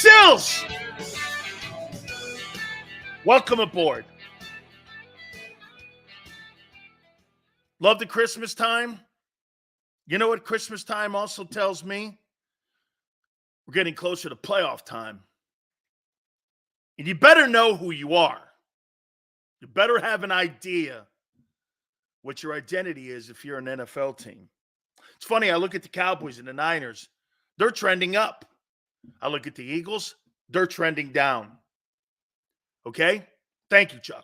Sills, welcome aboard. Love the Christmas time? You know what Christmas time also tells me? We're getting closer to playoff time. And you better know who you are. You better have an idea what your identity is if you're an NFL team. It's funny, I look at the Cowboys and the Niners. They're trending up. I look at the Eagles. They're trending down. Okay? Thank you, Chuck.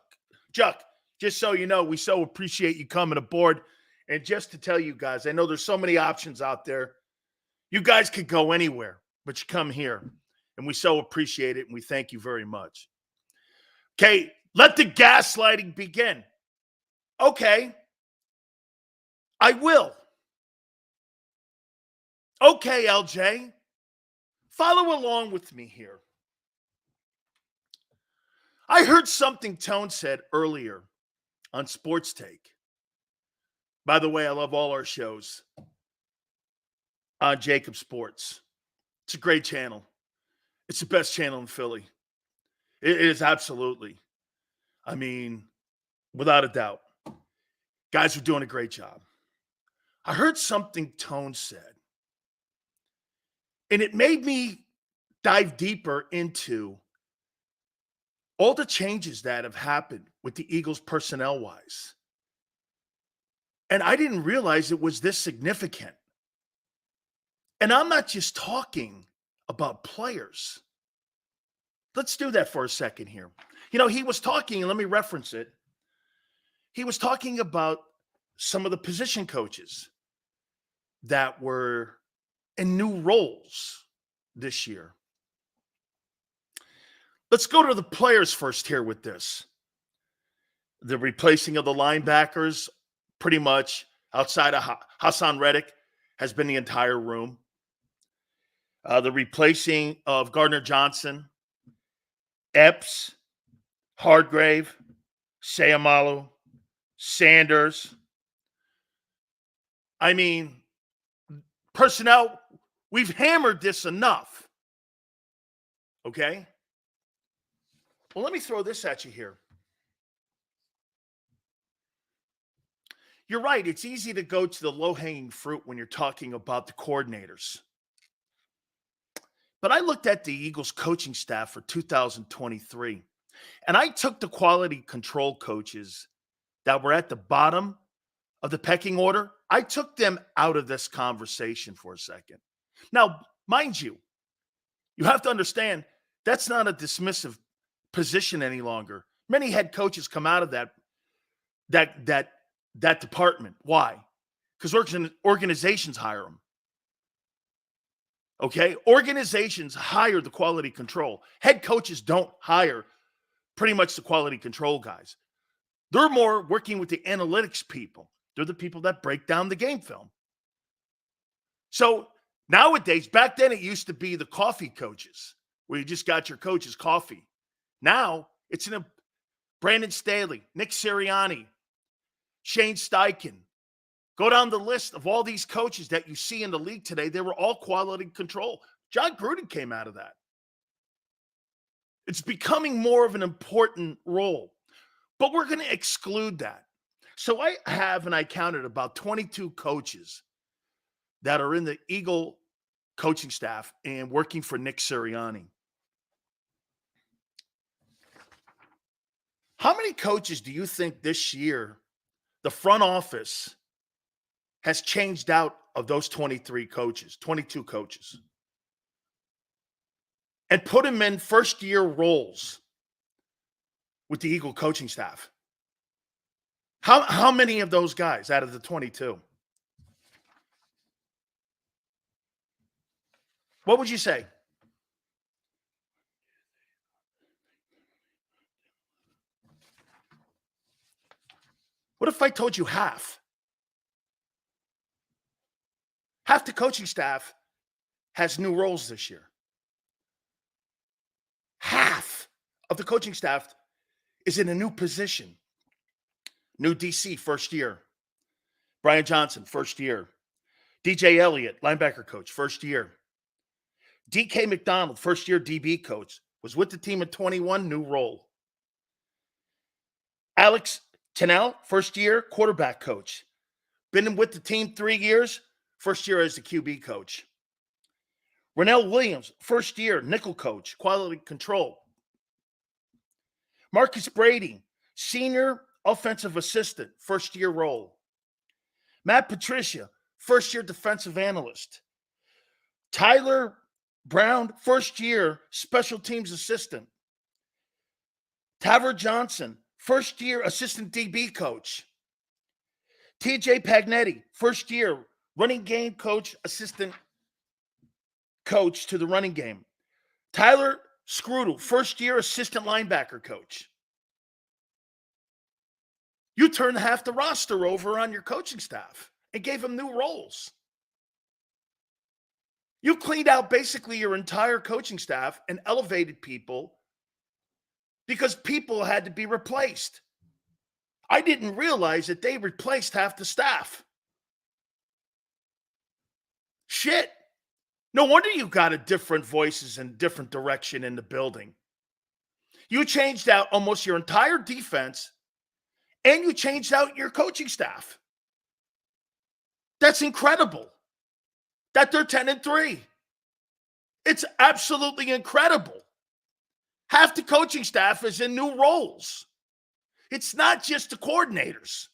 Chuck, just so you know, we so appreciate you coming aboard. And just to tell you guys, I know there's so many options out there. You guys could go anywhere, but you come here. And we so appreciate it, and we thank you very much. Okay, let the gaslighting begin. Okay, I will. Okay, LJ, follow along with me here. I heard something Tone said earlier on Sports Take. By the way, I love all our shows on JAKIB Sports. It's a great channel. It's the best channel in Philly. It is absolutely. I mean, without a doubt. Guys are doing a great job. I heard something Tone said, and it made me dive deeper into all the changes that have happened with the Eagles personnel-wise. And I didn't realize it was this significant. And I'm not just talking about players. Let's do that for a second here. You know, he was talking, and let me reference it. He was talking about some of the position coaches that were in new roles this year. Let's go to the players first here with this. The replacing of the linebackers, pretty much outside of Hassan Reddick, has been the entire room. The replacing of Gardner Johnson, Epps, Hargrave, Sayamalu, Sanders. I mean, personnel, we've hammered this enough. Okay? Well, let me throw this at you here. You're right. It's easy to go to the low-hanging fruit when you're talking about the coordinators. But I looked at the Eagles coaching staff for 2023, and I took the quality control coaches that were at the bottom of the pecking order. I took them out of this conversation for a second. Now, mind you, you have to understand that's not a dismissive position any longer. Many head coaches come out of that department. Why? Because organizations hire them. Okay? Organizations hire the quality control. Head coaches don't hire pretty much the quality control guys. They're more working with the analytics people. They're the people that break down the game film. So nowadays, back then it used to be the coffee coaches, where you just got your coach's coffee. Now it's Brandon Staley, Nick Sirianni, Shane Steichen. Go down the list of all these coaches that you see in the league today. They were all quality control. John Gruden came out of that. It's becoming more of an important role. But we're going to exclude that. So I counted about 22 coaches that are in the Eagle coaching staff and working for Nick Sirianni. How many coaches do you think this year the front office has changed out of those 22 coaches, and put them in first-year roles with the Eagle coaching staff? How many of those guys out of the 22? What would you say? What if I told you half? Half the coaching staff has new roles this year. Half of the coaching staff is in a new position. New DC, first year. Brian Johnson, first year. DJ Elliott, linebacker coach, first year. DK McDonald, first-year DB coach, was with the team at 21, new role. Alex Tennell, first-year quarterback coach. Been with the team 3 years, first year as the QB coach. Rennell Williams, first-year nickel coach, quality control. Marcus Brady, senior offensive assistant, first-year role. Matt Patricia, first-year defensive analyst. Tyler Brown, first-year special teams assistant. Taver Johnson, first-year assistant DB coach. TJ Pagnetti, first-year running game coach, assistant coach to the running game. Tyler Scrudel, first-year assistant linebacker coach. You turned half the roster over on your coaching staff and gave them new roles. You cleaned out basically your entire coaching staff and elevated people because people had to be replaced. I didn't realize that they replaced half the staff. Shit. No wonder you got a different voices and different direction in the building. You changed out almost your entire defense and you changed out your coaching staff. That's incredible. That they're 10-3. It's absolutely incredible. Half the coaching staff is in new roles. It's not just the coordinators.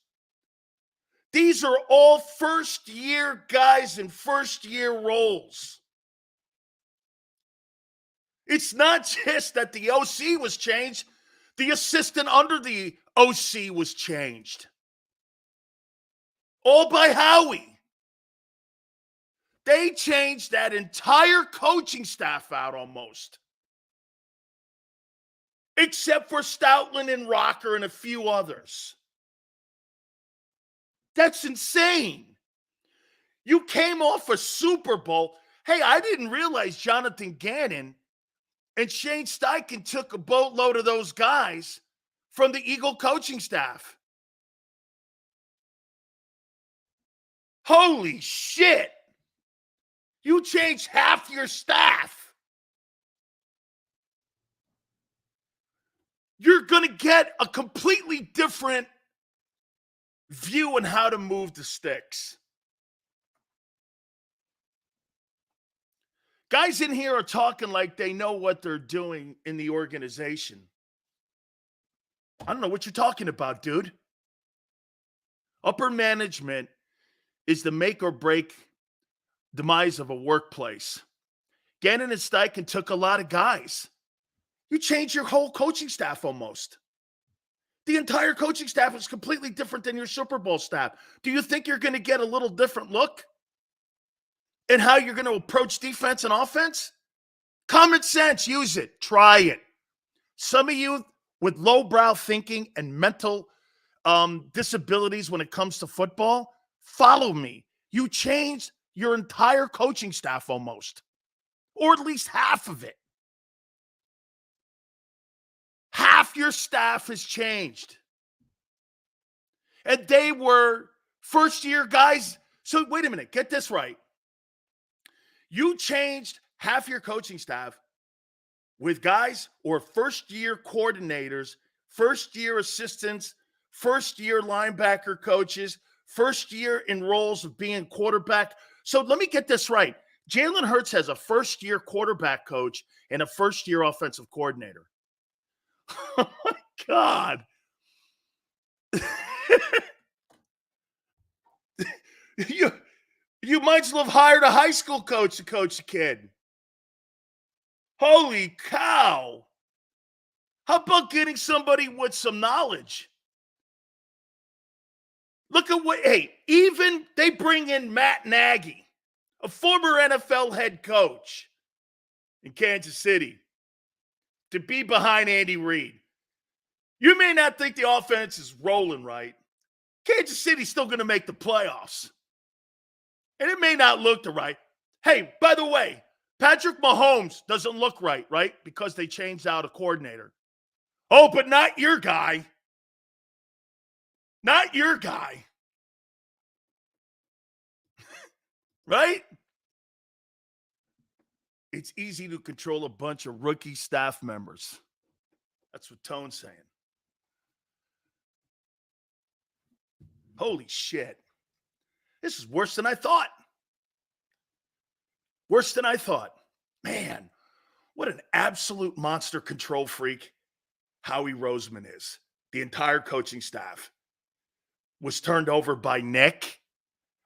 These are all first-year guys in first-year roles. It's not just that the OC was changed. The assistant under the OC was changed. All by Howie. They changed that entire coaching staff out almost. Except for Stoutland and Rocker and a few others. That's insane. You came off a Super Bowl. Hey, I didn't realize Jonathan Gannon and Shane Steichen took a boatload of those guys from the Eagle coaching staff. Holy shit. You changed half your staff. You're going to get a completely different view on how to move the sticks. Guys in here are talking like they know what they're doing in the organization. I don't know what you're talking about, dude. Upper management is the make or break demise of a workplace. Gannon and Steichen took a lot of guys. You changed your whole coaching staff almost. The entire coaching staff is completely different than your Super Bowl staff. Do you think you're going to get a little different look in how you're going to approach defense and offense? Common sense, use it. Try it. Some of you with lowbrow thinking and mental disabilities when it comes to football, follow me. You changed your entire coaching staff almost, or at least half of it. Half your staff has changed. And they were first-year guys. So wait a minute, get this right. You changed half your coaching staff with guys or first-year coordinators, first-year assistants, first-year linebacker coaches, first-year in roles of being quarterback. So let me get this right. Jalen Hurts has a first-year quarterback coach and a first-year offensive coordinator. Oh, my God. You might as well have hired a high school coach to coach a kid. Holy cow. How about getting somebody with some knowledge? Look at what, hey, even they bring in Matt Nagy, a former NFL head coach in Kansas City, to be behind Andy Reid. You may not think the offense is rolling right. Kansas City's still going to make the playoffs. And it may not look the right. Hey, by the way, Patrick Mahomes doesn't look right, right? Because they changed out a coordinator. Oh, but not your guy. Not your guy. Right? It's easy to control a bunch of rookie staff members. That's what Tone's saying. Holy shit. This is worse than I thought. Worse than I thought. Man, what an absolute monster control freak Howie Roseman is. The entire coaching staff was turned over by Nick.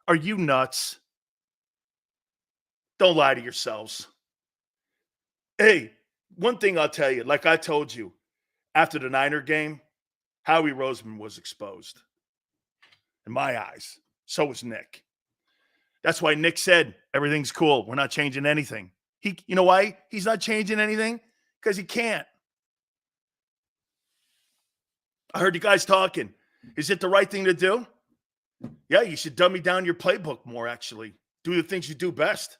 Are you nuts? Don't lie to yourselves. Hey, one thing I'll tell you, like I told you, after the Niner game, Howie Roseman was exposed. In my eyes. So was Nick. That's why Nick said, everything's cool. We're not changing anything. You know why he's not changing anything? Because he can't. I heard you guys talking. Is it the right thing to do? Yeah, you should dummy down your playbook more, actually. Do the things you do best.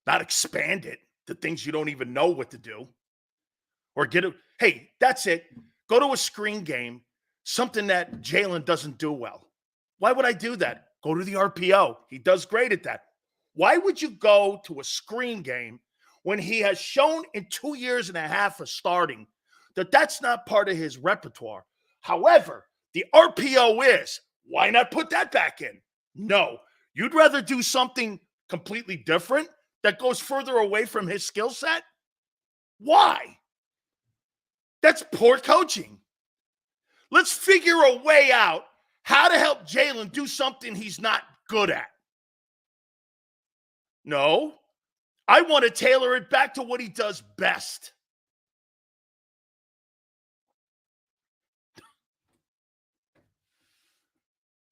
Not expand it to things you don't even know what to do. Or hey, that's it. Go to a screen game, something that Jalen doesn't do well. Why would I do that? Go to the RPO. He does great at that. Why would you go to a screen game when he has shown in 2 years and a half of starting that that's not part of his repertoire? However, the RPO is. Why not put that back in? No. You'd rather do something completely different that goes further away from his skill set? Why? That's poor coaching. Let's figure a way out how to help Jalen do something he's not good at. No, I want to tailor it back to what he does best.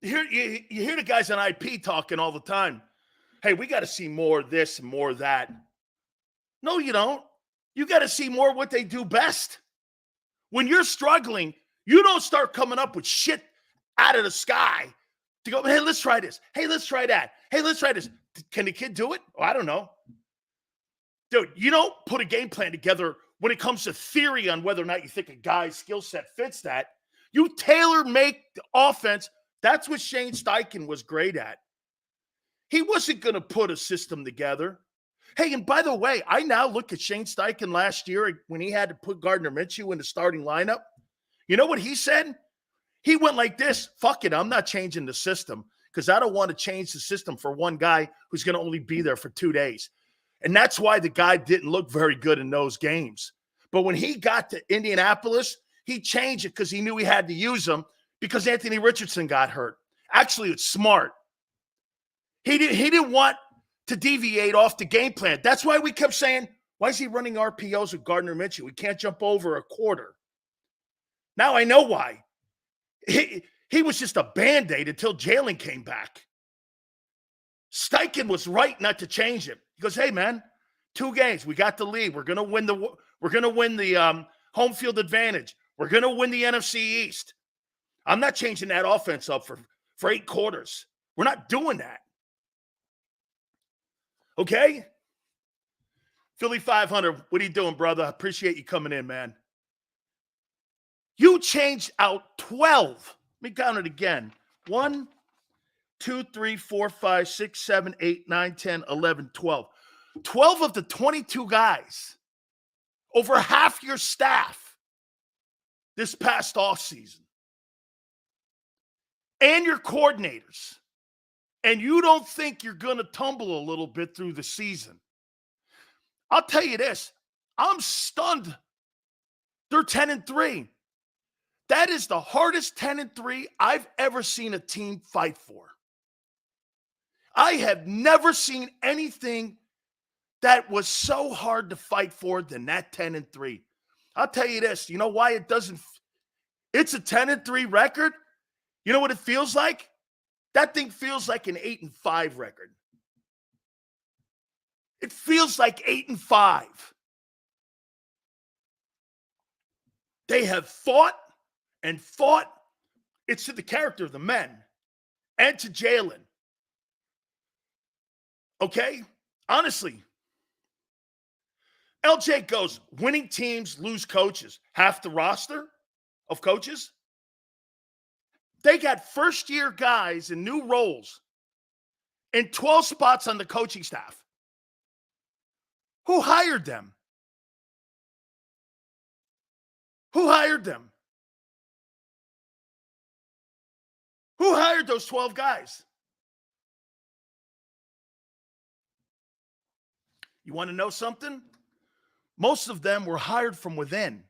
You hear the guys on IP talking all the time. Hey, we got to see more of this and more of that. No, you don't. You got to see more of what they do best. When you're struggling, you don't start coming up with shit out of the sky to go, hey, let's try this. Hey, let's try that. Hey, let's try this. Can the kid do it? Oh, I don't know. Dude, you don't put a game plan together when it comes to theory on whether or not you think a guy's skill set fits that. You tailor-make the offense. That's what Shane Steichen was great at. He wasn't going to put a system together. Hey, and by the way, I now look at Shane Steichen last year when he had to put Gardner Minshew in the starting lineup. You know what he said? He went like this, fuck it, I'm not changing the system because I don't want to change the system for one guy who's going to only be there for 2 days. And that's why the guy didn't look very good in those games. But when he got to Indianapolis, he changed it because he knew he had to use him because Anthony Richardson got hurt. Actually, it's smart. He didn't want to deviate off the game plan. That's why we kept saying, why is he running RPOs with Gardner Minshew? We can't jump over a quarter. Now I know why. He was just a Band-Aid until Jalen came back. Steichen was right not to change it. He goes, hey, man, 2 games. We got the lead. We're going to win the home field advantage. We're going to win the NFC East. I'm not changing that offense up for 8 quarters. We're not doing that. Okay? Philly 500, what are you doing, brother? I appreciate you coming in, man. You changed out 12. Let me count it again. 1, 2, 3, 4, 5, 6, 7, 8, 9, 10, 11, 12. 12 of the 22 guys. Over half your staff this past offseason. And your coordinators. And you don't think you're going to tumble a little bit through the season. I'll tell you this. I'm stunned. They're 10-3. That is the hardest 10-3 I've ever seen a team fight for. I have never seen anything that was so hard to fight for than that 10-3. I'll tell you this. You know why it doesn't? It's a 10-3 record. You know what it feels like? That thing feels like an 8-5 record. It feels like 8-5. They have fought and fought. It's to the character of the men and to Jalen. Okay? Honestly, LJ goes, winning teams lose coaches. Half the roster of coaches. They got first-year guys in new roles in 12 spots on the coaching staff. Who hired them? Who hired them? Who hired those 12 guys? You want to know something? Most of them were hired from within.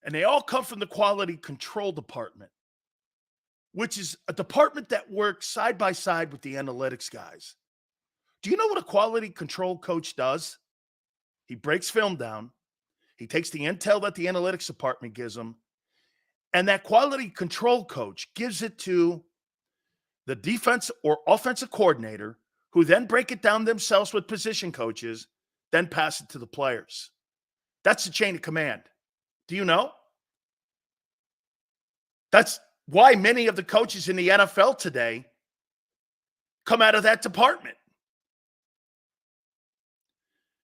And they all come from the quality control department, which is a department that works side by side with the analytics guys. Do you know what a quality control coach does? He breaks film down. He takes the intel that the analytics department gives him, and that quality control coach gives it to the defense or offensive coordinator, who then break it down themselves with position coaches, then pass it to the players. That's the chain of command. Do you know? That's why many of the coaches in the NFL today come out of that department.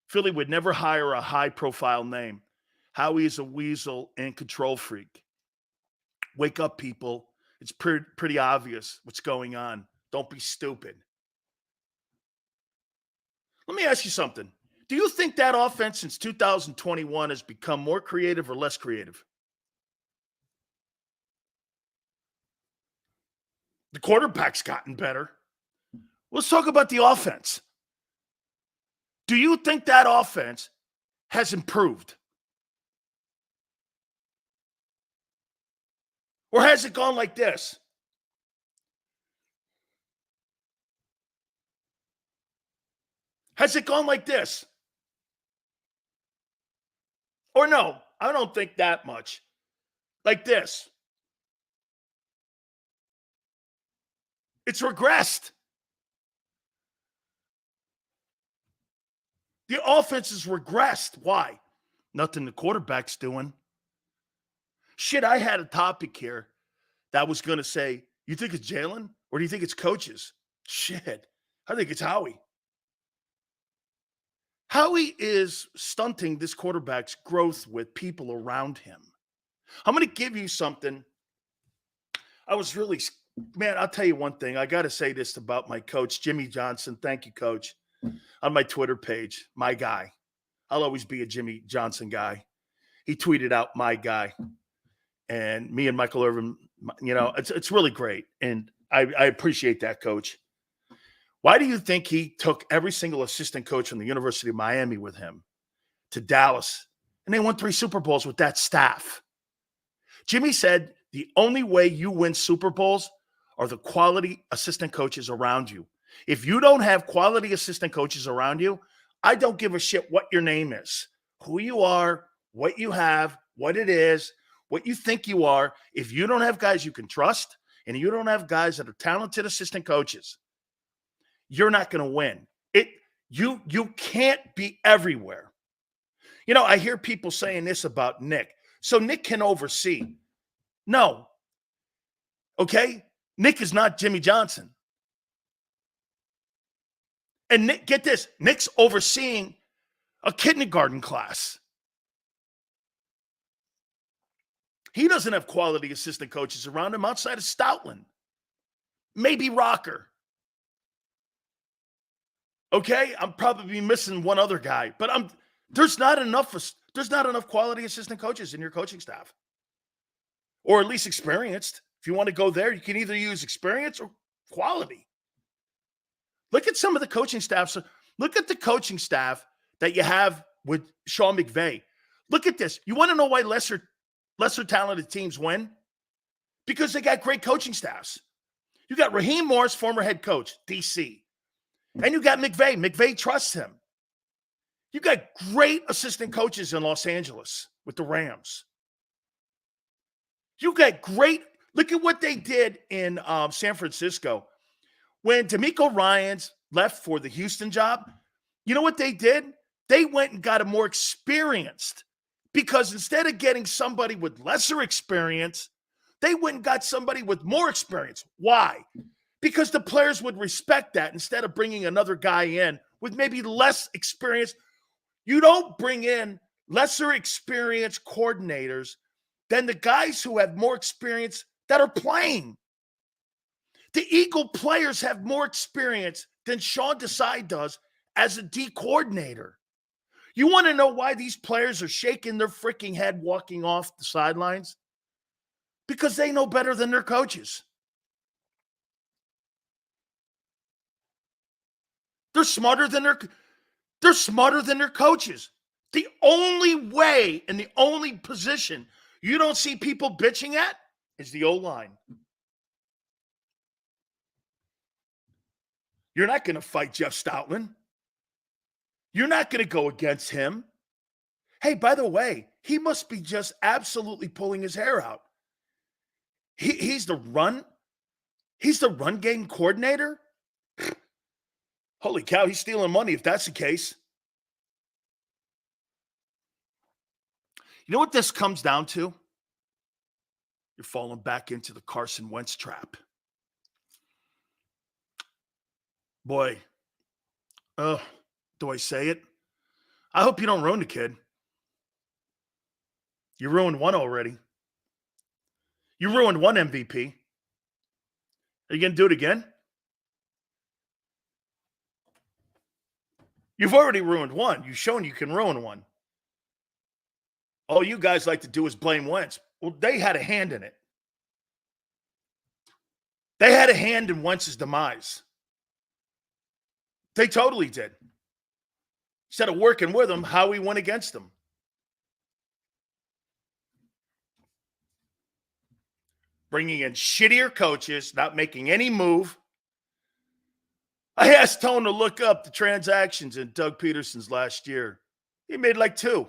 Philly would never hire a high-profile name. Howie is a weasel and control freak. Wake up, people. It's pretty obvious what's going on. Don't be stupid. Let me ask you something. Do you think that offense since 2021 has become more creative or less creative? The quarterback's gotten better. Let's talk about the offense. Do you think that offense has improved? Or has it gone like this? Has it gone like this? Or no, I don't think that much. Like this. It's regressed. The offense has regressed. Why? Nothing the quarterback's doing. Shit, I had a topic here that was going to say, you think it's Jalen or do you think it's coaches? Shit, I think it's Howie. Howie is stunting this quarterback's growth with people around him. I'm going to give you something. I'll tell you one thing. I got to say this about my coach, Jimmy Johnson. Thank you, Coach. On my Twitter page, my guy. I'll always be a Jimmy Johnson guy. He tweeted out my guy. And me and Michael Irvin, it's really great. And I appreciate that, Coach. Why do you think he took every single assistant coach from the University of Miami with him to Dallas? And they won 3 Super Bowls with that staff. Jimmy said the only way you win Super Bowls are the quality assistant coaches around you. If you don't have quality assistant coaches around you, I don't give a shit what your name is, who you are, what you have, what it is, what you think you are. If you don't have guys you can trust and you don't have guys that are talented assistant coaches, you're not going to win. You can't be everywhere. I hear people saying this about Nick. So Nick can oversee. No. Okay? Nick is not Jimmy Johnson. And Nick, get this, Nick's overseeing a kindergarten class. He doesn't have quality assistant coaches around him outside of Stoutland. Maybe Rocker. Okay? I'm probably missing one other guy, but there's not enough quality assistant coaches in your coaching staff. Or at least experienced. If you want to go there, you can either use experience or quality. Look at some of the coaching staffs. Look at the coaching staff that you have with Sean McVay. Look at this. You want to know why lesser talented teams win? Because they got great coaching staffs. You got Raheem Morris, former head coach, DC. And you got McVay. McVay trusts him. You got great assistant coaches in Los Angeles with the Rams. You got great. Look at what they did in San Francisco. When DeMeco Ryans left for the Houston job, you know what they did? They went and got a more experienced, because instead of getting somebody with lesser experience, they went and got somebody with more experience. Why? Because the players would respect that instead of bringing another guy in with maybe less experience. You don't bring in lesser experienced coordinators than the guys who have more experience that are playing. The Eagle players have more experience than Sean Desai does as a D coordinator. You want to know why these players are shaking their freaking head walking off the sidelines? Because they know better than their coaches. They're smarter than their coaches. The only way and the only position you don't see people bitching at is the O-line. You're not going to fight Jeff Stoutland. You're not going to go against him. Hey, by the way, he must be just absolutely pulling his hair out. He's the run game coordinator. Holy cow, he's stealing money if that's the case. You know what this comes down to? You're falling back into the Carson Wentz trap. Boy, do I say it? I hope you don't ruin the kid. You ruined one already. You ruined one MVP. Are you going to do it again? You've already ruined one. You've shown you can ruin one. All you guys like to do is blame Wentz. Well, they had a hand in it. They had a hand in Wentz's demise. They totally did. Instead of working with him, Howie went against him. Bringing in shittier coaches, not making any move. I asked Tone to look up the transactions in Doug Peterson's last year. He made like 2.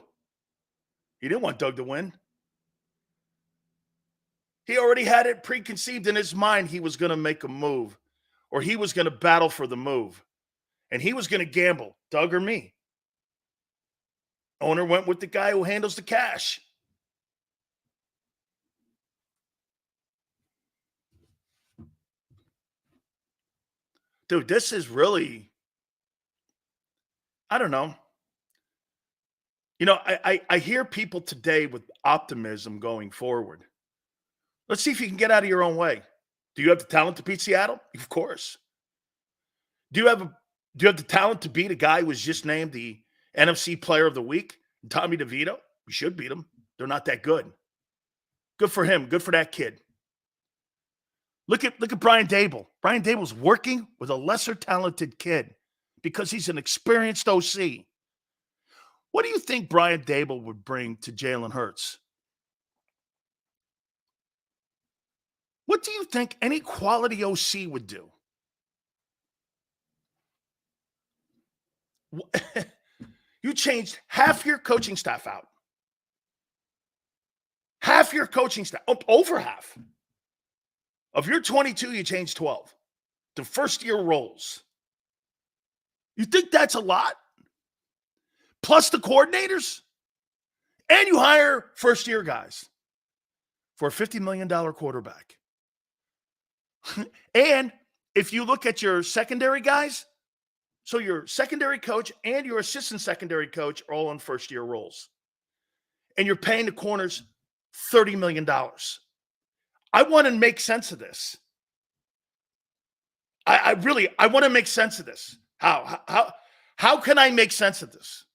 He didn't want Doug to win. He already had it preconceived in his mind he was going to make a move, or he was going to battle for the move, and he was going to gamble, Doug or me. Owner went with the guy who handles the cash. Dude, this is really, I don't know. You know, I hear people today with optimism going forward. Let's see if you can get out of your own way. Do you have the talent to beat Seattle? Of course. Do you have the talent to beat a guy who was just named the NFC Player of the Week, Tommy DeVito? You should beat him. They're not that good. Good for him. Good for that kid. Look at Brian Dable. Brian Dable's working with a lesser talented kid because he's an experienced OC. What do you think Brian Dable would bring to Jalen Hurts? What do you think any quality OC would do? You changed half your coaching staff out. Half your coaching staff, over half. Of your 22, you changed 12 to first-year roles. You think that's a lot? Plus the coordinators? And you hire first-year guys for a $50 million quarterback. And if you look at your secondary guys, so your secondary coach and your assistant secondary coach are all in first-year roles. And you're paying the corners $30 million. I want to make sense of this. I want to make sense of this. How can I make sense of this?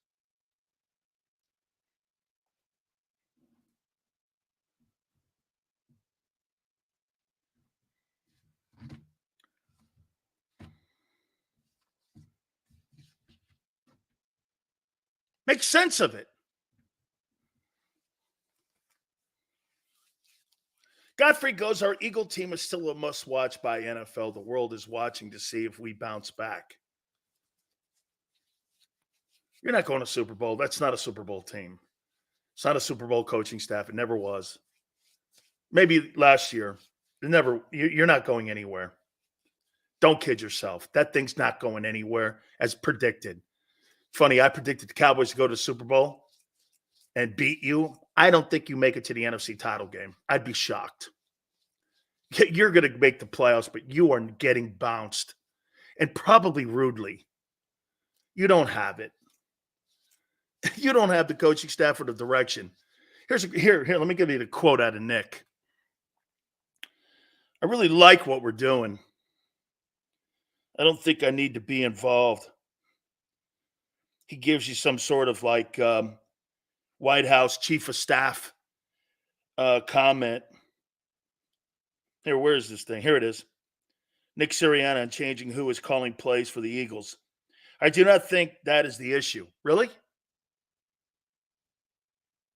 Make sense of it. Godfrey goes, our Eagle team is still a must-watch by NFL. The world is watching to see if we bounce back. You're not going to Super Bowl. That's not a Super Bowl team. It's not a Super Bowl coaching staff. It never was. Maybe last year. You're not going anywhere. Don't kid yourself. That thing's not going anywhere as predicted. Funny, I predicted the Cowboys to go to the Super Bowl and beat you. I don't think you make it to the NFC title game. I'd be shocked. You're going to make the playoffs, but you are getting bounced, and probably rudely. You don't have it. You don't have the coaching staff or the direction. Here, let me give you the quote out of Nick. I really like what we're doing. I don't think I need to be involved. he gives you some sort of like White House chief of staff comment. Here, where is this thing? Here it is. Nick Sirianni on changing who is calling plays for the Eagles. I do not think that is the issue. Really?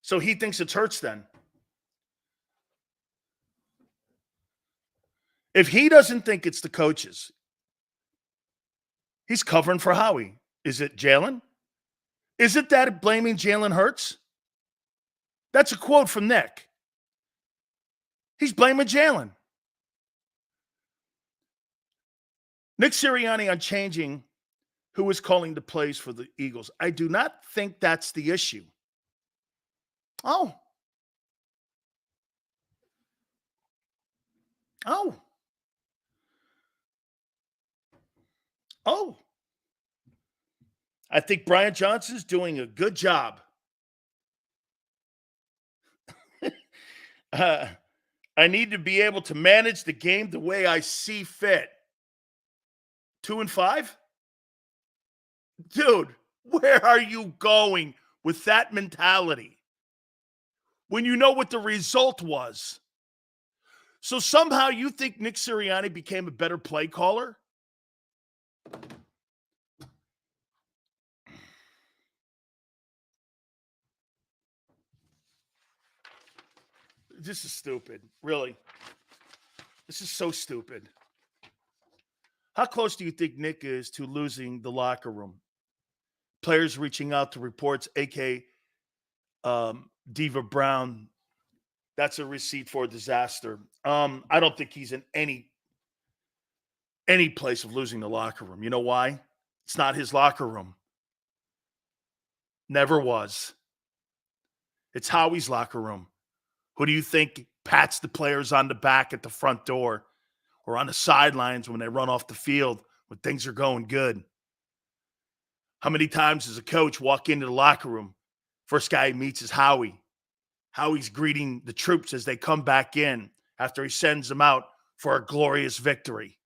So he thinks it's Hurts then. If he doesn't think it's the coaches, he's covering for Howie. Is it Jalen? Is it that blaming Jalen Hurts? That's a quote from Nick. He's blaming Jalen. Nick Sirianni on changing who is calling the plays for the Eagles. I do not think that's the issue. Oh. I think Brian Johnson's doing a good job. I need to be able to manage the game the way I see fit. 2-5? Dude, where are you going with that mentality when you know what the result was? So somehow you think Nick Sirianni became a better play caller? This is stupid. Really. This is so stupid. How close do you think Nick is to losing the locker room? Players reaching out to reports, a.k.a. Diva Brown. That's a receipt for a disaster. I don't think he's in any place of losing the locker room. You know why? It's not his locker room. Never was. It's Howie's locker room. Who do you think pats the players on the back at the front door or on the sidelines when they run off the field when things are going good? How many times does a coach walk into the locker room? First guy he meets is Howie. Howie's greeting the troops as they come back in after he sends them out for a glorious victory.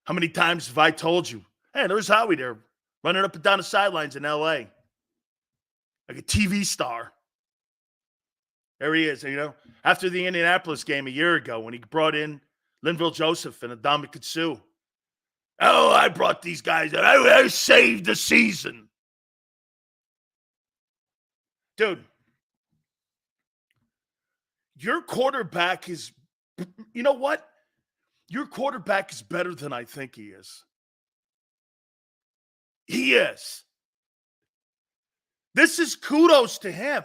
How many times have I told you, hey, there's Howie there running up and down the sidelines in L.A. like a TV star. There he is, after the Indianapolis game a year ago when he brought in Linville Joseph and Adama Sue. Oh, I brought these guys in. I saved the season. Dude, your quarterback is, you know what? Your quarterback is better than I think he is. He is. This is kudos to him.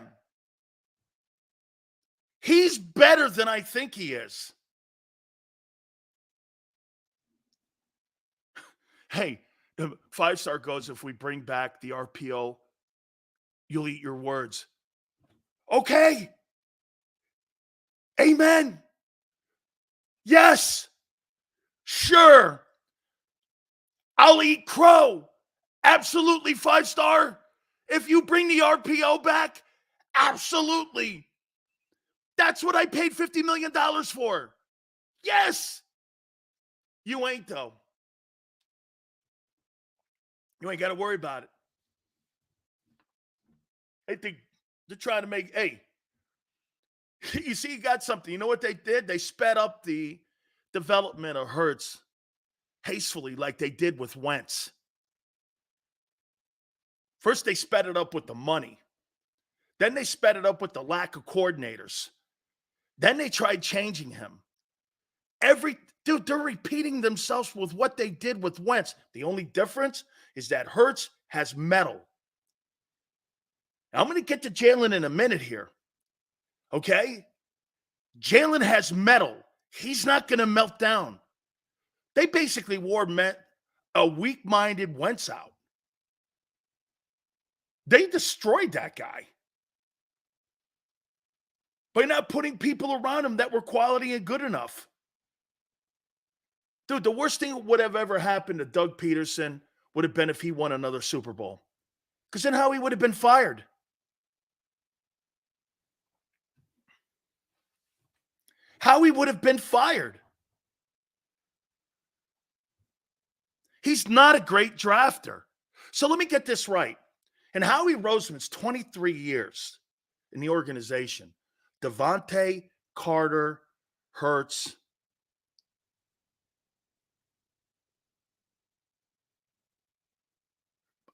He's better than I think he is. Hey, 5-star goes, if we bring back the RPO, you'll eat your words. Okay. Amen. Yes. Sure. I'll eat crow. Absolutely 5-star. If you bring the RPO back, absolutely. That's what I paid $50 million for. Yes. You ain't, though. You ain't got to worry about it. I think they're trying to make, hey, you see, you got something. You know what they did? They sped up the development of Hurts hastily like they did with Wentz. First, they sped it up with the money. Then they sped it up with the lack of coordinators. Then they tried changing him. Dude, they're repeating themselves with what they did with Wentz. The only difference is that Hurts has metal. Now, I'm going to get to Jalen in a minute here. Okay? Jalen has metal. He's not going to melt down. They basically wore a weak-minded Wentz out. They destroyed that guy by not putting people around him that were quality and good enough. Dude, the worst thing that would have ever happened to Doug Peterson would have been if he won another Super Bowl. Because then Howie would have been fired. Howie would have been fired. He's not a great drafter. So let me get this right. And Howie Roseman's 23 years in the organization. Devontae, Carter, Hurts.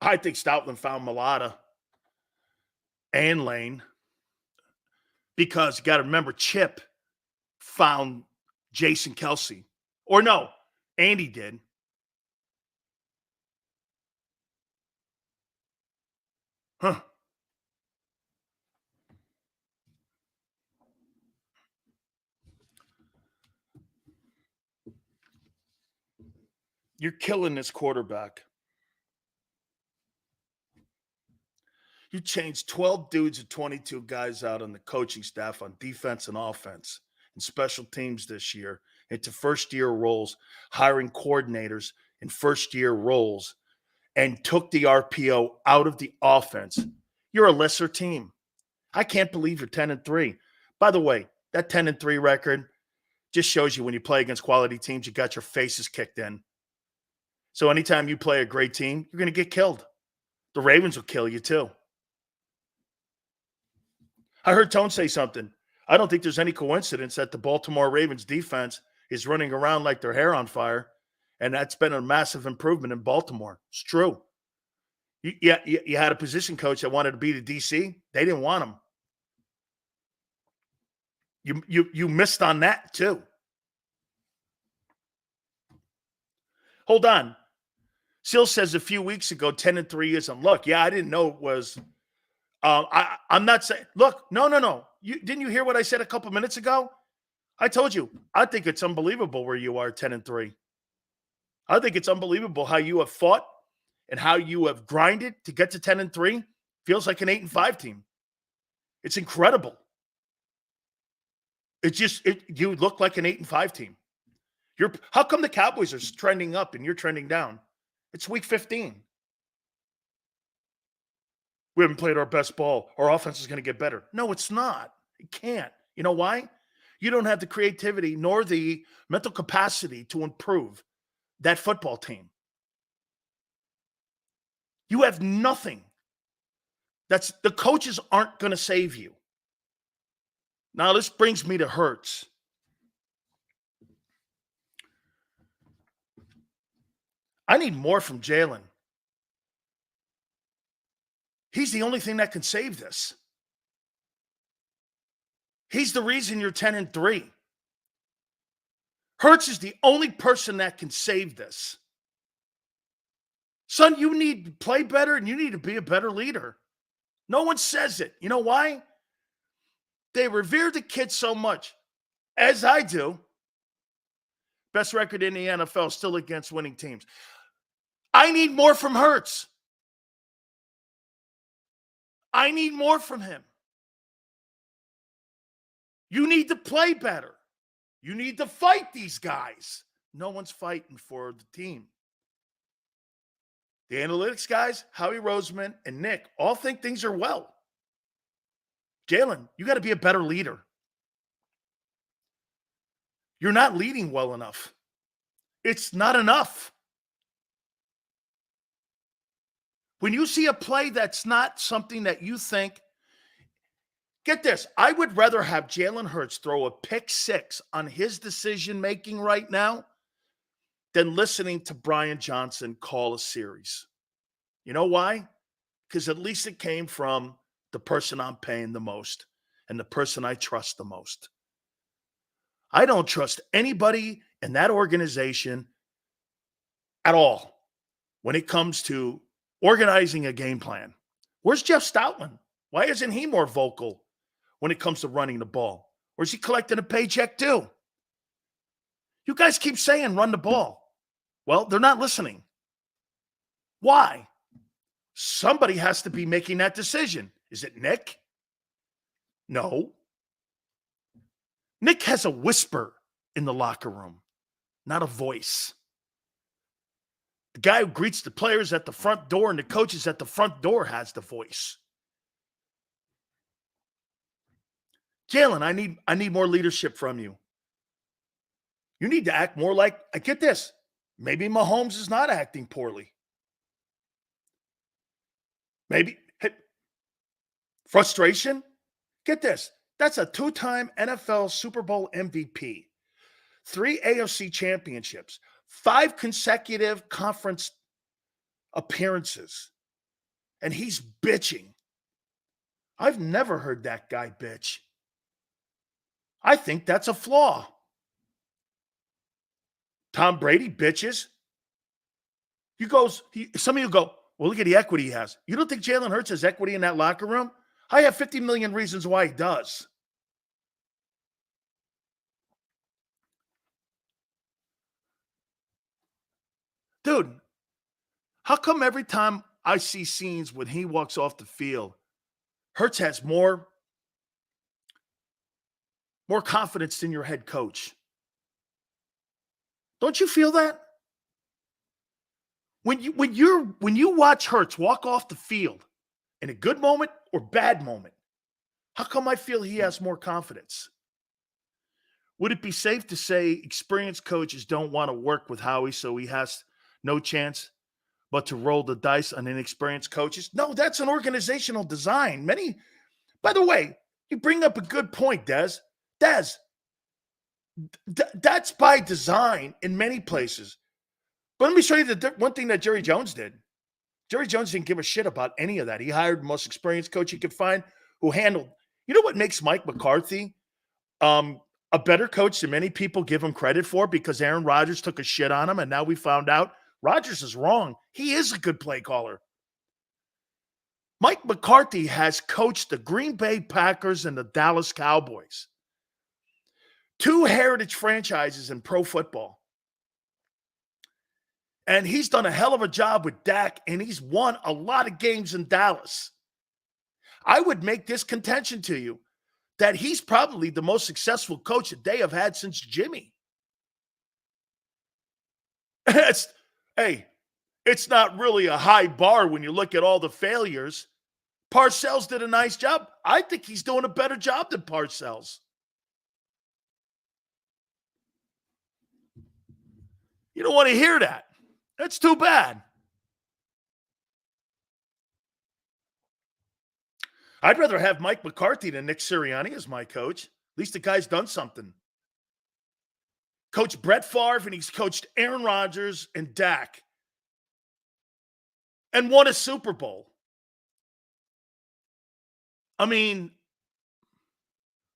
I think Stoutland found Mulata and Lane because you got to remember Chip found Jason Kelsey. Or no, Andy did. Huh. You're killing this quarterback. You changed 12 dudes and 22 guys out on the coaching staff on defense and offense and special teams this year into first-year roles, hiring coordinators in first-year roles, and took the RPO out of the offense. You're a lesser team. I can't believe you're 10-3. By the way, that 10-3 record just shows you when you play against quality teams, you got your faces kicked in. So anytime you play a great team, you're going to get killed. The Ravens will kill you too. I heard Tone say something. I don't think there's any coincidence that the Baltimore Ravens defense is running around like their hair on fire, and that's been a massive improvement in Baltimore. It's true. You had a position coach that wanted to be the DC. They didn't want him. You missed on that too. Hold on. Seal says a few weeks ago, 10-3 isn't. Look, I didn't know it was. I'm not saying. Look, no. Didn't you hear what I said a couple minutes ago? I told you. I think it's unbelievable where you are, 10-3. I think it's unbelievable how you have fought and how you have grinded to get to 10-3. Feels like an 8-5 team. It's incredible. You look like an 8-5 team. How come the Cowboys are trending up and you're trending down? It's week 15. We haven't played our best ball. Our offense is going to get better. No, it's not. It can't. You know why? You don't have the creativity nor the mental capacity to improve that football team. You have nothing. The coaches aren't going to save you. Now, this brings me to Hurts. I need more from Jalen. He's the only thing that can save this. He's the reason you're 10-3. Hurts is the only person that can save this. Son, you need to play better and you need to be a better leader. No one says it. You know why? They revere the kid so much, as I do. Best record in the NFL, still against winning teams. I need more from Hurts. I need more from him. You need to play better. You need to fight these guys. No one's fighting for the team. The analytics guys, Howie Roseman and Nick, all think things are well. Jalen, you got to be a better leader. You're not leading well enough. It's not enough. When you see a play that's not something that you think, get this, I would rather have Jalen Hurts throw a pick six on his decision-making right now than listening to Brian Johnson call a series. You know why? Because at least it came from the person I'm paying the most and the person I trust the most. I don't trust anybody in that organization at all when it comes to organizing a game plan. Where's Jeff Stoutland? Why isn't he more vocal when it comes to running the ball? Or is he collecting a paycheck too? You guys keep saying run the ball. Well, they're not listening. Why? Somebody has to be making that decision. Is it Nick? No. Nick has a whisper in the locker room, not a voice. The guy who greets the players at the front door and the coaches at the front door has the voice. Jalen, I need more leadership from you. You need to act more like, I get this, maybe Mahomes is not acting poorly. Maybe frustration. Get this. That's a 2-time NFL Super Bowl MVP, 3 AFC championships, 5 consecutive conference appearances, and he's bitching. I've never heard that guy bitch. I think that's a flaw. Tom Brady bitches. Some of you go, well, look at the equity he has. You don't think Jalen Hurts has equity in that locker room? I have 50 million reasons why he does. Dude, how come every time I see scenes when he walks off the field, Hurts has more confidence than your head coach? Don't you feel that? When you watch Hurts walk off the field in a good moment or bad moment, how come I feel he has more confidence? Would it be safe to say experienced coaches don't want to work with Howie, so he has no chance but to roll the dice on inexperienced coaches? No, that's an organizational design. By the way, you bring up a good point, Des. That's by design in many places. But let me show you the one thing that Jerry Jones did. Jerry Jones didn't give a shit about any of that. He hired the most experienced coach he could find who handled. You know what makes Mike McCarthy a better coach than many people give him credit for? Because Aaron Rodgers took a shit on him, and now we found out Rodgers is wrong. He is a good play caller. Mike McCarthy has coached the Green Bay Packers and the Dallas Cowboys, 2 heritage franchises in pro football. And he's done a hell of a job with Dak, and he's won a lot of games in Dallas. I would make this contention to you that he's probably the most successful coach that they have had since Jimmy. It's not really a high bar when you look at all the failures. Parcells did a nice job. I think he's doing a better job than Parcells. You don't want to hear that. That's too bad. I'd rather have Mike McCarthy than Nick Sirianni as my coach. At least the guy's done something. Coached Brett Favre, and he's coached Aaron Rodgers and Dak. And won a Super Bowl. I mean,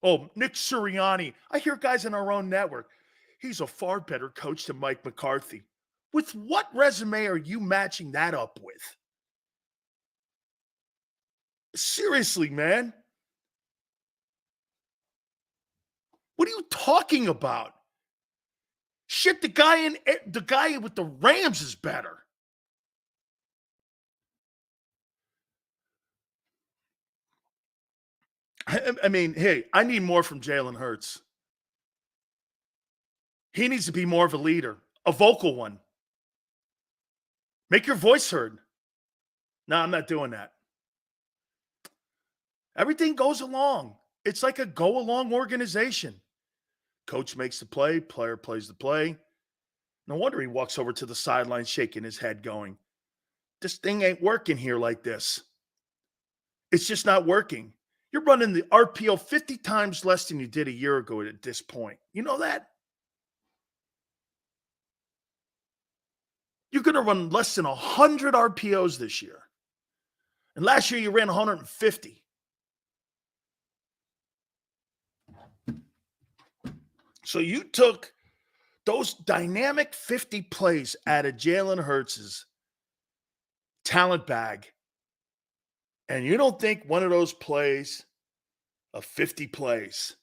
Nick Sirianni. I hear guys in our own network. He's a far better coach than Mike McCarthy. With what resume are you matching that up with? Seriously, man. What are you talking about? Shit, the guy with the Rams is better. I mean, hey, I need more from Jalen Hurts. He needs to be more of a leader, a vocal one. Make your voice heard. No, I'm not doing that. Everything goes along. It's like a go-along organization. Coach makes the play, player plays the play. No wonder he walks over to the sideline shaking his head going, this thing ain't working here like this. It's just not working. You're running the RPO 50 times less than you did a year ago at this point. You know that? You're going to run less than 100 RPOs this year. And last year you ran 150. So you took those dynamic 50 plays out of Jalen Hurts' talent bag, and you don't think one of those plays of 50 plays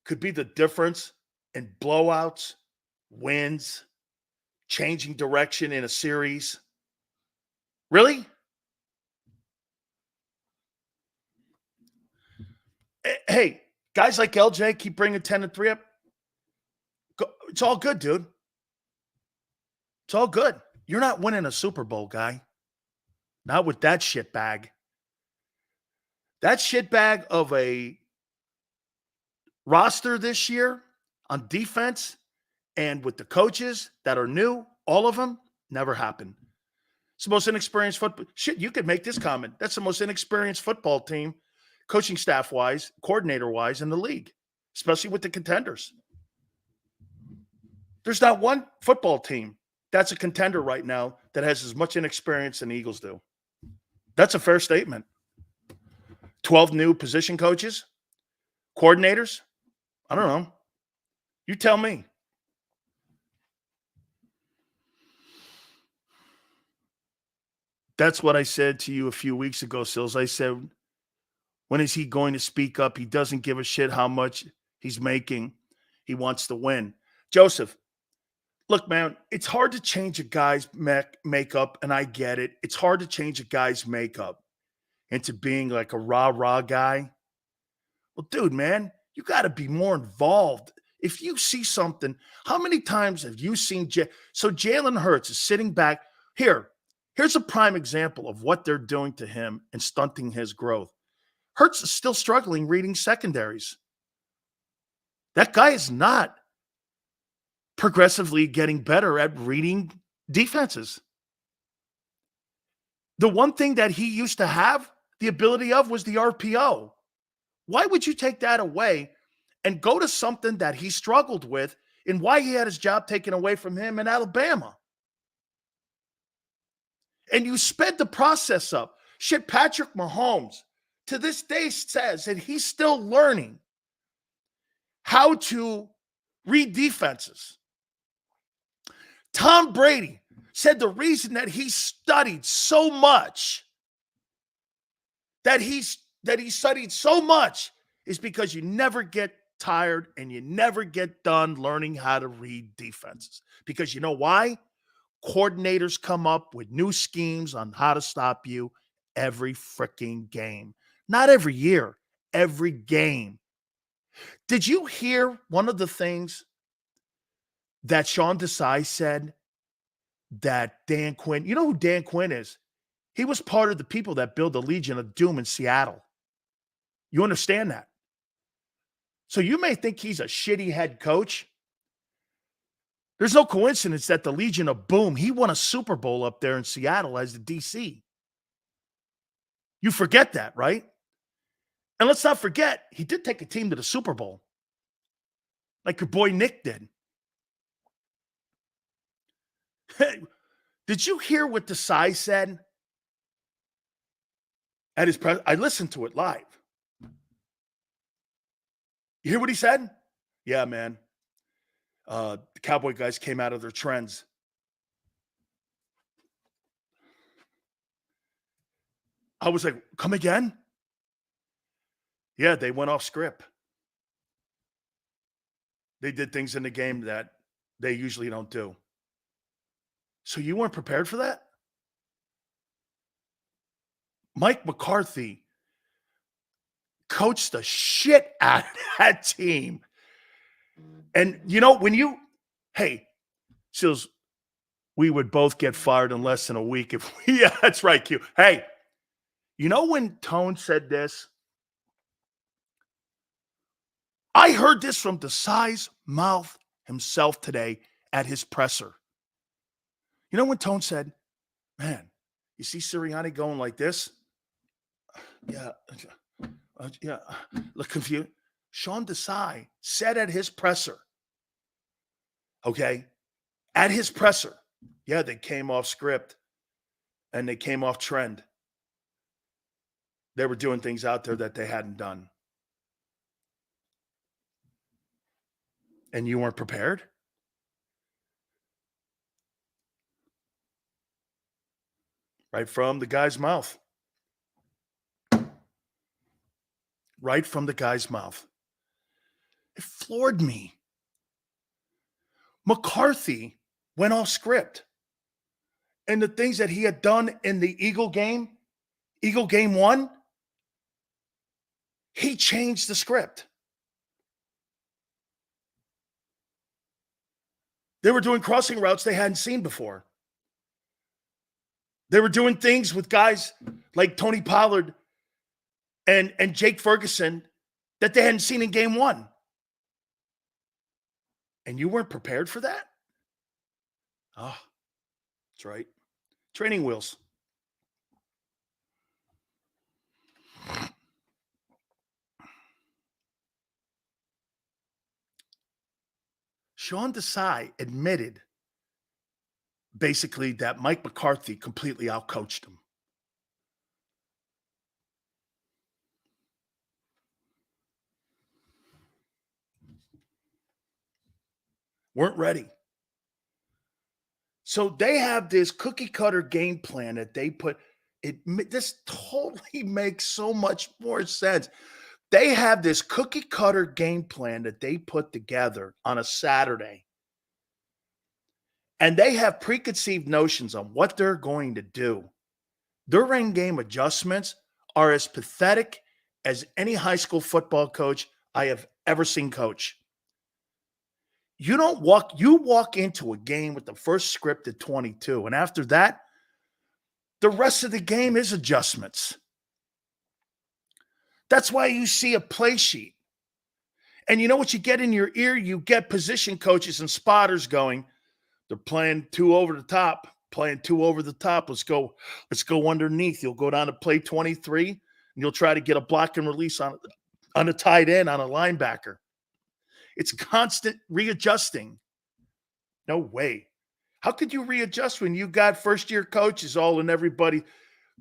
could be the difference in blowouts, wins, changing direction in a series? Really? Hey, guys like LJ keep bringing 10-3 up. It's all good, dude. It's all good. You're not winning a Super Bowl, guy. Not with that shit bag. That shit bag of a roster this year on defense and with the coaches that are new, all of them, never happened. It's the most inexperienced football. Shit, you could make this comment. That's the most inexperienced football team, coaching staff-wise, coordinator-wise in the league, especially with the contenders. There's not one football team that's a contender right now that has as much inexperience than the Eagles do. That's a fair statement. 12 new position coaches, coordinators. I don't know. You tell me. That's what I said to you a few weeks ago, Sills. I said, when is he going to speak up? He doesn't give a shit how much he's making. He wants to win. Joseph, look, man, it's hard to change a guy's makeup, and I get it. It's hard to change a guy's makeup into being like a rah-rah guy. Well, dude, man, you got to be more involved. If you see something, how many times have you seen so Jalen Hurts is sitting back here. Here's a prime example of what they're doing to him and stunting his growth. Hurts is still struggling reading secondaries. That guy is not progressively getting better at reading defenses. The one thing that he used to have the ability of was the RPO. Why would you take that away and go to something that he struggled with and why he had his job taken away from him in Alabama? And you sped the process up. Shit, Patrick Mahomes to this day says that he's still learning how to read defenses. Tom Brady said the reason that he studied so much, that he studied so much is because you never get tired and you never get done learning how to read defenses. Because you know why? Coordinators come up with new schemes on how to stop you every freaking game. Not every year, every game. Did you hear one of the things that Sean Desai said that Dan Quinn, you know who Dan Quinn is? He was part of the people that built the Legion of Doom in Seattle. You understand that? So you may think he's a shitty head coach. There's no coincidence that the Legion of Boom, he won a Super Bowl up there in Seattle as the DC. You forget that, right? And let's not forget, he did take a team to the Super Bowl. Like your boy Nick did. Hey, did you hear what Desai said at his press? I listened to it live. You hear what he said? Yeah, man. The Cowboy guys came out of their trends. I was like, come again? Yeah, they went off script. They did things in the game that they usually don't do. So you weren't prepared for that? Mike McCarthy coached the shit out of that team. And, you know, hey, Seals, we would both get fired in less than a week if we, yeah, that's right, Q. Hey, you know when Tone said this? I heard this from Desai's mouth himself today at his presser. You know when Tone said, man, you see Sirianni going like this? Yeah. Look confused. Sean Desai said at his presser, okay, at his presser, yeah, they came off script and they came off trend. They were doing things out there that they hadn't done. And you weren't prepared? Right from the guy's mouth. Right from the guy's mouth. It floored me. McCarthy went off script. And the things that he had done in the Eagle game 1, he changed the script. They were doing crossing routes they hadn't seen before. They were doing things with guys like Tony Pollard and Jake Ferguson that they hadn't seen in game 1. And you weren't prepared for that? Oh, that's right. Training wheels. Sean Desai admitted basically that Mike McCarthy completely outcoached him. Weren't ready. So they have this cookie cutter game plan that they put. This totally makes so much more sense. They have this cookie cutter game plan that they put together on a Saturday. And they have preconceived notions on what they're going to do. Their in-game adjustments are as pathetic as any high school football coach I have ever seen coach. You walk into a game with the first script at 22, and after that, the rest of the game is adjustments. That's why you see a play sheet. And you know what you get in your ear? You get position coaches and spotters going, they're playing two over the top. Let's go underneath. You'll go down to play 23, and you'll try to get a block and release on a tight end, on a linebacker. It's constant readjusting. No way. How could you readjust when you got first-year coaches all in everybody?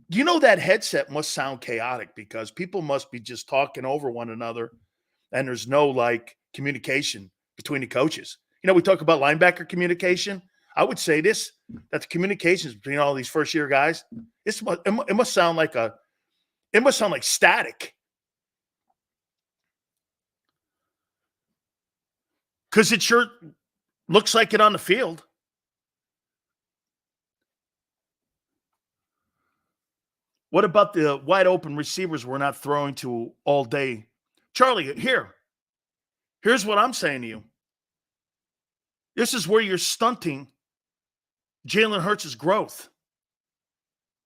You know that headset must sound chaotic because people must be just talking over one another, and there's no, communication between the coaches. You know, we talk about linebacker communication. I would say that the communications between all these first-year guys, it must sound like static. Because it sure looks like it on the field. What about the wide open receivers we're not throwing to all day? Charlie, here's what I'm saying to you. This is where you're stunting Jalen Hurts' growth.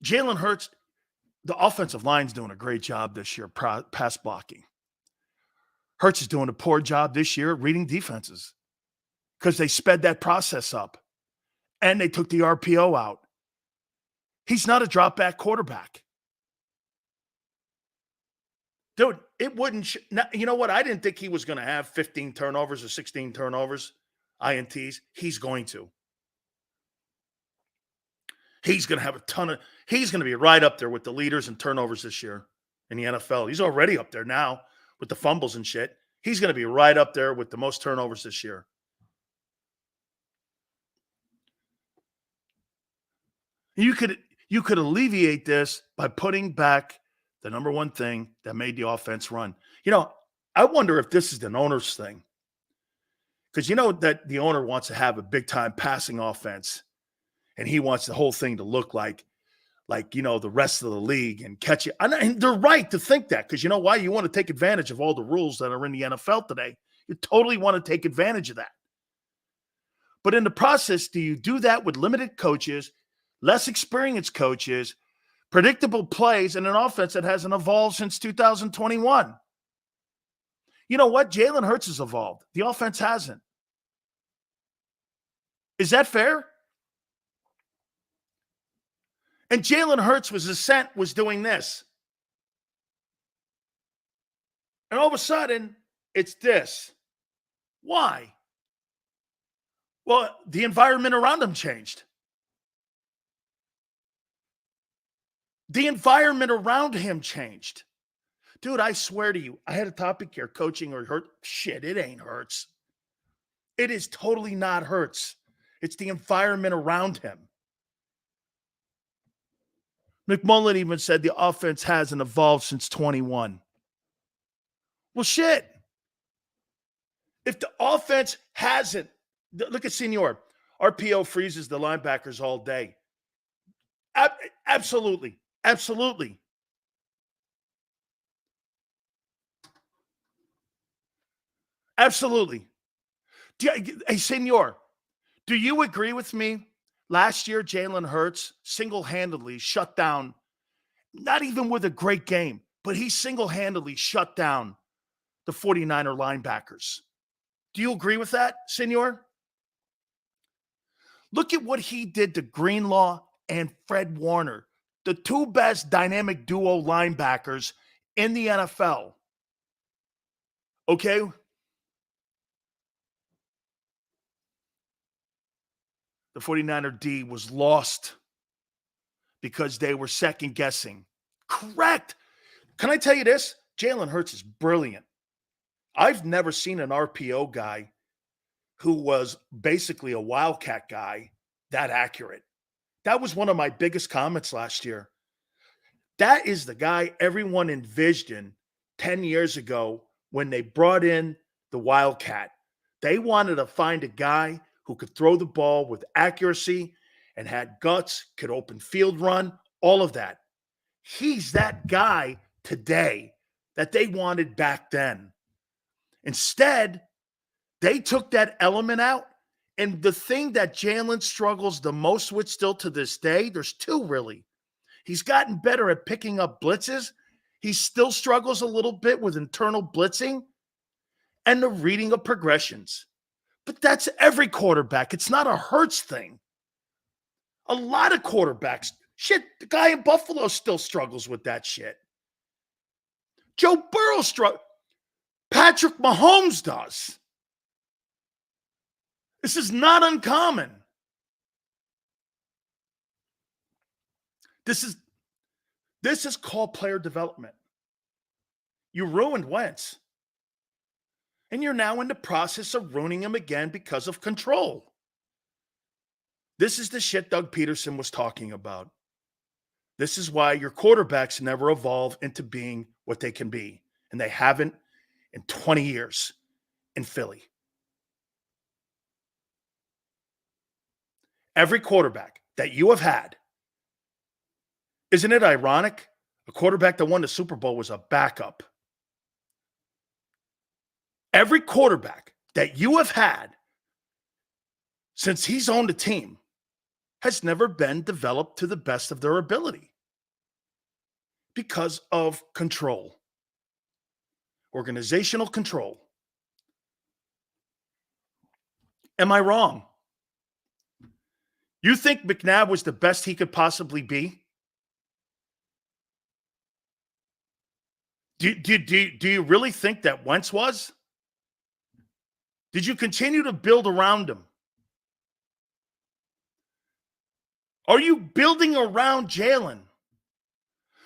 Jalen Hurts, the offensive line's doing a great job this year pass blocking. Hurts is doing a poor job this year reading defenses because they sped that process up and they took the RPO out. He's not a drop back quarterback. Dude, it wouldn't. You know what? I didn't think he was going to have 15 turnovers or 16 turnovers, INTs. He's going to. He's going to have he's going to be right up there with the leaders in turnovers this year in the NFL. He's already up there now with the fumbles and shit. He's going to be right up there with the most turnovers this year. You could alleviate this by putting back the number one thing that made the offense run. You know, I wonder if this is an owner's thing. Because you know that the owner wants to have a big-time passing offense, and he wants the whole thing to look like the rest of the league and catch it. And they're right to think that, because you know why? You want to take advantage of all the rules that are in the NFL today. You totally want to take advantage of that. But in the process, do you do that with limited coaches, less experienced coaches, predictable plays, and an offense that hasn't evolved since 2021? You know what? Jalen Hurts has evolved. The offense hasn't. Is that fair? And Jalen Hurts was doing this. And all of a sudden, it's this. Why? Well, the environment around him changed. The environment around him changed. Dude, I swear to you, I had a topic here, coaching or hurt. Shit, it ain't Hurts. It is totally not Hurts. It's the environment around him. McMullen even said the offense hasn't evolved since 21. Well, shit. If the offense hasn't, look at Senior. RPO freezes the linebackers all day. Absolutely. Absolutely. Absolutely. Hey, Senor, do you agree with me? Last year, Jalen Hurts single-handedly shut down, not even with a great game, but he single-handedly shut down the 49er linebackers. Do you agree with that, Senor? Look at what he did to Greenlaw and Fred Warner, the two best dynamic duo linebackers in the NFL. Okay? The 49er D was lost because they were second guessing. Correct. Can I tell you this? Jalen Hurts is brilliant. I've never seen an RPO guy who was basically a wildcat guy that accurate. That was one of my biggest comments last year. That is the guy everyone envisioned 10 years ago when they brought in the wildcat. They wanted to find a guy who could throw the ball with accuracy and had guts, could open field run, all of that. He's that guy today that they wanted back then. Instead, they took that element out. And the thing that Jalen struggles the most with still to this day, there's two really. He's gotten better at picking up blitzes. He still struggles a little bit with internal blitzing and the reading of progressions. But that's every quarterback. It's not a Hurts thing. A lot of quarterbacks, shit, the guy in Buffalo still struggles with that shit. Joe Burrow struggles. Patrick Mahomes does. This is not uncommon. This is called player development. You ruined Wentz. And you're now in the process of ruining him again because of control. This is the shit Doug Peterson was talking about. This is why your quarterbacks never evolve into being what they can be. And they haven't in 20 years in Philly. Every quarterback that you have had, isn't it ironic? A quarterback that won the Super Bowl was a backup. Every quarterback that you have had since he's owned a team has never been developed to the best of their ability because of control, organizational control. Am I wrong? You think McNabb was the best he could possibly be? Do you really think that Wentz was? Did you continue to build around him? Are you building around Jalen?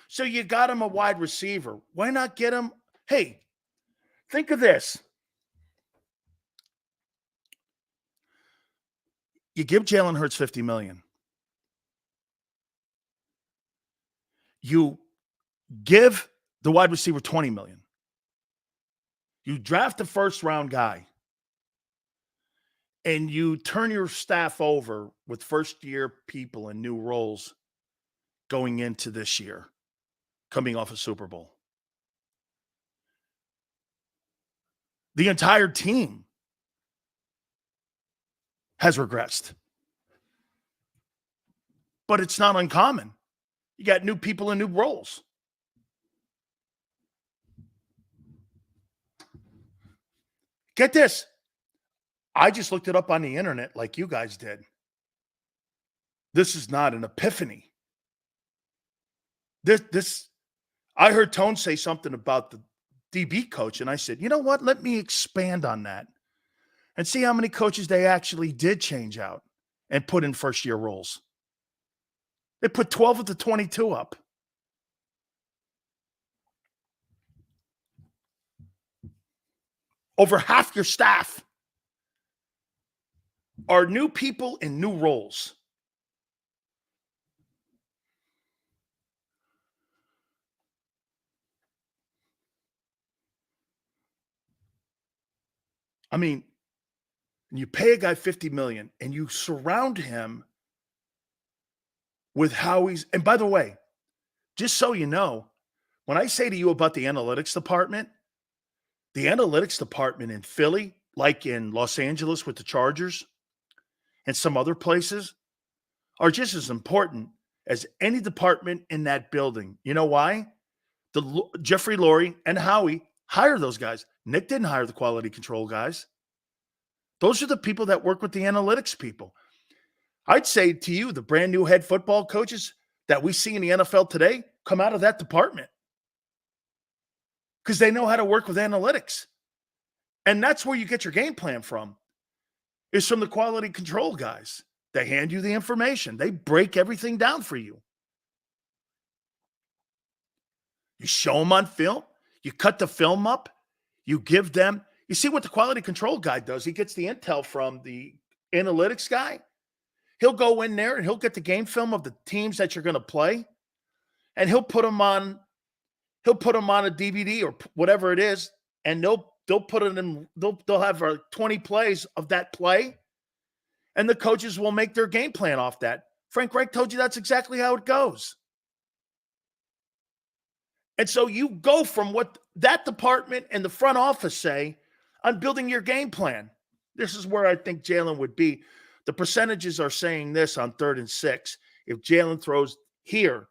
So you got him a wide receiver. Why not get him? Hey, think of this. You give Jalen Hurts $50 million. You give the wide receiver $20 million. You draft the first round guy. And you turn your staff over with first-year people in new roles going into this year, coming off a Super Bowl. The entire team has regressed. But it's not uncommon. You got new people in new roles. Get this. I just looked it up on the internet like you guys did. This is not an epiphany. I heard Tone say something about the DB coach, and I said, you know what? Let me expand on that and see how many coaches they actually did change out and put in first-year roles. They put 12 of the 22 up. Over half your staff are new people in new roles. I mean, you pay a guy $50 million and you surround him with Howie's. And by the way, just so you know, when I say to you about the analytics department in Philly, like in Los Angeles with the Chargers and some other places, are just as important as any department in that building. You know why? Jeffrey Lurie and Howie hire those guys. Nick didn't hire the quality control guys. Those are the people that work with the analytics people. I'd say to you, the brand new head football coaches that we see in the NFL today come out of that department because they know how to work with analytics. And that's where you get your game plan from, is from the quality control guys. They hand you the information. They break everything down for you. You show them on film. You cut the film up. You give them. You see what the quality control guy does? He gets the intel from the analytics guy. He'll go in there and he'll get the game film of the teams that you're going to play, and he'll put them on a DVD or whatever it is, and they'll put it in. They'll have 20 plays of that play, and the coaches will make their game plan off that. Frank Reich told you that's exactly how it goes. And so you go from what that department and the front office say on building your game plan. This is where I think Jalen would be. The percentages are saying this on 3rd and 6. If Jalen throws here,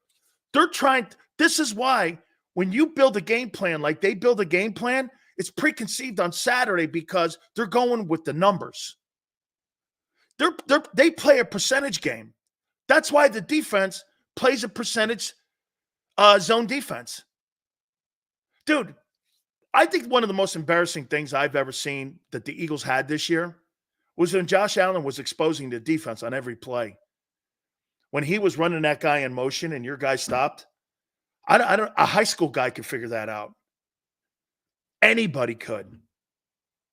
they're trying. This is why when you build a game plan like they build a game plan, it's preconceived on Saturday because they're going with the numbers. They play a percentage game. That's why the defense plays a percentage zone defense. Dude, I think one of the most embarrassing things I've ever seen that the Eagles had this year was when Josh Allen was exposing the defense on every play. When he was running that guy in motion and your guy stopped, a high school guy could figure that out. Anybody could.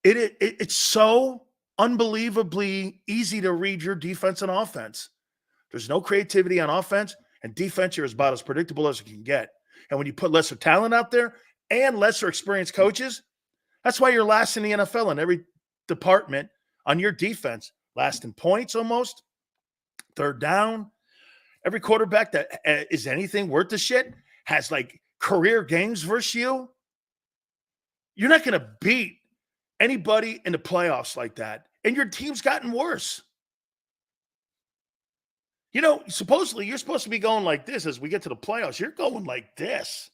It's so unbelievably easy to read your defense and offense. There's no creativity on offense, and defense, you're about as predictable as you can get. And when you put lesser talent out there and lesser experienced coaches, that's why you're last in the NFL in every department on your defense. Last in points almost, third down. Every quarterback that is anything worth the shit has like career games versus you. You're not going to beat anybody in the playoffs like that. And your team's gotten worse. You know, supposedly you're supposed to be going like this as we get to the playoffs. You're going like this.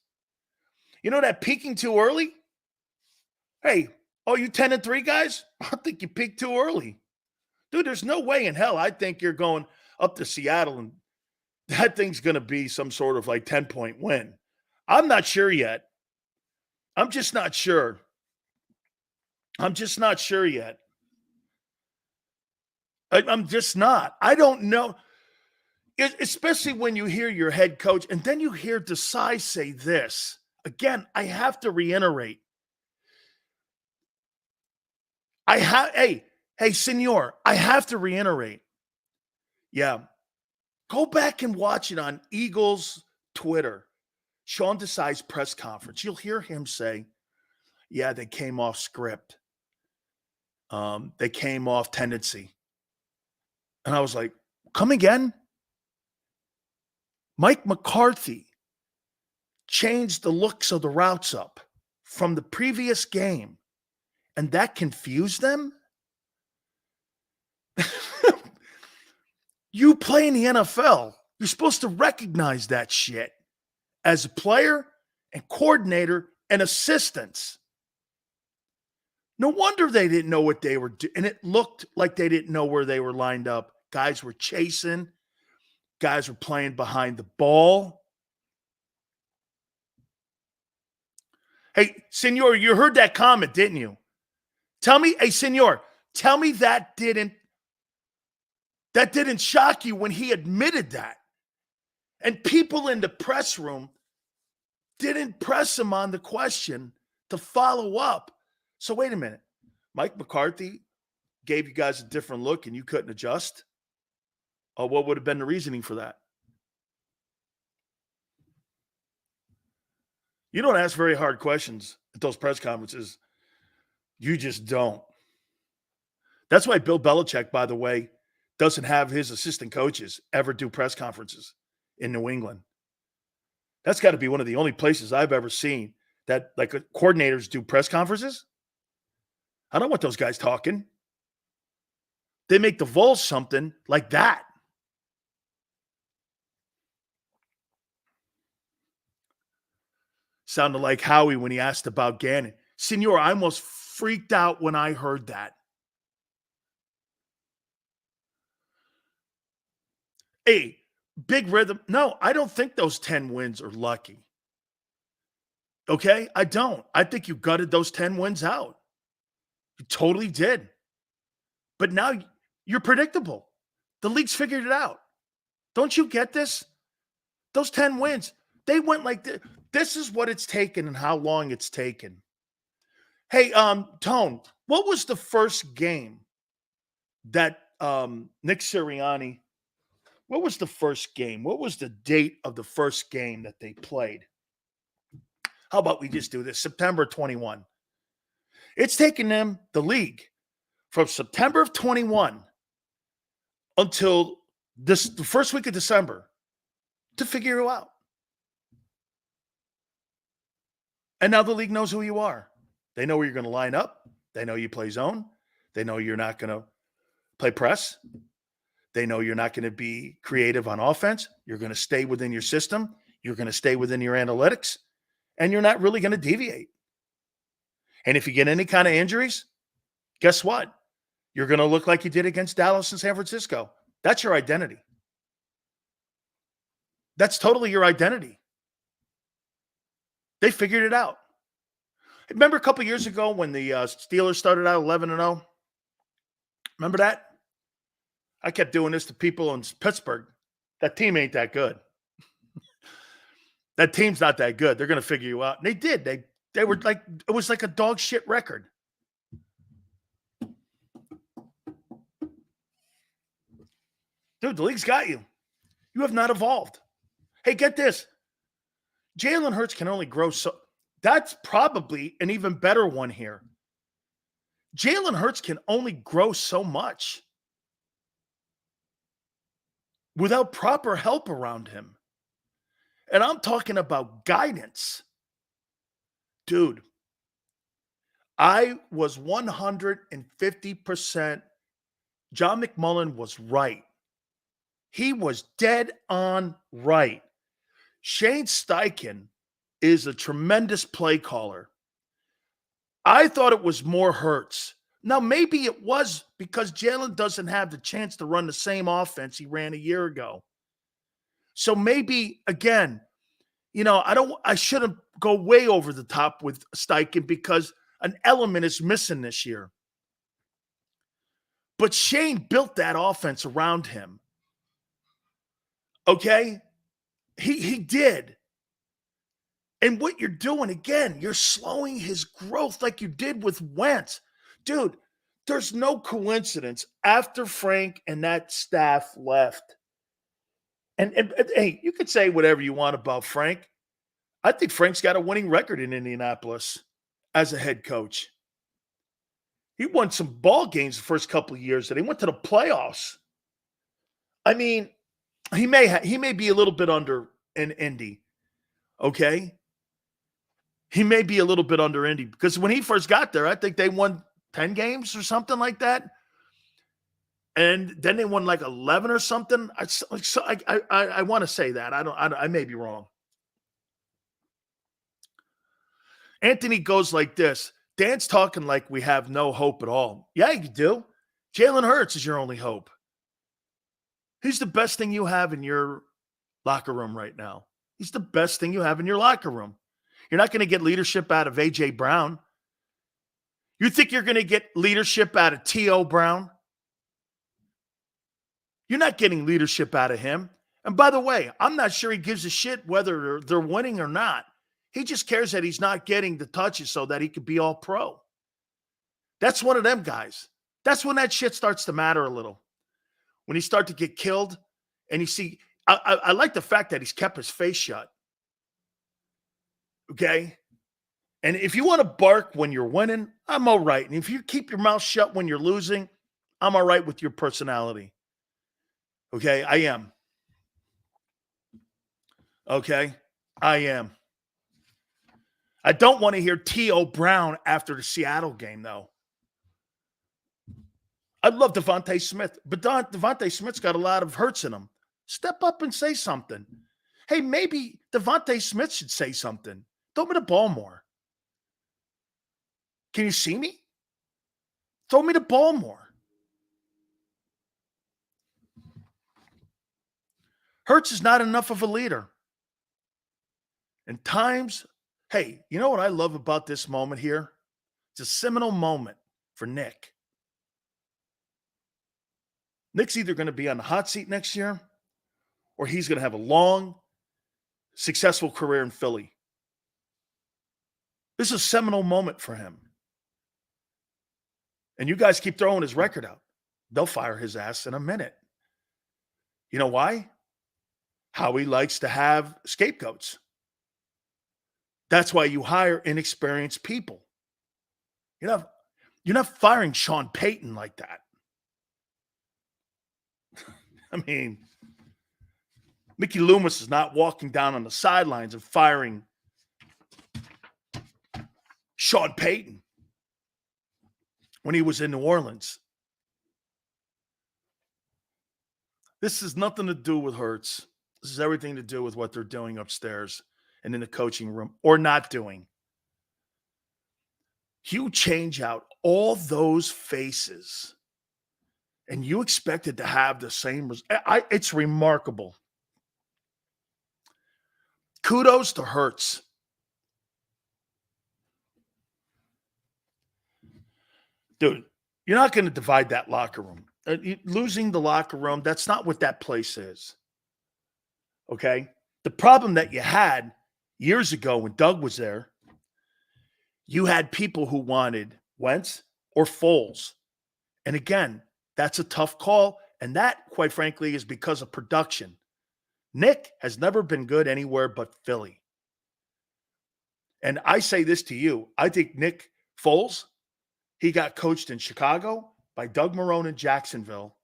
You know that peaking too early? Hey, you 10-3 guys? I think you peaked too early. Dude, there's no way in hell I think you're going up to Seattle and that thing's going to be some sort of like 10-point win. I'm not sure yet. I'm just not sure. I'm just not sure yet. I'm just not. I don't know. Especially when you hear your head coach and then you hear Desai say this. Again, I have to reiterate. Hey, senor, I have to reiterate. Yeah. Go back and watch it on Eagles Twitter. Sean Desai's press conference. You'll hear him say, yeah, they came off script. They came off tendency. And I was like, come again? Mike McCarthy changed the looks of the routes up from the previous game, and that confused them? You play in the NFL. You're supposed to recognize that shit as a player and coordinator and assistants. No wonder they didn't know what they were doing. And it looked like they didn't know where they were lined up. Guys were chasing. Guys were playing behind the ball. Hey, senor, you heard that comment, didn't you? Tell me, hey, senor, tell me that didn't shock you when he admitted that. And people in the press room didn't press him on the question to follow up. So wait a minute. Mike McCarthy gave you guys a different look and you couldn't adjust? Or what would have been the reasoning for that? You don't ask very hard questions at those press conferences. You just don't. That's why Bill Belichick, by the way, doesn't have his assistant coaches ever do press conferences in New England. That's got to be one of the only places I've ever seen that like coordinators do press conferences. I don't want those guys talking. They make the Vols something like that. Sounded like Howie when he asked about Gannon. Senor, I almost freaked out when I heard that. Hey, big rhythm. No, I don't think those 10 wins are lucky. Okay? I don't. I think you gutted those 10 wins out. You totally did. But now you're predictable. The league's figured it out. Don't you get this? Those 10 wins, they went like this. This is what it's taken and how long it's taken. Hey, Tone, what was the first game that Nick Sirianni, what was the first game? What was the date of the first game that they played? How about we just do this? September 21. It's taken them, the league, from September of 21 until the first week of December to figure you out. And now the league knows who you are. They know where you're going to line up. They know you play zone. They know you're not going to play press. They know you're not going to be creative on offense. You're going to stay within your system. You're going to stay within your analytics. And you're not really going to deviate. And if you get any kind of injuries, guess what? You're going to look like you did against Dallas and San Francisco. That's your identity. That's totally your identity. They figured it out. Remember a couple years ago when the Steelers started out 11-0? Remember that? I kept doing this to people in Pittsburgh. That team ain't that good. That team's not that good. They're going to figure you out. And they did. They were like, it was like a dog shit record. Dude, the league's got you. You have not evolved. Hey, get this. Jalen Hurts can only grow so. That's probably an even better one here. Jalen Hurts can only grow so much without proper help around him. And I'm talking about guidance. Dude, I was 150%. John McMullen was right. He was dead on right. Shane Steichen is a tremendous play caller. I thought it was more Hurts. Now, maybe it was because Jalen doesn't have the chance to run the same offense he ran a year ago. So maybe, again, I shouldn't go way over the top with Steichen because an element is missing this year. But Shane built that offense around him. Okay? He did. And what you're doing, again, you're slowing his growth like you did with Wentz. Dude, there's no coincidence after Frank and that staff left. And hey, you could say whatever you want about Frank. I think Frank's got a winning record in Indianapolis as a head coach. He won some ball games the first couple of years that he went to the playoffs. I mean, he may be a little bit under in Indy. Okay? He may be a little bit under Indy because when he first got there, I think they won 10 games or something like that. And then they won like 11 or something. I want to say that. I may be wrong. Anthony goes like this. Dan's talking like we have no hope at all. Yeah, you do. Jalen Hurts is your only hope. He's the best thing you have in your locker room right now. He's the best thing you have in your locker room. You're not going to get leadership out of A.J. Brown. You think you're going to get leadership out of T.O. Brown? You're not getting leadership out of him. And by the way, I'm not sure he gives a shit whether they're winning or not. He just cares that he's not getting the touches so that he could be all pro. That's one of them guys. That's when that shit starts to matter a little. When he start to get killed and you see, I like the fact that he's kept his face shut. Okay? And if you want to bark when you're winning, I'm all right. And if you keep your mouth shut when you're losing, I'm all right with your personality. Okay? I am. Okay? I am. I don't want to hear T.O. Brown after the Seattle game, though. I'd love Devontae Smith, but Devontae Smith's got a lot of Hurts in him. Step up and say something. Hey, maybe Devontae Smith should say something. Throw me the ball more. Can you see me? Throw me the ball more. Hurts is not enough of a leader. And times, hey, you know what I love about this moment here? It's a seminal moment for Nick. Nick's either going to be on the hot seat next year or he's going to have a long, successful career in Philly. This is a seminal moment for him. And you guys keep throwing his record out. They'll fire his ass in a minute. You know why? Howie likes to have scapegoats. That's why you hire inexperienced people. You're not firing Sean Payton like that. I mean, Mickey Loomis is not walking down on the sidelines and firing Sean Payton when he was in New Orleans. This has nothing to do with Hurts. This has everything to do with what they're doing upstairs and in the coaching room, or not doing. You change out all those faces and you expected to have the same it's remarkable. Kudos to Hurts. Dude, you're not going to divide that locker room. Losing the locker room, that's not what that place is. Okay? The problem that you had years ago when Doug was there, you had people who wanted Wentz or Foles. And again, that's a tough call. And that, quite frankly, is because of production. Nick has never been good anywhere but Philly. And I say this to you. I think Nick Foles, he got coached in Chicago by Doug Marrone in Jacksonville.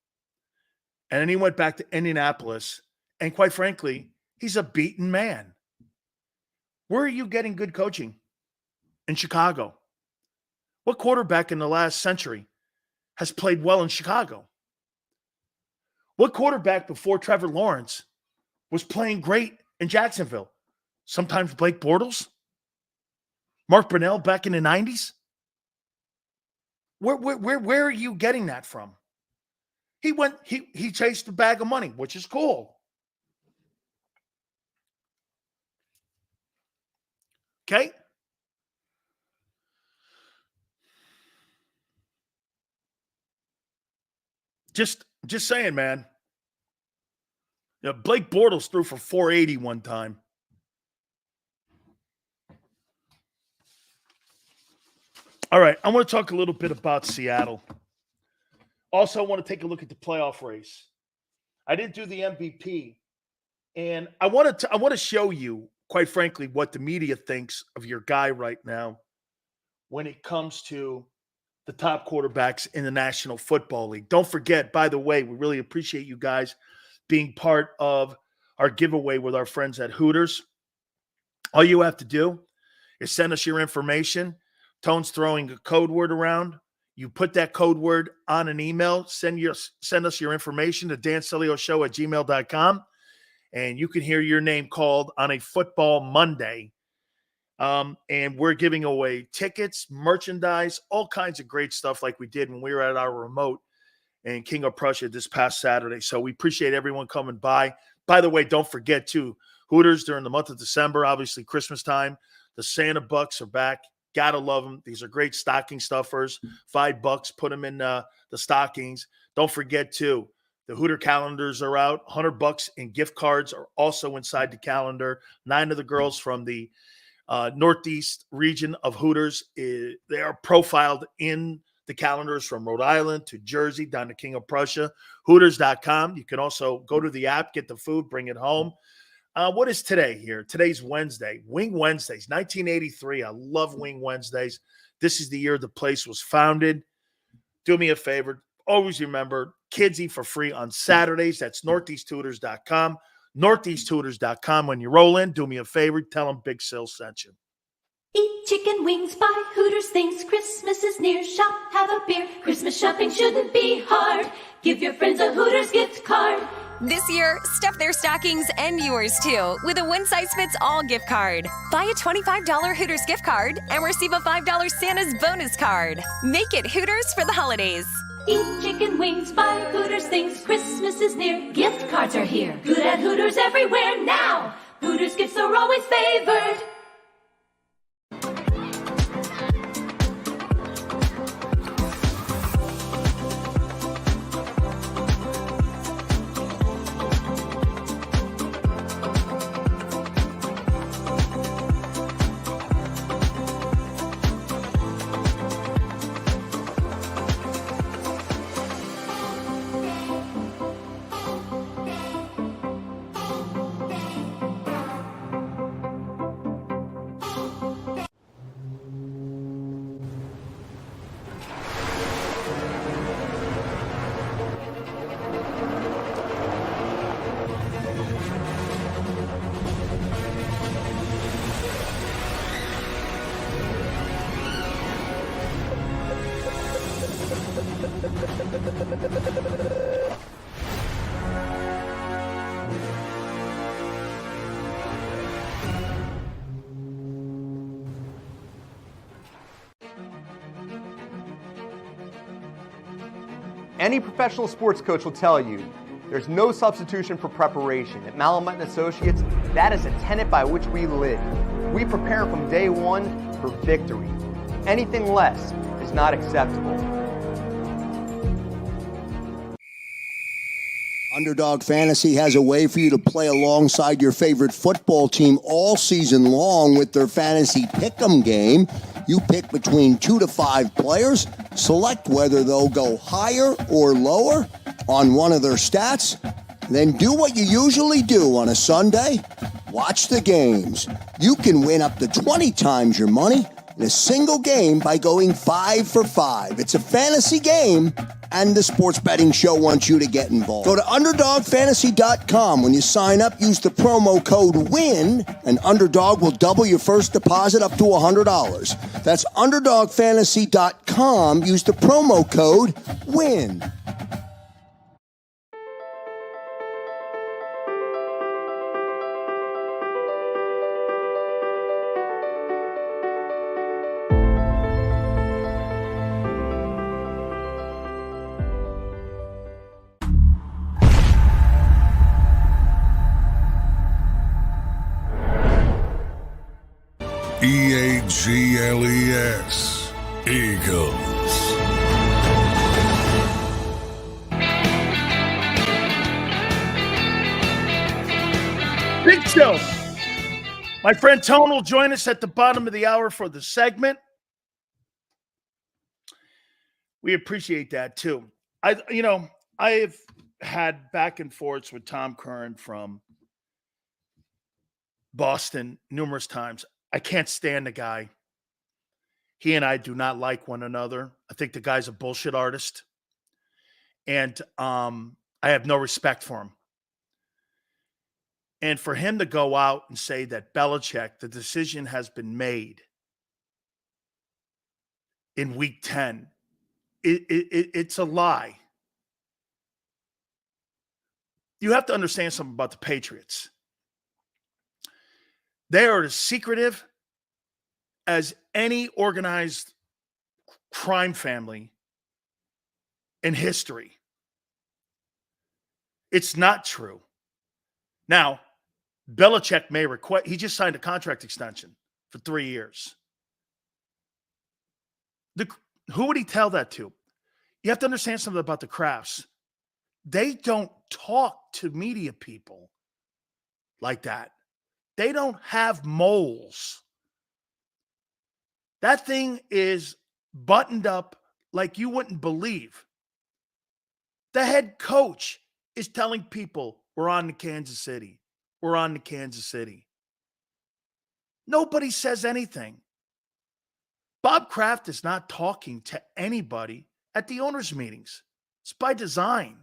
And then he went back to Indianapolis. And quite frankly, he's a beaten man. Where are you getting good coaching? In Chicago. What quarterback in the last century has played well in Chicago? What quarterback before Trevor Lawrence was playing great in Jacksonville? Sometimes Blake Bortles? Mark Brunell back in the 90s? Where are you getting that from? He chased a bag of money, which is cool. Okay? Just saying, man. Blake Bortles threw for 480 one time. All right, I want to talk a little bit about Seattle. Also, I want to take a look at the playoff race. I didn't do the MVP, and I want to show you, quite frankly, what the media thinks of your guy right now when it comes to the top quarterbacks in the National Football League. Don't forget, by the way, we really appreciate you guys being part of our giveaway with our friends at Hooters. All you have to do is send us your information. Tone's throwing a code word around. You put that code word on an email, send us your information to dansilioshow@gmail.com, and you can hear your name called on a Football Monday. And we're giving away tickets, merchandise, all kinds of great stuff like we did when we were at our remote in King of Prussia this past Saturday. So we appreciate everyone coming by. By the way, don't forget, too, Hooters during the month of December, obviously Christmas time, the Santa Bucks are back. Gotta love them. These are great stocking stuffers. $5, put them in the stockings. Don't forget, too, the Hooter calendars are out. $100 in gift cards are also inside the calendar. 9 of the girls from the Northeast region of Hooters, they are profiled in the calendars from Rhode Island to Jersey down to King of Prussia. Hooters.com. You can also go to the app, get the food, bring it home. What is today here? Today's Wednesday. Wing Wednesdays, 1983. I love Wing Wednesdays. This is the year the place was founded. Do me a favor. Always remember, kids eat for free on Saturdays. That's northeasthooters.com. northeasthooters.com. When you roll in, do me a favor. Tell them Big Sil sent you. Eat chicken wings, buy Hooters things. Christmas is near. Shop, have a beer. Christmas shopping shouldn't be hard. Give your friends a Hooters gift card. This year, stuff their stockings and yours too with a one-size-fits-all gift card. Buy a $25 Hooters gift card and receive a $5 Santa's bonus card. Make it Hooters for the holidays. Eat chicken wings, buy Hooters things. Christmas is near, gift cards are here. Good at Hooters everywhere now. Hooters gifts are always favored. Any professional sports coach will tell you there's no substitution for preparation. At Malamut & Associates, that is a tenet by which we live. We prepare from day one for victory. Anything less is not acceptable. Underdog Fantasy has a way for you to play alongside your favorite football team all season long with their Fantasy Pick'em game. You pick between 2 to 5 players, select whether they'll go higher or lower on one of their stats, then do what you usually do on a Sunday, watch the games. You can win up to 20 times your money in a single game by going 5 for 5. It's a fantasy game, and the Sports Betting Show wants you to get involved. Go to UnderdogFantasy.com. When you sign up, use the promo code WIN, and Underdog will double your first deposit up to $100. That's UnderdogFantasy.com. Use the promo code WIN. EAGLES, Eagles. Big show. My friend Tone will join us at the bottom of the hour for the segment. We appreciate that too. I've had back and forths with Tom Curran from Boston numerous times. I can't stand the guy. He and I do not like one another. I think the guy's a bullshit artist. And I have no respect for him. And for him to go out and say that Belichick, the decision has been made in week 10, it's a lie. You have to understand something about the Patriots. They are as secretive as any organized crime family in history. It's not true. Now, Belichick may request, he just signed a contract extension for 3 years. Who would he tell that to? You have to understand something about the Crafts. They don't talk to media people like that. They don't have moles. That thing is buttoned up like you wouldn't believe. The head coach is telling people, we're on to Kansas City. We're on to Kansas City. Nobody says anything. Bob Kraft is not talking to anybody at the owners' meetings. It's by design.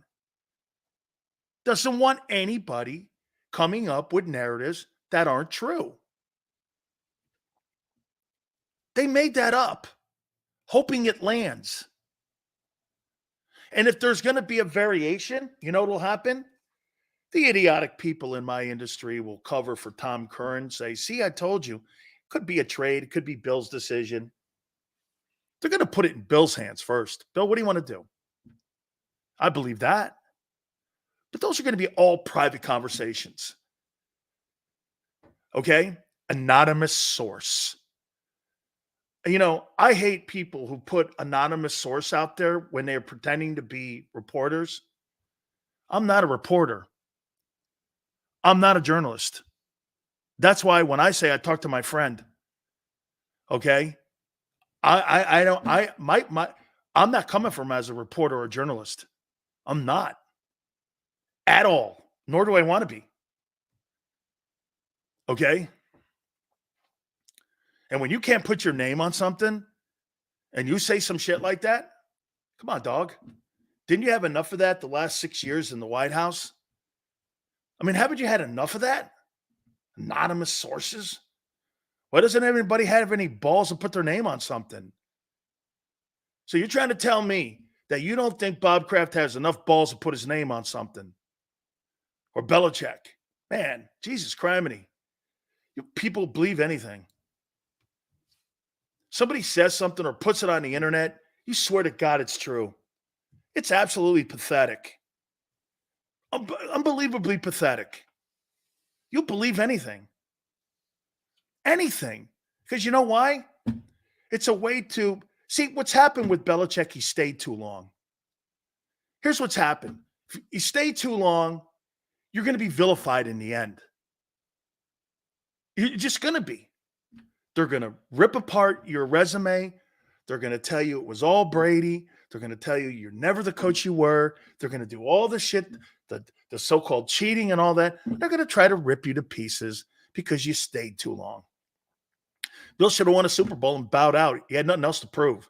Doesn't want anybody coming up with narratives that aren't true. They made that up, hoping it lands. And if there's going to be a variation, you know what will happen? The idiotic people in my industry will cover for Tom Curran, say, see, I told you. Could be a trade. It could be Bill's decision. They're going to put it in Bill's hands first. Bill, what do you want to do? I believe that. But those are going to be all private conversations. Okay? Anonymous source. You know, I hate people who put anonymous source out there when they're pretending to be reporters. I'm not a reporter. I'm not a journalist. That's why when I say I talk to my friend, okay, I'm not coming from as a reporter or a journalist. I'm not at all, nor do I want to be. Okay? And when you can't put your name on something and you say some shit like that, come on, dog. Didn't you have enough of that the last 6 years in the White House? I mean, haven't you had enough of that? Anonymous sources? Why doesn't everybody have any balls to put their name on something? So you're trying to tell me that you don't think Bob Kraft has enough balls to put his name on something? Or Belichick? Man, Jesus criminy. People believe anything. Somebody says something or puts it on the internet, you swear to God it's true. It's absolutely pathetic. Unbelievably pathetic. You'll believe anything. Anything. Because you know why? It's a way to see what's happened with Belichick. He stayed too long. Here's what's happened. If you stay too long, you're going to be vilified in the end. You're just going to be. They're going to rip apart your resume. They're going to tell you it was all Brady. They're going to tell you you're never the coach you were. They're going to do all the shit, the so-called cheating and all that. They're going to try to rip you to pieces because you stayed too long. Bill should have won a Super Bowl and bowed out. He had nothing else to prove.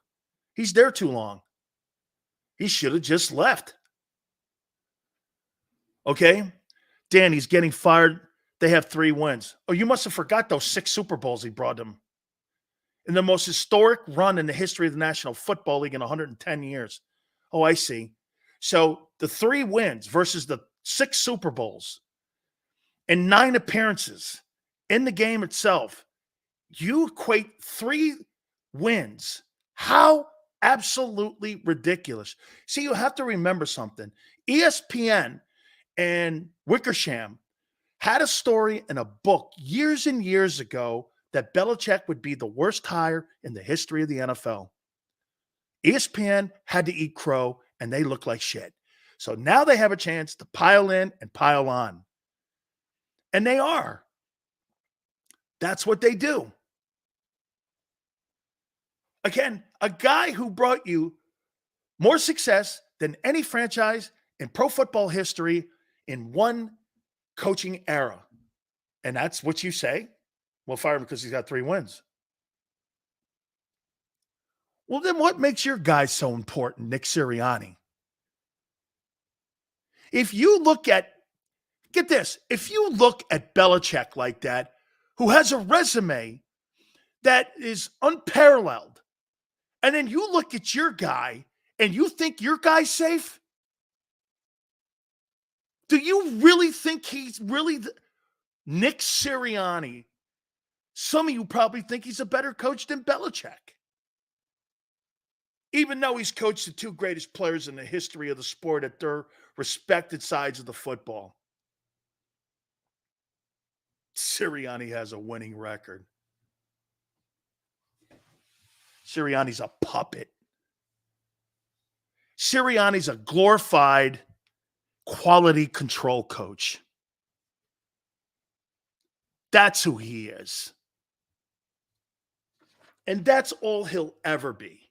He's there too long. He should have just left. Okay? Dan, he's getting fired. They have 3 wins. Oh, you must have forgot those 6 Super Bowls he brought them. In the most historic run in the history of the National Football League in 110 years. Oh, I see. So the 3 wins versus the 6 Super Bowls and 9 appearances in the game itself. You equate 3 wins. How absolutely ridiculous. See, you have to remember something. ESPN and Wickersham had a story in a book years and years ago that Belichick would be the worst hire in the history of the NFL. ESPN had to eat crow, and they look like shit. So now they have a chance to pile in and pile on. And they are. That's what they do. Again, a guy who brought you more success than any franchise in pro football history in one coaching era. And that's what you say? Well, fire him because he's got 3 wins. Well, then what makes your guy so important, Nick Sirianni? If you look at, get this, if you look at Belichick like that, who has a resume that is unparalleled, and then you look at your guy and you think your guy's safe? Do you really think he's really Nick Sirianni? Some of you probably think he's a better coach than Belichick. Even though he's coached the 2 greatest players in the history of the sport at their respected sides of the football. Sirianni has a winning record. Sirianni's a puppet. Sirianni's a glorified quality control coach. That's who he is. And that's all he'll ever be.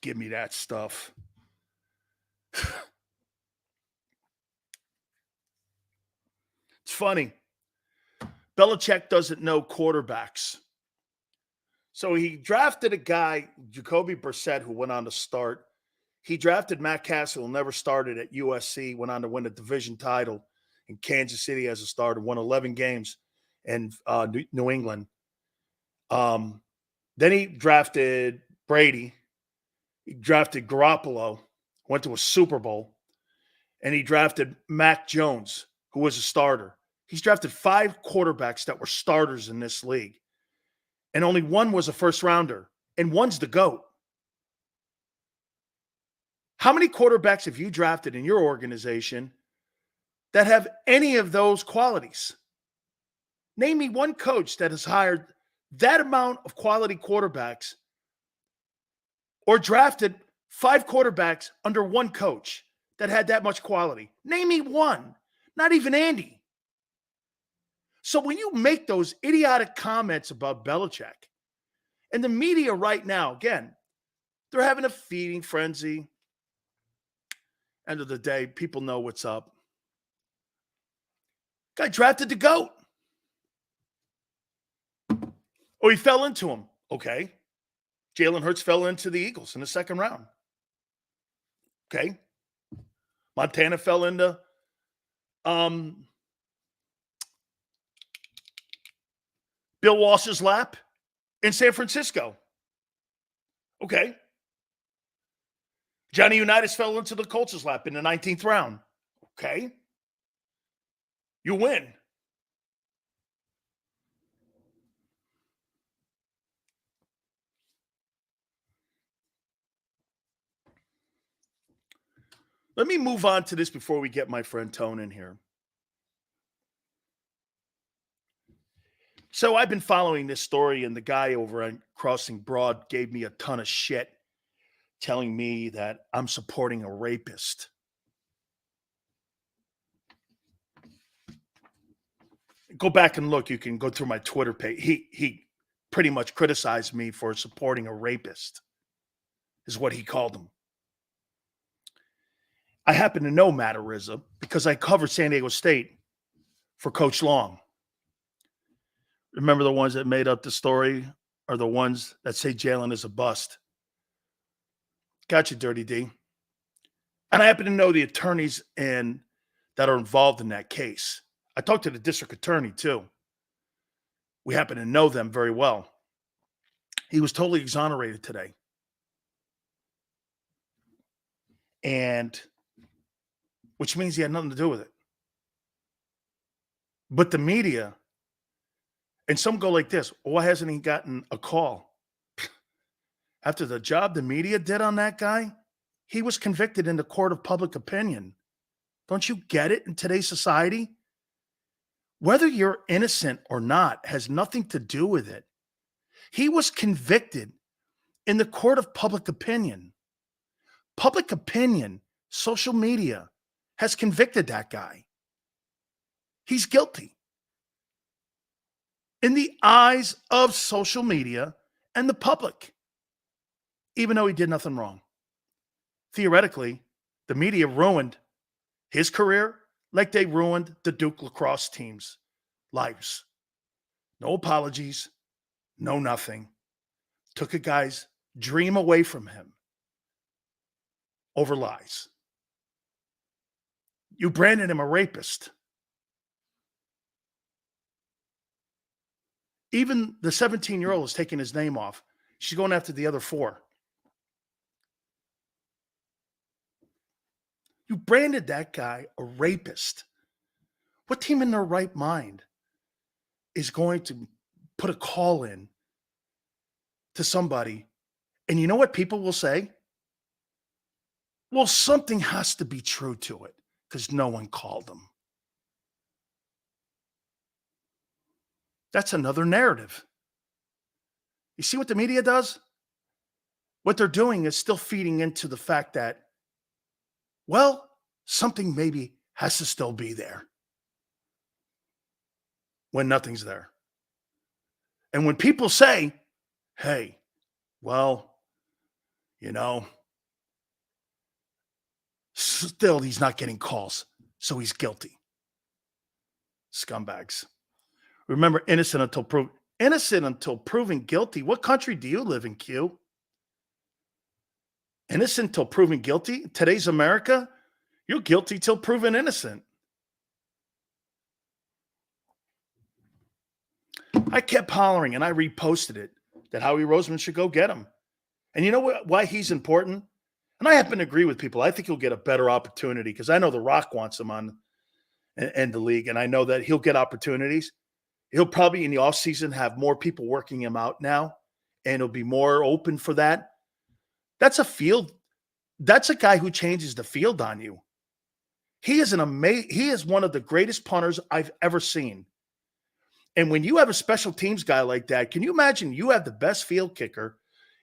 Give me that stuff. It's funny. Belichick doesn't know quarterbacks. So he drafted a guy, Jacoby Brissett, who went on to start. He drafted Matt Castle, who never started at USC, went on to win a division title in Kansas City as a starter, won 11 games in New England. Then he drafted Brady. He drafted Garoppolo, went to a Super Bowl. And he drafted Mac Jones, who was a starter. He's drafted 5 quarterbacks that were starters in this league. And only one was a first rounder. And one's the GOAT. How many quarterbacks have you drafted in your organization that have any of those qualities? Name me one coach that has hired that amount of quality quarterbacks or drafted 5 quarterbacks under one coach that had that much quality. Name me one. Not even Andy. So when you make those idiotic comments about Belichick, and the media right now, again, they're having a feeding frenzy. End of the day, people know what's up. Guy drafted the GOAT. Oh, he fell into him. Okay. Jalen Hurts fell into the Eagles in the second round. Okay. Montana fell into Bill Walsh's lap in San Francisco. Okay. Johnny Unitas fell into the Colts' lap in the 19th round. Okay. You win. Let me move on to this before we get my friend Tone in here. So I've been following this story, and the guy over on Crossing Broad gave me a ton of shit, telling me that I'm supporting a rapist. Go back and look. You can go through my Twitter page. He pretty much criticized me for supporting a rapist, is what he called him. I happen to know Matt Ariza because I covered San Diego State for Coach Long. Remember, the ones that made up the story are the ones that say Jalen is a bust. Gotcha, Dirty D. And I happen to know the attorneys that are involved in that case. I talked to the district attorney, too. We happen to know them very well. He was totally exonerated today. And which means he had nothing to do with it. But the media, and some go like this, why hasn't he gotten a call? After the job the media did on that guy, he was convicted in the court of public opinion. Don't you get it in today's society? Whether you're innocent or not has nothing to do with it. He was convicted in the court of public opinion. Public opinion, social media, has convicted that guy. He's guilty. In the eyes of social media and the public, even though he did nothing wrong. Theoretically, the media ruined his career like they ruined the Duke lacrosse team's lives. No apologies, no nothing. Took a guy's dream away from him over lies. You branded him a rapist. Even the 17-year-old is taking his name off. She's going after the other 4. You branded that guy a rapist. What team in their right mind is going to put a call in to somebody? And you know what people will say? Well, something has to be true to it because no one called them. That's another narrative. You see what the media does? What they're doing is still feeding into the fact that, well, something maybe has to still be there when nothing's there. And when people say, hey, well, still he's not getting calls, so he's guilty. Scumbags. Remember, innocent until proven guilty. What country do you live in, Q? Innocent until proven guilty? Today's America, you're guilty till proven innocent. I kept hollering and I reposted it that Howie Roseman should go get him. And you know why he's important? And I happen to agree with people. I think he'll get a better opportunity because I know The Rock wants him on in the league, and I know that he'll get opportunities. He'll probably in the offseason have more people working him out now, and it'll be more open for that. That's a field That's a guy who changes the field on you. He is he is one of the greatest punters I've ever seen. And when you have a special teams guy like that, can you imagine you have the best field kicker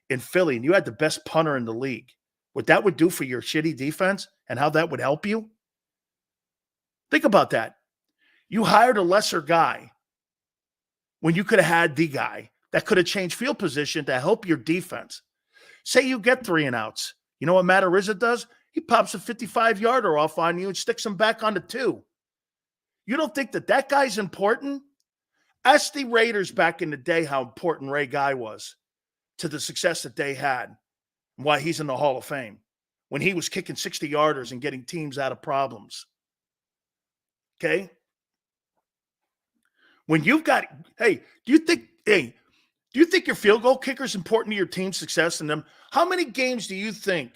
in Philly and you had the best punter in the league? What that would do for your shitty defense and how that would help you? Think about that. You hired a lesser guy when you could have had the guy that could have changed field position to help your defense. Say you get 3 and outs. You know what Matt Arrizza does? He pops a 55-yarder off on you and sticks him back on the 2. You don't think that guy's important? Ask the Raiders back in the day how important Ray Guy was to the success that they had and why he's in the Hall of Fame when he was kicking 60-yarders and getting teams out of problems. Okay? When you've got, do you think your field goal kicker is important to your team's success in them? How many games do you think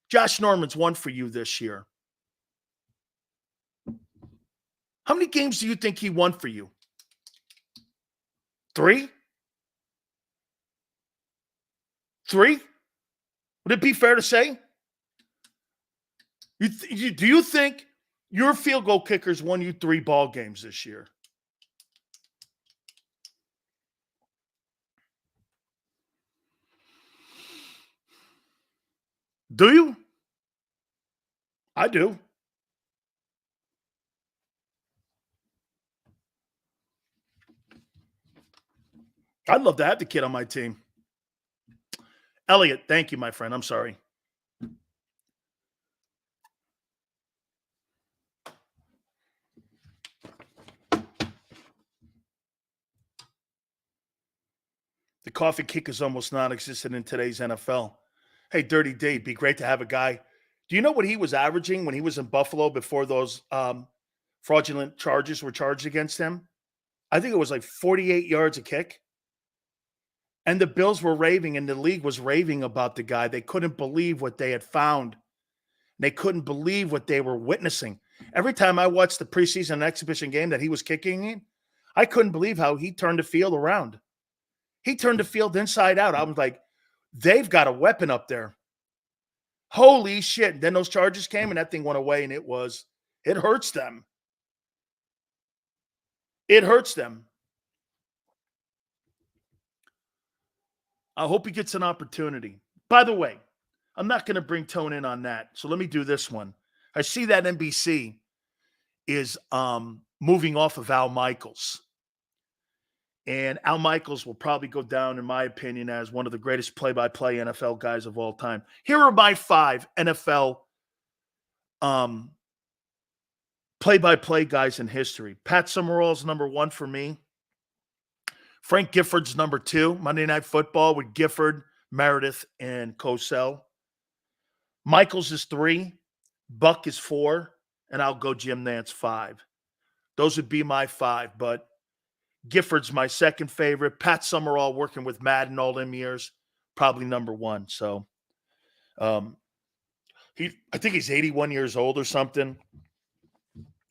Josh Norman's won for you this year? How many games do you think he won for you? 3? 3? Would it be fair to say? Do you think your field goal kickers won you 3 ball games this year? Do you? I do. I'd love to have the kid on my team. Elliot, thank you, my friend. I'm sorry. The coffee kick is almost non-existent in today's NFL. Hey, Dirty D, it'd be great to have a guy. Do you know what he was averaging when he was in Buffalo before those fraudulent charges were charged against him? I think it was like 48 yards a kick. And the Bills were raving and the league was raving about the guy. They couldn't believe what they had found. They couldn't believe what they were witnessing. Every time I watched the preseason and exhibition game that he was kicking in, I couldn't believe how he turned the field around. He turned the field inside out. I was like, they've got a weapon up there. Holy shit. Then those charges came and that thing went away and it hurts them. It hurts them. I hope he gets an opportunity. By the way, I'm not going to bring Tone in on that. So let me do this one. I see that NBC is moving off of Al Michaels. And Al Michaels will probably go down, in my opinion, as one of the greatest play-by-play NFL guys of all time. Here are my 5 NFL play-by-play guys in history. Pat Summerall's number 1 for me. Frank Gifford's number 2. Monday Night Football with Gifford, Meredith, and Cosell. Michaels is 3. Buck is 4. And I'll go Jim Nantz 5. Those would be my 5, but Gifford's my second favorite. Pat Summerall working with Madden all them years, probably number 1. So I think he's 81 years old or something.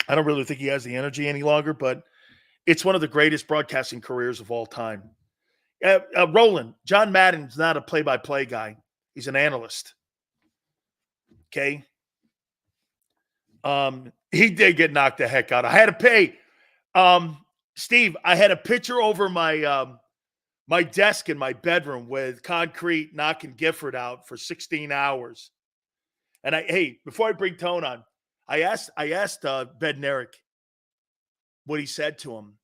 I don't really think he has the energy any longer, but it's one of the greatest broadcasting careers of all time. Roland, John Madden's not a play-by-play guy. He's an analyst. Okay? He did get knocked the heck out. I had to pay. Steve, I had a picture over my my desk in my bedroom with concrete knocking Gifford out for 16 hours. And before I bring Tone on, I asked Bednarik what he said to him.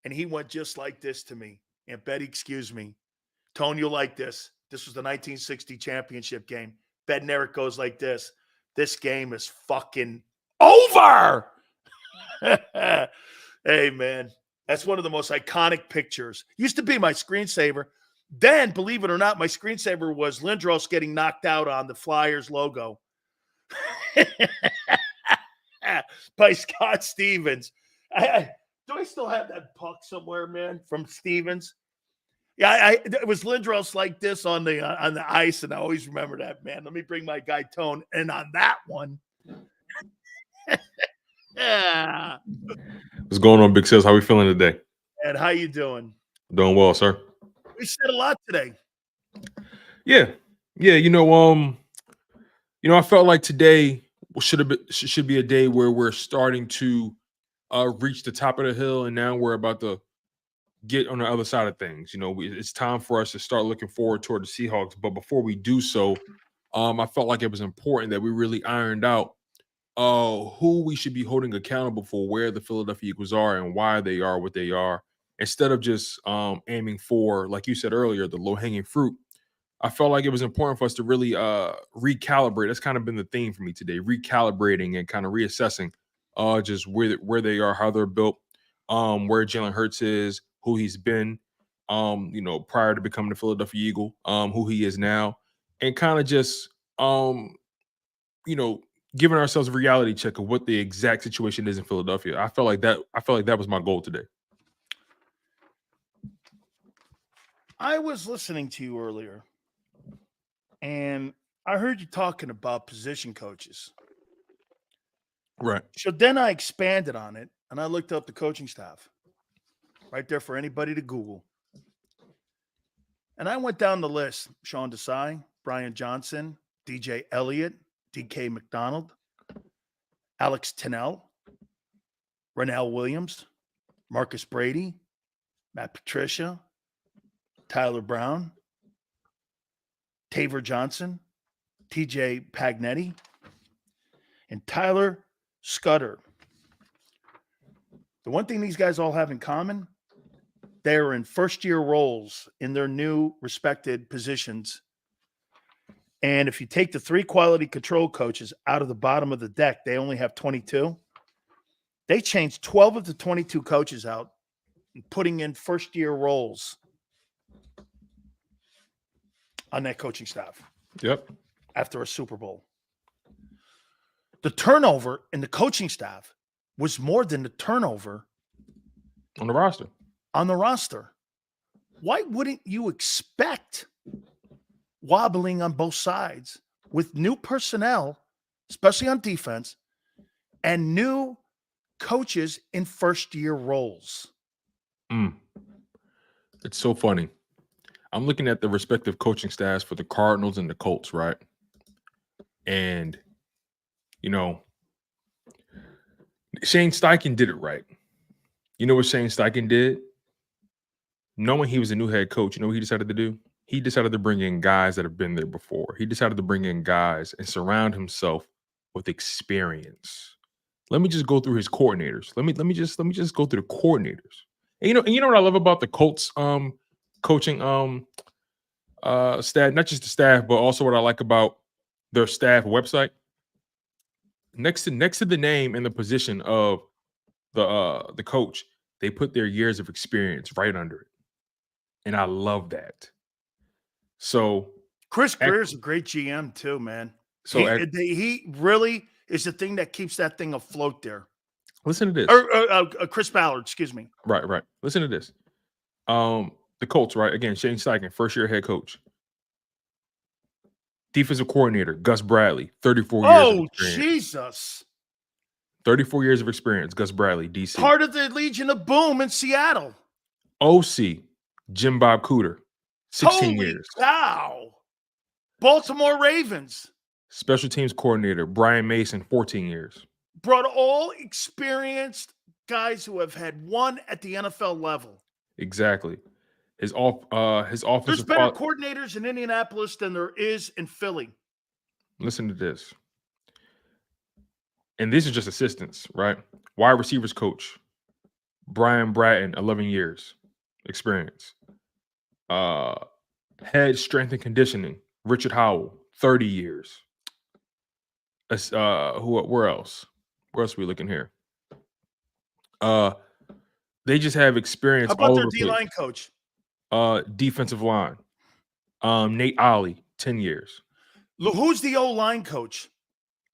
And he went just like this to me. And Betty, excuse me. Tone, you'll like this. This was the 1960 championship game. Bednarik goes like this. This game is fucking over. Hey, man. That's one of the most iconic pictures. Used to be my screensaver. Then, believe it or not, my screensaver was Lindros getting knocked out on the Flyers logo by Scott Stevens. Do I still have that puck somewhere, man, from Stevens? Yeah, it was Lindros like this on the ice, and I always remember that, man. Let me bring my guy Tone, and on that one, yeah. What's going on, Big Sis? How we feeling today? And how you doing? Doing well, sir. We said a lot today. Yeah. You know, I felt like today should be a day where we're starting to reach the top of the hill, and now we're about to get on the other side of things. It's time for us to start looking forward toward the Seahawks. But before we do so, I felt like it was important that we really ironed out who we should be holding accountable for where the Philadelphia Eagles are and why they are what they are, instead of just aiming for, like you said earlier, the low-hanging fruit. I felt like it was important for us to really recalibrate. That's kind of been the theme for me today, recalibrating and kind of reassessing just where they are, how they're built, where Jalen Hurts is, who he's been, prior to becoming the Philadelphia Eagle, who he is now, and kind of just, giving ourselves a reality check of what the exact situation is in Philadelphia. I felt like that was my goal today. I was listening to you earlier, and I heard you talking about position coaches. Right. So then I expanded on it, and I looked up the coaching staff right there for anybody to Google. And I went down the list: Sean Desai, Brian Johnson, DJ Elliott, DK McDonald, Alex Tennell, Rennell Williams, Marcus Brady, Matt Patricia, Tyler Brown, Taver Johnson, TJ Pagnetti, and Tyler Scudder. The one thing these guys all have in common, they're in first-year roles in their new respected positions. And if you take the 3 quality control coaches out of the bottom of the deck, they only have 22. They changed 12 of the 22 coaches out and putting in first-year roles on that coaching staff. Yep. After a Super Bowl. The turnover in the coaching staff was more than the turnover On the roster. on the roster. Why wouldn't you expect wobbling on both sides with new personnel, especially on defense, and new coaches in first-year roles? It's so funny. I'm looking at the respective coaching staffs for the Cardinals and the Colts, right? And, Shane Steichen did it right. You know what Shane Steichen did? Knowing he was a new head coach, you know what he decided to do? He decided to bring in guys that have been there before. He decided to bring in guys and surround himself with experience. Let me just go through his coordinators. Let me just go through the coordinators. And you know what I love about the Colts coaching staff, not just the staff, but also what I like about their staff website. Next to the name and the position of the coach, they put their years of experience right under it. And I love that. So Chris Greer is a great GM too, man. So he really is the thing that keeps that thing afloat there. Listen to this. Or Chris Ballard, excuse me. Right. Listen to this. The Colts, right? Again, Shane Steichen, first-year head coach. Defensive coordinator, Gus Bradley, 34 years of experience. Jesus. 34 years of experience, Gus Bradley, DC. Part of the Legion of Boom in Seattle. OC, Jim Bob Cooter, 16 Holy years. cow. Baltimore Ravens. Special teams coordinator, Brian Mason, 14 years. Brought all experienced guys who have had one at the NFL level. Exactly. His offensive. There's better coordinators in Indianapolis than there is in Philly. Listen to this. And these are just assistants, right? Wide receivers coach, Brian Bratton, 11 years experience. Head strength and conditioning, Richard Howell, 30 years. Where else? Where else are we looking here? They just have experience. How about all their over the D-line place. coach? Defensive line. Nate Ollie, 10 years. Who's the O-line coach?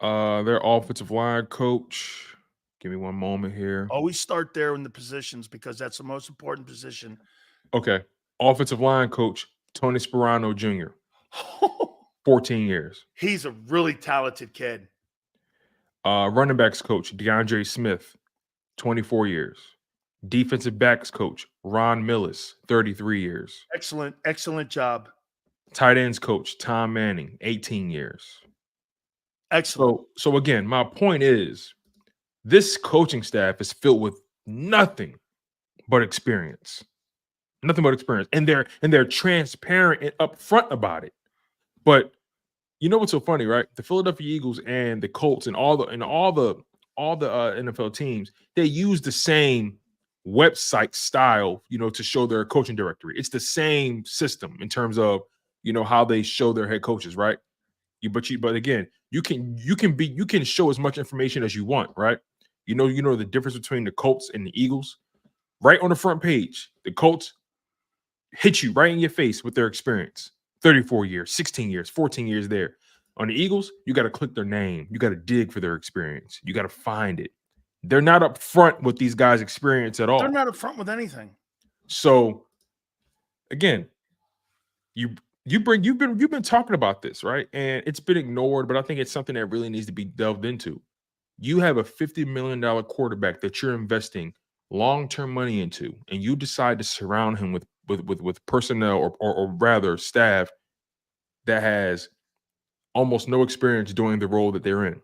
Their offensive line coach. Give me one moment here. Always start there in the positions because that's the most important position. Okay. Offensive line coach, Tony Sperano Jr., 14 years. He's a really talented kid. Running backs coach, DeAndre Smith, 24 years. Defensive backs coach, Ron Millis, 33 years. Excellent job. Tight ends coach, Tom Manning, 18 years. Excellent. So again, my point is this coaching staff is filled with nothing but experience. Nothing but experience. And they're transparent and upfront about it. But you know what's so funny, right? The Philadelphia Eagles and the Colts and all the NFL teams, they use the same website style, to show their coaching directory. It's the same system in terms of, how they show their head coaches, right? But again, you can show as much information as you want, right? You know the difference between the Colts and the Eagles. Right on the front page, the Colts hit you right in your face with their experience. 34 years, 16 years, 14 years there. On the Eagles, you got to click their name. You got to dig for their experience. You got to find it. They're not up front with these guys' experience at all. They're not up front with anything. So again, you've been talking about this, right? And it's been ignored, but I think it's something that really needs to be delved into. You have a $50 million quarterback that you're investing long-term money into, and you decide to surround him with personnel or rather staff that has almost no experience doing the role that they're in.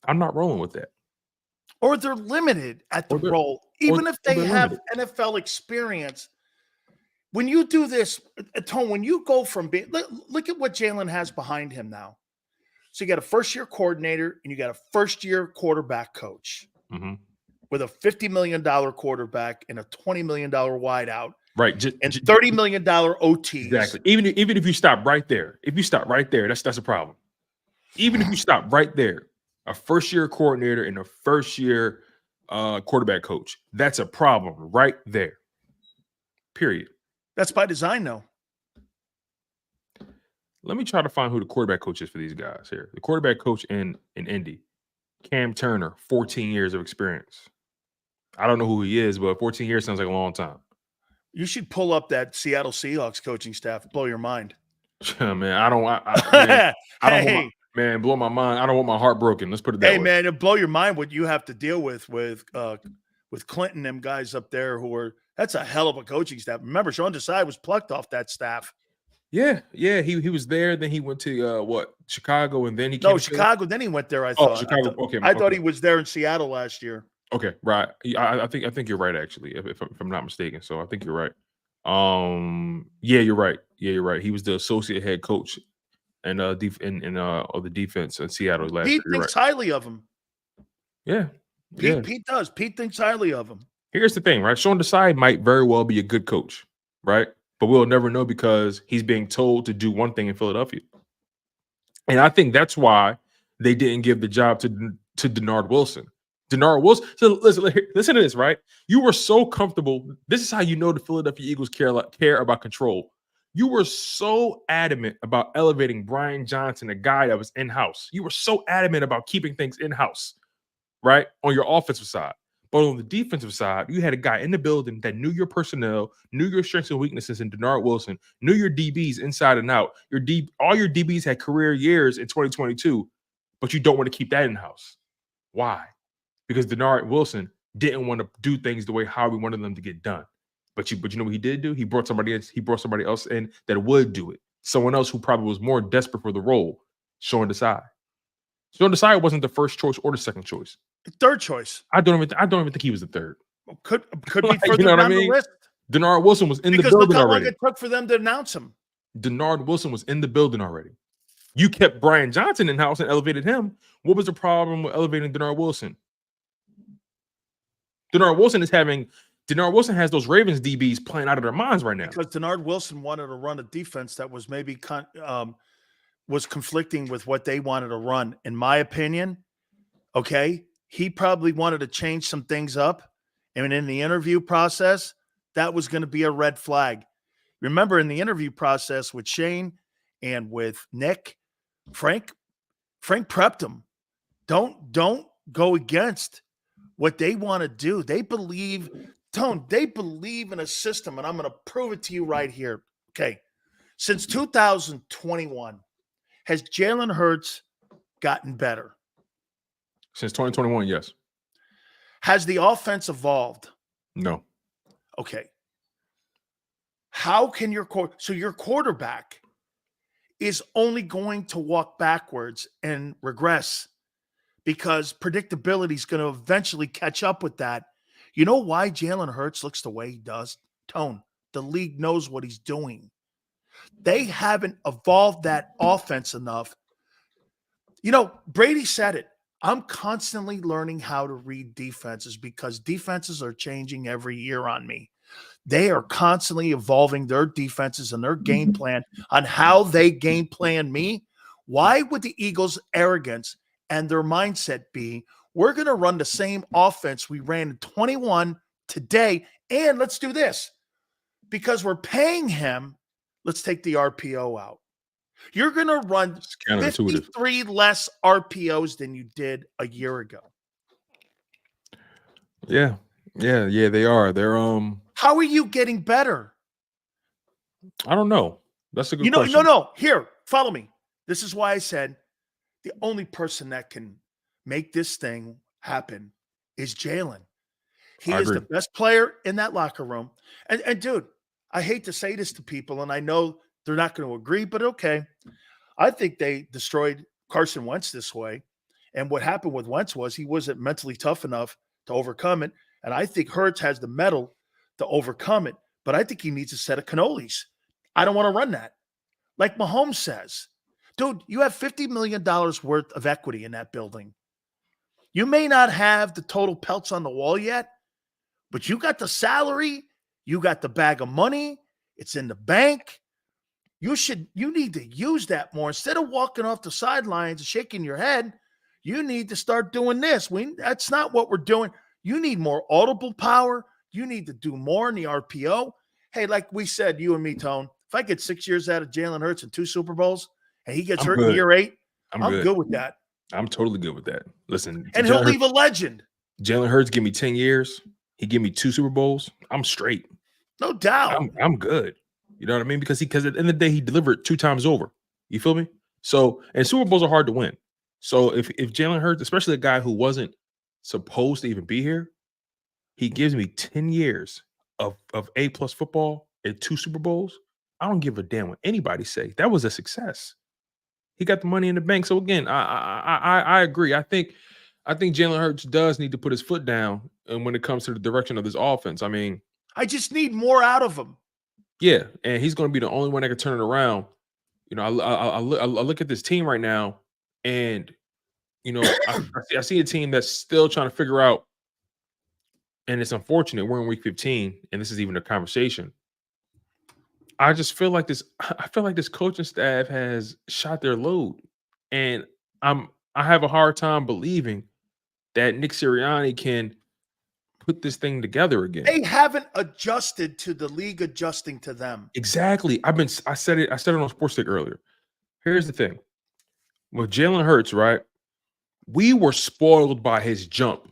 I'm not rolling with that. Or they're limited at the role. Even if they have NFL experience. When you do this, Tone, when you go from being, look at what Jalen has behind him now. So you got a first-year coordinator and you got a first-year quarterback coach with a $50 million quarterback and a $20 million wideout. Right. And $30 million OTs. Exactly. Even if you stop right there, that's a problem. Even if you stop right there, a first-year coordinator and a first-year quarterback coach, that's a problem right there. Period. That's by design, though. Let me try to find who the quarterback coach is for these guys here. The quarterback coach in Indy, Cam Turner, 14 years of experience. I don't know who he is, but 14 years sounds like a long time. You should pull up that Seattle Seahawks coaching staff. Blow your mind. Man, blow my mind. I don't want my heart broken. Let's put it that way. Hey, man, it'll blow your mind what you have to deal with Clinton, them guys up there that's a hell of a coaching staff. Remember, Sean Desai was plucked off that staff. Yeah. He was there. Then he went to Chicago, and then he came Chicago. Then he went there. I thought. Chicago. I thought he was there in Seattle last year. Okay, right. I think you're right, actually, if I'm not mistaken. So I think you're right. Yeah, you're right. He was the associate head coach and of the defense in Seattle last year. Pete thinks highly of him. Yeah. Pete does. Pete thinks highly of him. Here's the thing, right? Sean Desai might very well be a good coach, right? But we'll never know because he's being told to do one thing in Philadelphia. And I think that's why they didn't give the job to Denard Wilson. Denard Wilson. So listen to this, right? You were so comfortable. This is how you know the Philadelphia Eagles care about control. You were so adamant about elevating Brian Johnson, a guy that was in-house. You were so adamant about keeping things in-house, right? On your offensive side. But on the defensive side, you had a guy in the building that knew your personnel, knew your strengths and weaknesses in Denard Wilson, knew your DBs inside and out. All your DBs had career years in 2022, but you don't want to keep that in-house. Why? Because Denard Wilson didn't want to do things the way Howie wanted them to get done. But you know what he did do? He brought somebody else in that would do it. Someone else who probably was more desperate for the role, Sean Desai. Sean Desai wasn't the first choice or the second choice. Third choice. I don't even think he was the third. Could be further down the list. Denard Wilson was in the building already. Because look how long it took for them to announce him. Denard Wilson was in the building already. You kept Brian Johnson in-house and elevated him. What was the problem with elevating Denard Wilson? Denard Wilson has those Ravens DBs playing out of their minds right now. Because Denard Wilson wanted to run a defense that was maybe was conflicting with what they wanted to run. In my opinion, okay, he probably wanted to change some things up. And in the interview process, that was going to be a red flag. Remember, in the interview process with Shane and with Nick, Frank prepped him. Don't go against what they want to do. They believe in a system, and I'm going to prove it to you right here. Okay. Since 2021, has Jalen Hurts gotten better? Since 2021, yes. Has the offense evolved? No. Okay. How can your quarterback is only going to walk backwards and regress because predictability is going to eventually catch up with that. You know why Jalen Hurts looks the way he does? Tone. The league knows what he's doing. They haven't evolved that offense enough. You know, Brady said it. I'm constantly learning how to read defenses because defenses are changing every year on me. They are constantly evolving their defenses and their game plan on how they game plan me. Why would the Eagles' arrogance and their mindset be, we're going to run the same offense we ran in 21 today, and let's do this. Because we're paying him, let's take the RPO out. You're going to run 53 less RPOs than you did a year ago. Yeah, they are. They're How are you getting better? I don't know. That's a good question. No. Here, follow me. This is why I said the only person that can make this thing happen is Jalen. He is the best player in that locker room. And dude, I hate to say this to people, and I know they're not going to agree, but okay. I think they destroyed Carson Wentz this way. And what happened with Wentz was he wasn't mentally tough enough to overcome it. And I think Hurts has the mettle to overcome it. But I think he needs a set of cannolis. I don't want to run that. Like Mahomes says, dude, you have $50 million worth of equity in that building. You may not have the total pelts on the wall yet, but you got the salary. You got the bag of money. It's in the bank. You need to use that more. Instead of walking off the sidelines and shaking your head, you need to start doing this. That's not what we're doing. You need more audible power. You need to do more in the RPO. Hey, like we said, you and me, Tone, if I get 6 years out of Jalen Hurts and 2 Super Bowls and he gets hurt in year 8, I'm good with that. I'm totally good with that. Listen. And he'll leave a legend. Jalen Hurts, give me 10 years. He give me 2 Super Bowls. I'm straight. No doubt. I'm good. You know what I mean? Because at the end of the day, he delivered 2 times over. You feel me? So, and Super Bowls are hard to win. So if Jalen Hurts, especially a guy who wasn't supposed to even be here, he gives me 10 years of A+ football and 2 Super Bowls, I don't give a damn what anybody say. That was a success. He got the money in the bank. So again, I agree. I think Jalen Hurts does need to put his foot down, and when it comes to the direction of this offense, I mean, I just need more out of him. Yeah, and he's going to be the only one that can turn it around. You know, I look at this team right now, and you know, I see a team that's still trying to figure out, and it's unfortunate we're in week 15, and this is even a conversation. I just feel like this. I feel like this coaching staff has shot their load, and I have a hard time believing that Nick Sirianni can put this thing together again. They haven't adjusted to the league adjusting to them. Exactly. I said it on Sports Take earlier. Here's the thing. With Jalen Hurts, right? We were spoiled by his jump.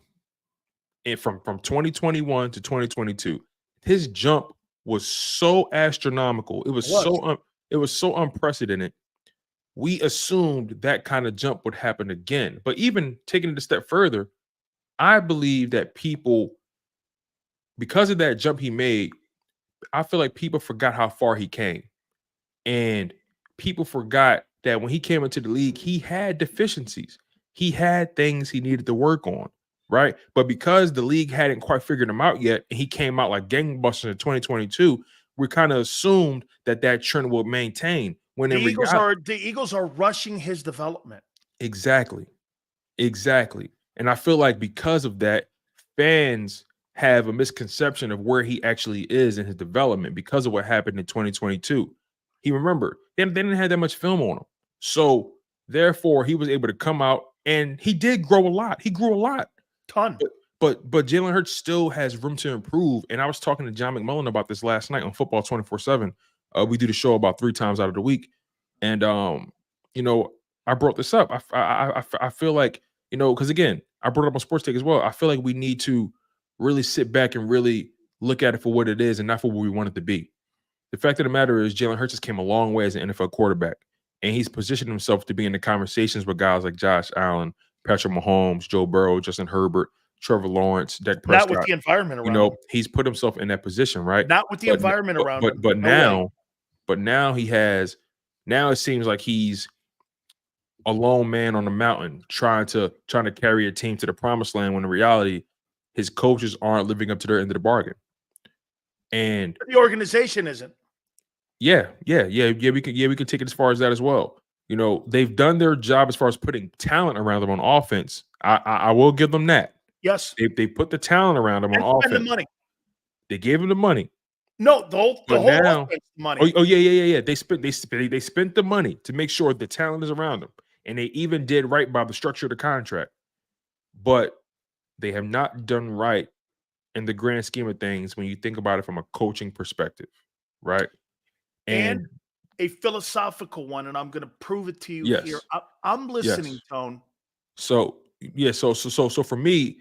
And from 2021 to 2022, his jump was so astronomical. It was so unprecedented. We assumed that kind of jump would happen again. But even taking it a step further, I believe that people, because of that jump he made, I feel like people forgot how far he came. And people forgot that when he came into the league, he had deficiencies. He had things he needed to work on, right? But because the league hadn't quite figured him out yet, and he came out like gangbusters in 2022, we kind of assumed that trend would maintain. When the Eagles are rushing his development. Exactly. And I feel like because of that, fans have a misconception of where he actually is in his development because of what happened in 2022. He remembered they didn't have that much film on him. So therefore, he was able to come out and he did grow a lot. He grew a lot. Ton. But Jalen Hurts still has room to improve. And I was talking to John McMullen about this last night on Football 24/7. We do the show about 3 times out of the week. And, you know, I brought this up. I feel like, you know, because again, I brought it up on Sports Take as well. I feel like we need to really sit back and really look at it for what it is and not for what we want it to be. The fact of the matter is Jalen Hurts has came a long way as an NFL quarterback, and he's positioned himself to be in the conversations with guys like Josh Allen, Patrick Mahomes, Joe Burrow, Justin Herbert, Trevor Lawrence, Dak Prescott. Not with the environment around. You know, he's put himself in that position, right? Not with the environment around. But now he has Now it seems like he's a lone man on the mountain trying to carry a team to the promised land, when in reality, his coaches aren't living up to their end of the bargain. And the organization isn't. Yeah, we can take it as far as that as well. You know, they've done their job as far as putting talent around them on offense. I will give them that. Yes. They put the talent around them on offense. The money. They gave him the money. No, the whole offense money. Yeah. They spent the money to make sure the talent is around them. And they even did right by the structure of the contract. But they have not done right in the grand scheme of things when you think about it from a coaching perspective, right? And a philosophical one, and I'm going to prove it to you here. I'm listening, Tone. So for me,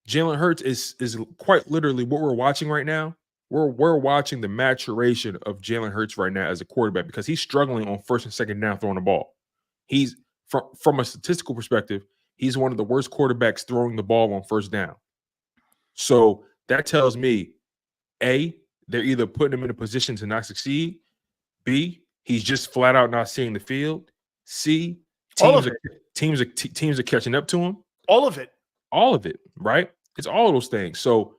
Jalen Hurts is quite literally what we're watching right now. We're watching the maturation of Jalen Hurts right now as a quarterback, because he's struggling on first and second down throwing the ball. He's from a statistical perspective, he's one of the worst quarterbacks throwing the ball on first down. So that tells me, A, they're either putting him in a position to not succeed. B, he's just flat out not seeing the field. C, teams are catching up to him. All of it, right? It's all of those things. So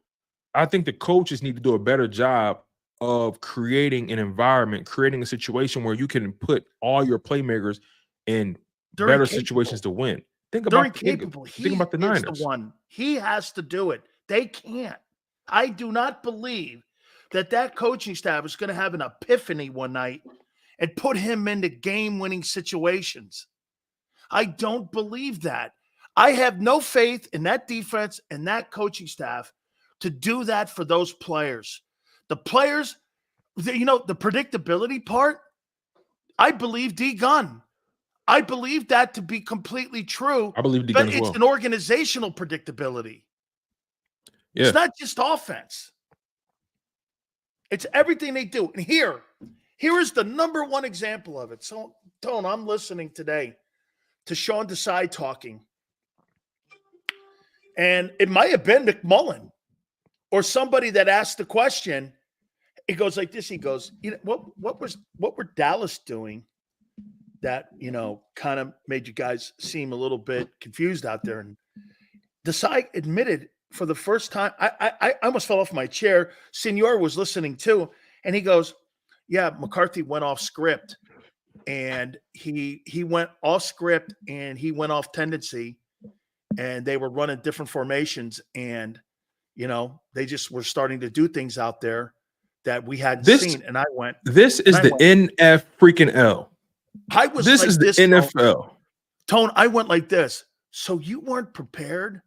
I think the coaches need to do a better job of creating an environment, creating a situation where you can put all your playmakers in better situations to win. Think about the Niners. He has to do it. They can't. I do not believe that coaching staff is going to have an epiphany one night and put him into game-winning situations. I don't believe that. I have no faith in that defense and that coaching staff to do that for those players. The players, the predictability part, I believe D Gun. I believe that to be completely true. I believe D Gun as well. But it's an organizational predictability. Yeah. It's not just offense. It's everything they do. And here is the number one example of it. So, Tone, I'm listening today to Sean Desai talking. And it might have been McMullen or somebody that asked the question. It goes like this. He goes, what were Dallas doing that, kind of made you guys seem a little bit confused out there? And Desai admitted for the first time, I almost fell off my chair. Senor was listening too. And he goes, yeah, McCarthy went off script, and he went off script, and he went off tendency, and they were running different formations, and they just were starting to do things out there that we hadn't seen. And I went, this is the NF freaking L. This is the NFL. Tone, I went like this. So you weren't prepared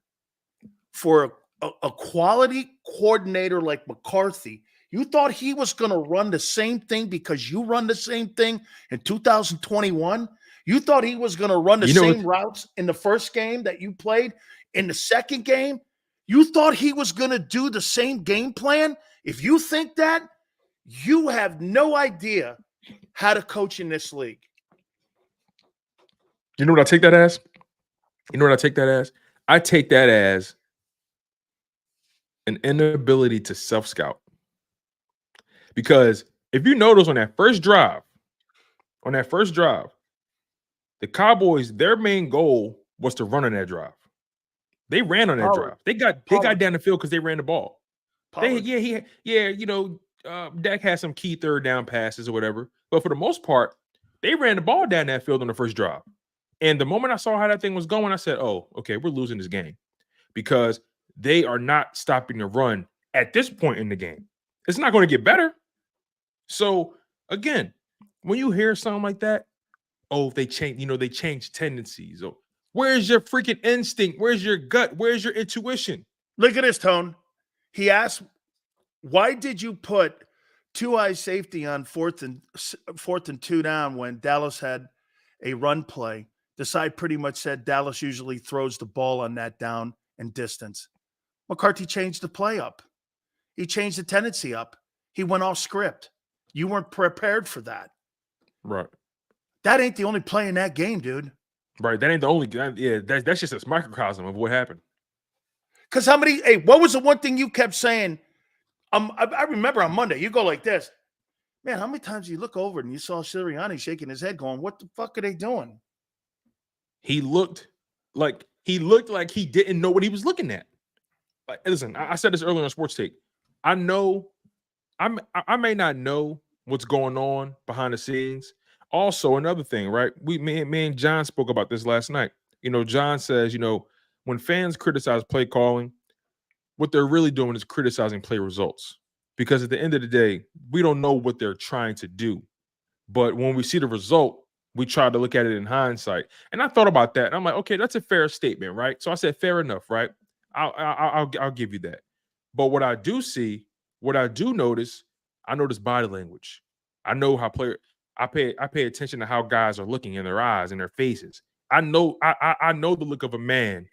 for a quality coordinator like McCarthy. You thought he was going to run the same thing because you run the same thing in 2021? You thought he was going to run the same routes in the first game that you played in the second game? You thought he was going to do the same game plan? If you think that, you have no idea how to coach in this league. You know what I take that as? I take that as an inability to self-scout. Because if you notice on that first drive, the Cowboys, their main goal was to run on that drive. They ran on that drive. They got down the field because they ran the ball. Dak had some key third down passes or whatever. But for the most part, they ran the ball down that field on the first drive. And the moment I saw how that thing was going, I said, oh, okay, we're losing this game, because they are not stopping the run at this point in the game. It's not going to get better. So again, when you hear something like that, oh, they change tendencies. Oh, where's your freaking instinct? Where's your gut? Where's your intuition? Look at this, Tone. He asked, why did you put two high safety on fourth and 2 down when Dallas had a run play? Desai pretty much said Dallas usually throws the ball on that down and distance. McCarthy changed the play up. He changed the tendency up. He went off script. You weren't prepared for that. Right. That ain't the only play in that game, dude. Right. That ain't the only. Yeah, that's just a microcosm of what happened. Because what was the one thing you kept saying? I remember on Monday, you go like this. Man, how many times you look over and you saw Sirianni shaking his head going, what the fuck are they doing? He looked like he didn't know what he was looking at. Like, listen, I said this earlier on Sports Take. I know I may not know what's going on behind the scenes. Also, another thing, right? Me and John spoke about this last night. John says, when fans criticize play calling, what they're really doing is criticizing play results. Because at the end of the day, we don't know what they're trying to do. But when we see the result, we try to look at it in hindsight. And I thought about that. And I'm like, okay, that's a fair statement, right? So I said, fair enough, right? I'll give you that. But what I do notice, I notice body language. I know how I pay attention to how guys are looking in their eyes and their faces. I know the look of a man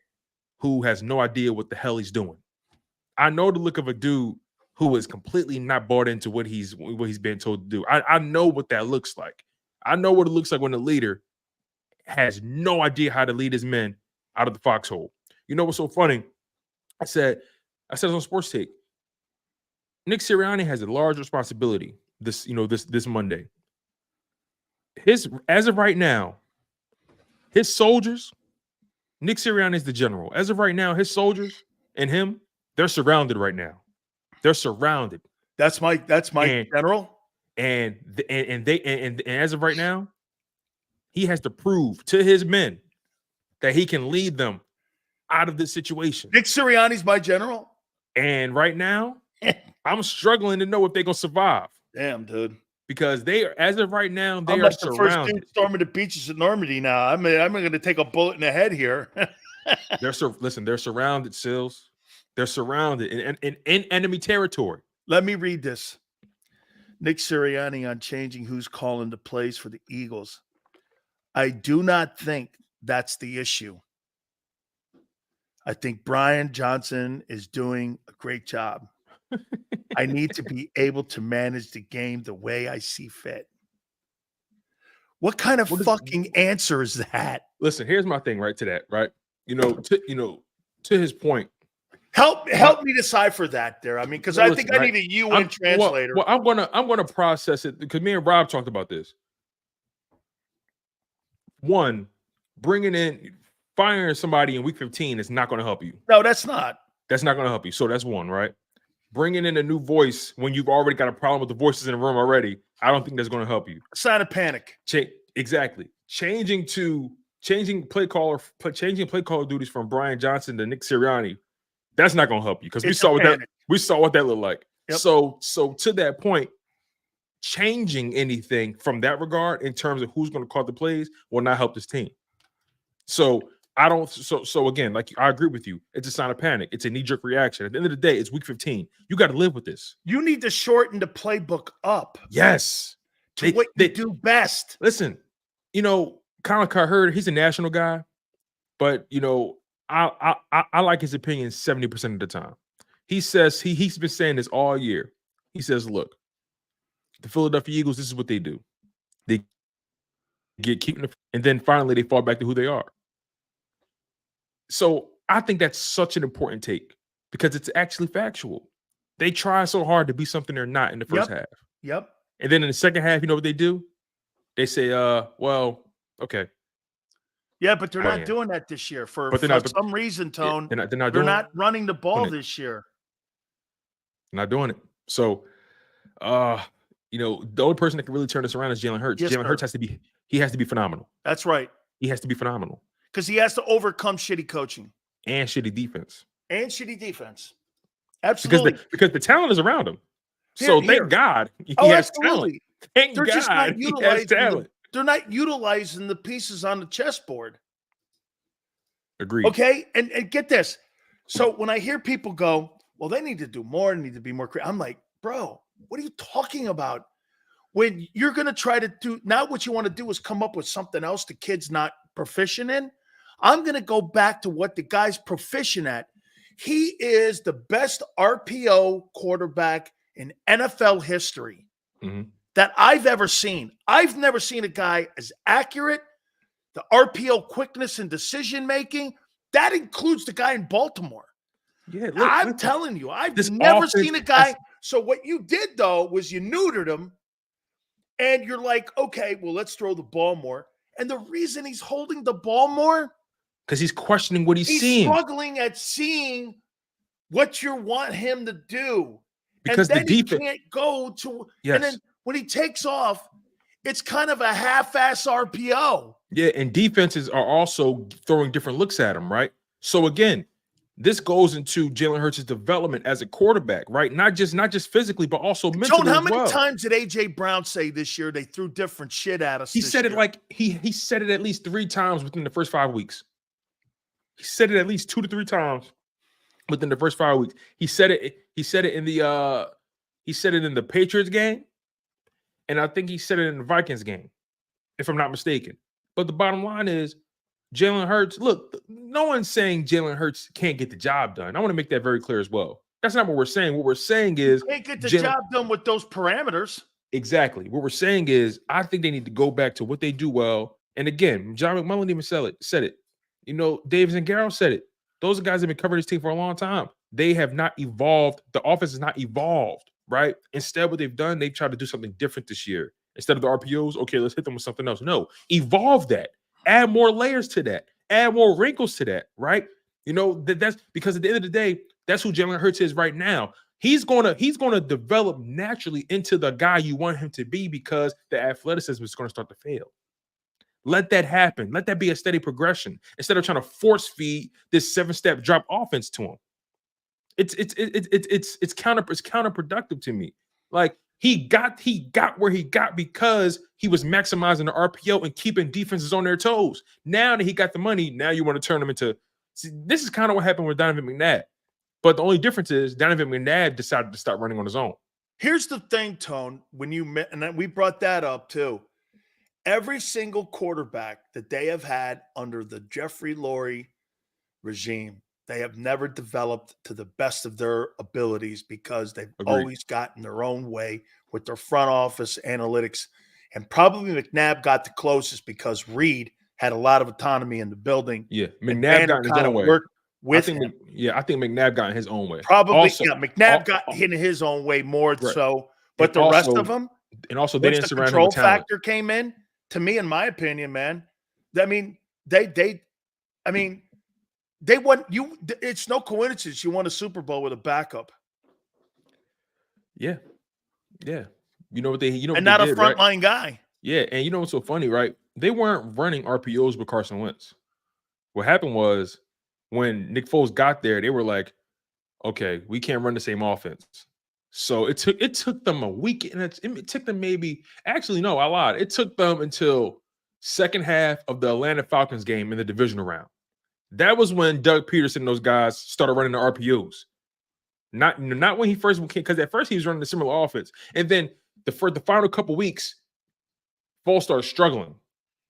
who has no idea what the hell he's doing. I know the look of a dude who is completely not bought into what he's been told to do. I know what that looks like. I know what it looks like when the leader has no idea how to lead his men out of the foxhole. You know what's so funny? I said on Sports Take, Nick Sirianni has a large responsibility this Monday. As of right now, his soldiers, Nick Sirianni is the general. As of right now, his soldiers and him, they're surrounded right now. They're surrounded. That's my general. And as of right now, he has to prove to his men that he can lead them out of this situation. Nick Sirianni's my general. And right now, I'm struggling to know if they're gonna survive. Damn, dude. Because as of right now, they I'm are like the surrounded. first dude storming the beaches of Normandy now. I'm going to take a bullet in the head here. They're surrounded, Sills. They're surrounded in enemy territory. Let me read this. Nick Sirianni on changing who's calling the plays for the Eagles. I do not think that's the issue. I think Brian Johnson is doing a great job. I need to be able to manage the game the way I see fit. What kind of fucking answer is that? Listen, here's my thing right to that, right? To his point. Help me decipher that there. I mean, because I think I need a UN translator. Well, I'm gonna process it because me and Rob talked about this. One, firing somebody in week 15 is not going to help you. No, that's not. That's not going to help you. So that's one, right? Bringing in a new voice when you've already got a problem with the voices in the room already, I don't think that's going to help you. Sign of panic. Exactly. Changing play caller duties from Brian Johnson to Nick Sirianni, that's not going to help you because we saw what that looked like. Yep. So to that point, changing anything from that regard in terms of who's going to call the plays will not help this team. So again, like I agree with you. It's a sign of panic. It's a knee-jerk reaction. At the end of the day, it's week 15. You got to live with this. You need to shorten the playbook up. Yes. To what they do best. Listen, Colin Cowherd, he's a national guy, but I like his opinion 70% of the time. He says he's been saying this all year. He says, look, the Philadelphia Eagles, this is what they do. They get keeping and then finally they fall back to who they are. So I think that's such an important take because it's actually factual. They try so hard to be something they're not in the first half. Yep. And then in the second half, you know what they do? They say, well, okay. Yeah, but they're not doing that this year for some reason, Tone. They're not running the ball this year. They're not doing it. So, the only person that can really turn this around is Jalen Hurts. Yes, Jalen Hurts has to be phenomenal. That's right. He has to be phenomenal. Because he has to overcome shitty coaching. And shitty defense. Absolutely. Because the talent is around him. So thank God he has talent. Thank God just not he has talent. They're not utilizing the pieces on the chessboard. Agreed. Okay? And get this. So when I hear people go, well, they need to do more, need to be more creative. I'm like, bro, what are you talking about? When you're going to try to do, now what you want to do is come up with something else the kid's not proficient in. I'm going to go back to what the guy's proficient at. He is the best RPO quarterback in NFL history that I've ever seen. I've never seen a guy as accurate, the RPO quickness and decision-making. That includes the guy in Baltimore. Yeah, I'm telling you, I've never seen a guy. So what you did, though, was you neutered him And you're like, okay, well, let's throw the ball more. And the reason he's holding the ball more, because he's questioning what he's seeing. Struggling at seeing what you want him to do. Because and then the defense he can't go to, yes. And then when he takes off, it's kind of a half-ass RPO. Yeah, and defenses are also throwing different looks at him, right? So again, this goes into Jalen Hurts' development as a quarterback, right? Not just physically, but also mentally. Joan, how many times did A.J. Brown say this year they threw different shit at us? He said it like he said it at least 3 times within the first 5 weeks. He said it at least 2 to 3 times within the first 5 weeks. He said it in the Patriots game, and I think he said it in the Vikings game, if I'm not mistaken. But the bottom line is, Jalen Hurts, look, no one's saying Jalen Hurts can't get the job done. I want to make that very clear as well. That's not what we're saying. What we're saying is can't get the job done with those parameters. Exactly. What we're saying is I think they need to go back to what they do well. And again, John McMullen even said it. You know, Davis and Garrow said it. Those are guys that have been covering this team for a long time. They have not evolved. The offense has not evolved, right? Instead, what they've done, they've tried to do something different this year. Instead of the RPOs, okay, let's hit them with something else. No, evolve that. Add more layers to that. Add more wrinkles to that, right? You know, that's because at the end of the day, that's who Jalen Hurts is right now. He's gonna develop naturally into the guy you want him to be because the athleticism is going to start to fail. Let that happen. Let that be a steady progression instead of trying to force feed this 7-step drop offense to him. It's counterproductive to me. Like he got where he got because he was maximizing the RPO and keeping defenses on their toes. Now that he got the money, now you want to turn him into. See, this is kind of what happened with Donovan McNabb. But the only difference is Donovan McNabb decided to start running on his own. Here's the thing, Tone, when you met, and we brought that up too. Every single quarterback that they have had under the Jeffrey Lurie regime, they have never developed to the best of their abilities because they've always gotten their own way with their front office analytics. And probably McNabb got the closest because Reed had a lot of autonomy in the building. Yeah, McNabb got in his own way. I think McNabb got in his own way. Probably, also, yeah, McNabb got in his own way more so. But the rest of them, and also they didn't surround him control with talent. factor came in. To me, in my opinion, man, I mean, they want you. It's no coincidence you won a Super Bowl with a backup. Yeah. You know what they, and not a frontline guy. Yeah, and you know what's so funny, right? They weren't running RPOs with Carson Wentz. What happened was when Nick Foles got there, they were like, "Okay, we can't run the same offense." So it took them a week, and it took them maybe. Actually, no, I lied. It took them until second half of the Atlanta Falcons game in the divisional round. That was when Doug Peterson and those guys started running the RPOs. Not when he first came, because at first he was running a similar offense, and then the final couple weeks, Foles started struggling,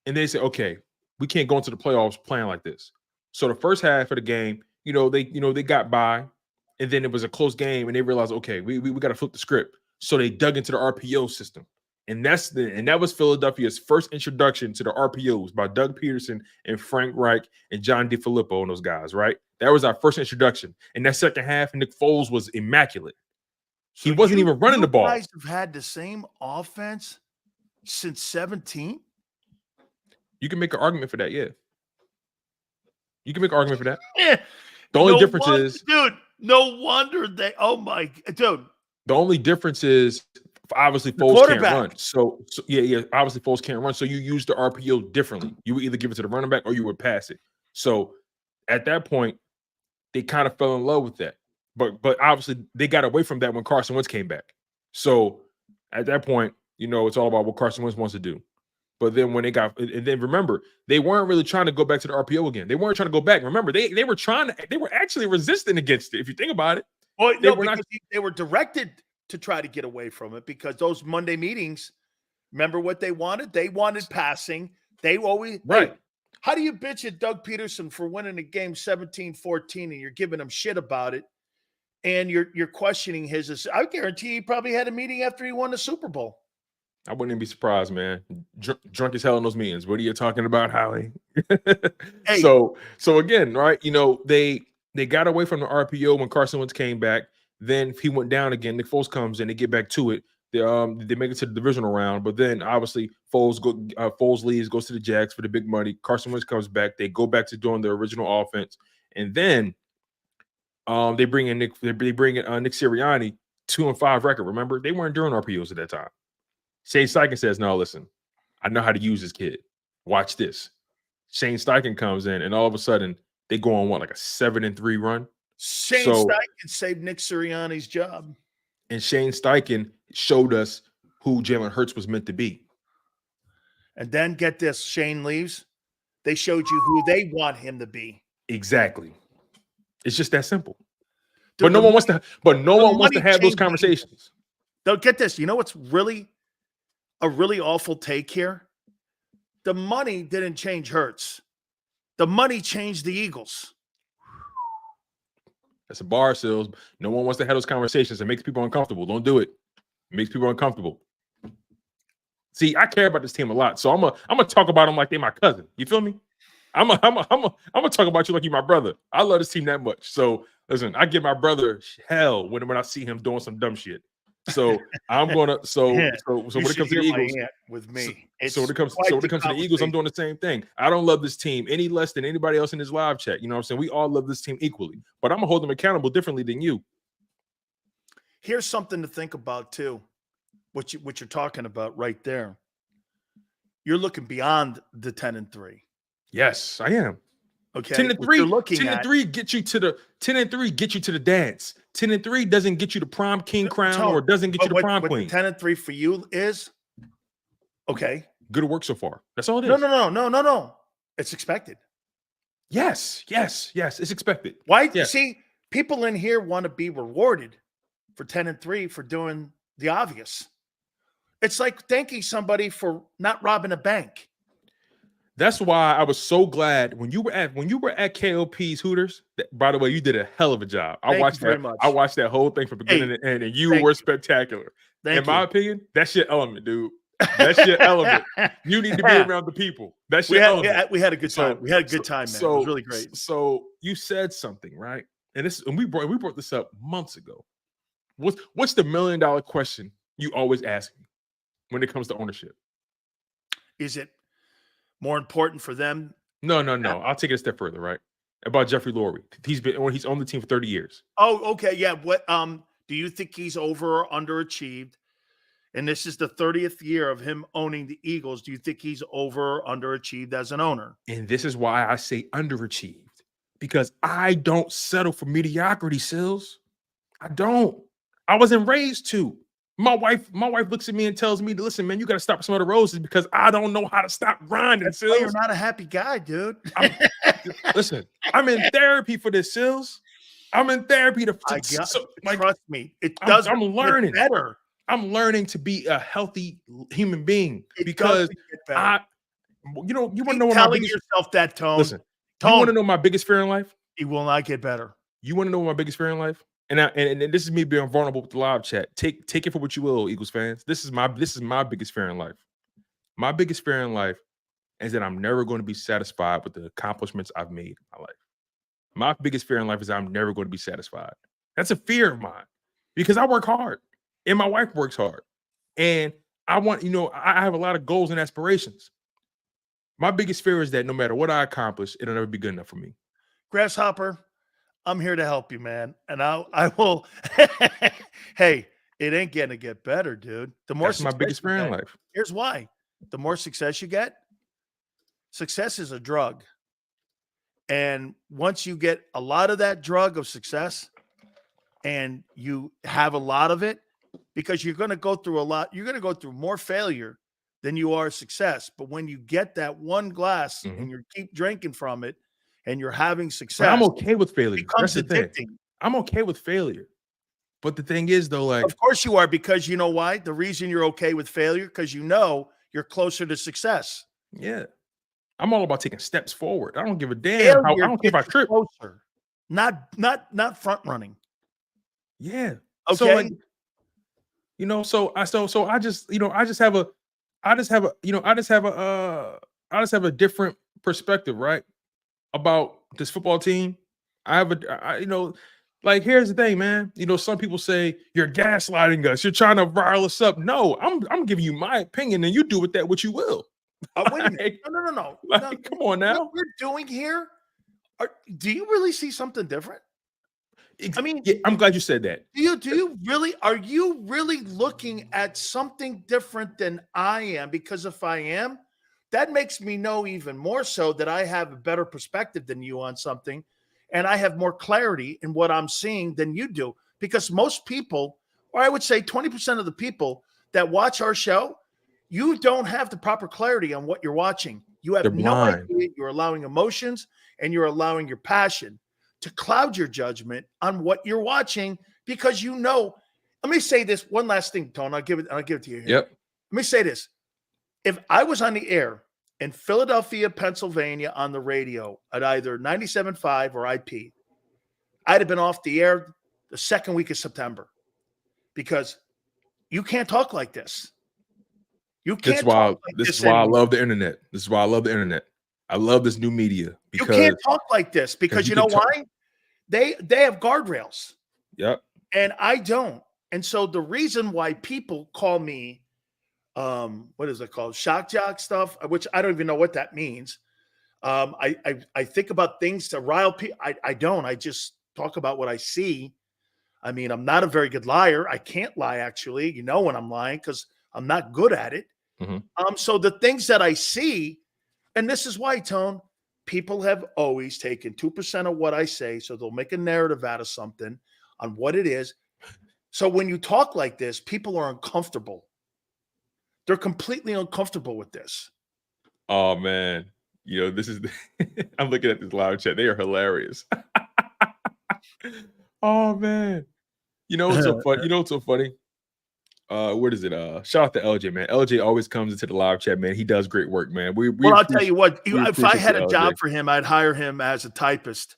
and they said, "Okay, we can't go into the playoffs playing like this." So the first half of the game, they got by, and then it was a close game, and they realized, okay, we got to flip the script. So they dug into the RPO system, and that was Philadelphia's first introduction to the RPOs by Doug Peterson and Frank Reich and John DeFilippo and those guys. Right, that was our first introduction. And that second half, Nick Foles was immaculate. He wasn't even running the ball. You guys have had the same offense since 17. You can make an argument for that, yeah. You can make an argument for that. Yeah. The only difference is, dude, no wonder they. Oh my, dude. The only difference is, obviously, Foles can't run. So yeah, obviously Foles can't run. So you use the RPO differently. You would either give it to the running back or you would pass it. So at that point, they kind of fell in love with that. But obviously they got away from that when Carson Wentz came back. So at that point, it's all about what Carson Wentz wants to do. But then when remember, they weren't really trying to go back to the RPO again. They weren't trying to go back. Remember, they were actually resistant against it. If you think about it, well, they were directed to try to get away from it because those Monday meetings. Remember what they wanted? They wanted passing. They always right. Hey, how do you bitch at Doug Peterson for winning a game 17-14 and you're giving him shit about it, and you're questioning his? I guarantee he probably had a meeting after he won the Super Bowl. I wouldn't even be surprised, man. Drunk as hell in those meetings. What are you talking about, Howie? Hey. So again, right? They got away from the RPO when Carson Wentz came back. Then he went down again. Nick Foles comes in. They get back to it. They make it to the divisional round, but then obviously Foles leaves, goes to the Jags for the big money. Carson Wentz comes back. They go back to doing the original offense, and then they bring in Nick Sirianni, 2-5 record. Remember, they weren't doing RPOs at that time. Shane Steichen says, "No, listen, I know how to use this kid. Watch this." Shane Steichen comes in, and all of a sudden they go on like a 7-3 run. Shane Steichen saved Nick Sirianni's job. And Shane Steichen showed us who Jalen Hurts was meant to be. And then get this, Shane leaves. They showed you who they want him to be. Exactly. It's just that simple. Dude, but no one wants to have those conversations. Don't get this. You know what's really a really awful take here? The money didn't change Hurts. The money changed the Eagles. That's a bar, Sills. No one wants to have those conversations. It makes people uncomfortable. Don't do it. It makes people uncomfortable. See, I care about this team a lot, so I'm gonna talk about them like they're my cousin. You feel me? I'm gonna talk about you like you're my brother. I love this team that much. So listen, I give my brother hell when I see him doing some dumb shit. So I'm gonna so when it comes to the Eagles with me. So when it comes to the Eagles, I'm doing the same thing. I don't love this team any less than anybody else in this live chat. You know what I'm saying? We all love this team equally, but I'm gonna hold them accountable differently than you. Here's something to think about too. What you're talking about right there. You're looking beyond the 10-3. Yes, I am. Okay. 10-3. 10-3 get you to the 10-3 get you to the dance. 10-3 doesn't get you the prom king crown or doesn't get you the prom queen. 10-3 for you is okay. Good work so far. That's all it is. No. It's expected. Yes. It's expected. Why? Yes. See, people in here want to be rewarded for 10-3 for doing the obvious. It's like thanking somebody for not robbing a bank. That's why I was so glad when you were at KOP's Hooters. By the way, you did a hell of a job. I watched that whole thing from beginning to end, and you were spectacular. In my opinion, that's your element, dude. That's your element. You need to be around the people. That's your element. We had a good time. We had a good time, man. It was really great. So you said something, right? And we brought this up months ago. What's the $1 million question you always ask me when it comes to ownership? Is it more important for them? No. I'll take it a step further, right? About Jeffrey Lurie. He's on the team for 30 years. Oh, okay. Yeah. What do you think he's over or underachieved? And this is the 30th year of him owning the Eagles. Do you think he's over or underachieved as an owner? And this is why I say underachieved. Because I don't settle for mediocrity, Sills. I don't. I wasn't raised to. My wife looks at me and tells me, listen, man, you got to stop some of the roses because I don't know how to stop grinding. That's why you're not a happy guy, dude. Listen, I'm in therapy for this, Sills. I'm in therapy trust me. It does. I'm learning better. I'm learning to be a healthy human being because you want to know what telling yourself that, Tone. Listen, you want to know my biggest fear in life? It will not get better. You want to know what my biggest fear in life? And this is me being vulnerable with the live chat. Take it for what you will, Eagles fans. This is my biggest fear in life. My biggest fear in life is that I'm never going to be satisfied with the accomplishments I've made in my life. My biggest fear in life is I'm never going to be satisfied. That's a fear of mine because I work hard and my wife works hard. And I want, I have a lot of goals and aspirations. My biggest fear is that no matter what I accomplish, it'll never be good enough for me. Grasshopper, I'm here to help you, man. And I will. Hey, it ain't going to get better, dude. That's my biggest fear in life. Here's why. The more success you get, success is a drug. And once you get a lot of that drug of success and you have a lot of it, because you're going to go through a lot, you're going to go through more failure than you are success. But when you get that one glass and you keep drinking from it and you're having success, but I'm okay with failure. That's the thing. I'm okay with failure. But the thing is, though, like, of course you are, because you know why? The reason you're okay with failure, because you know you're closer to success. Yeah. I'm all about taking steps forward. I don't give a damn. I don't care if I trip. Closer. Not front running. Yeah. Okay. So, like, I just have a different perspective, right? About this football team. Like, here's the thing, man. You know, some people say you're gaslighting us. You're trying to rile us up. No, I'm giving you my opinion, and you do with that what you will. Wait a minute. No. Like, come on now. What we're doing here, do you really see something different? I mean, yeah, I'm glad you said that. Do you really, are you really looking at something different than I am? Because if I am, that makes me know even more so that I have a better perspective than you on something. And I have more clarity in what I'm seeing than you do. Because most people, or I would say 20% of the people that watch our show, you don't have the proper clarity on what you're watching. You have no idea. You're allowing emotions and you're allowing your passion to cloud your judgment on what you're watching because you know. Let me say this one last thing, Tone. I'll give it to you here. Yep. Let me say this. If I was on the air in Philadelphia, Pennsylvania on the radio at either 97.5 or IP, I'd have been off the air the second week of September because you can't talk like this. You can't talk like this. This is why I love the internet. This is why I love the internet. I love this new media because you can't talk like this because you know why? They have guardrails. Yep. And I don't. And so the reason why people call me what is it called? Shock jock stuff, which I don't even know what that means. I think about things to rile people. I don't. I just talk about what I see. I mean, I'm not a very good liar. I can't lie, actually. You know when I'm lying because I'm not good at it. Mm-hmm. So the things that I see, and this is why, Tone, people have always taken 2% of what I say, so they'll make a narrative out of something on what it is. So when you talk like this, people are uncomfortable. They're completely uncomfortable with this. Oh, man. You know, this is I'm looking at this live chat. They are hilarious. Oh, man. You know what's so funny? You know what's so funny? What is it? Shout out to LJ, man. LJ always comes into the live chat, man. He does great work, man. Well, I'll tell you what, if I had a job for him, I'd hire him as a typist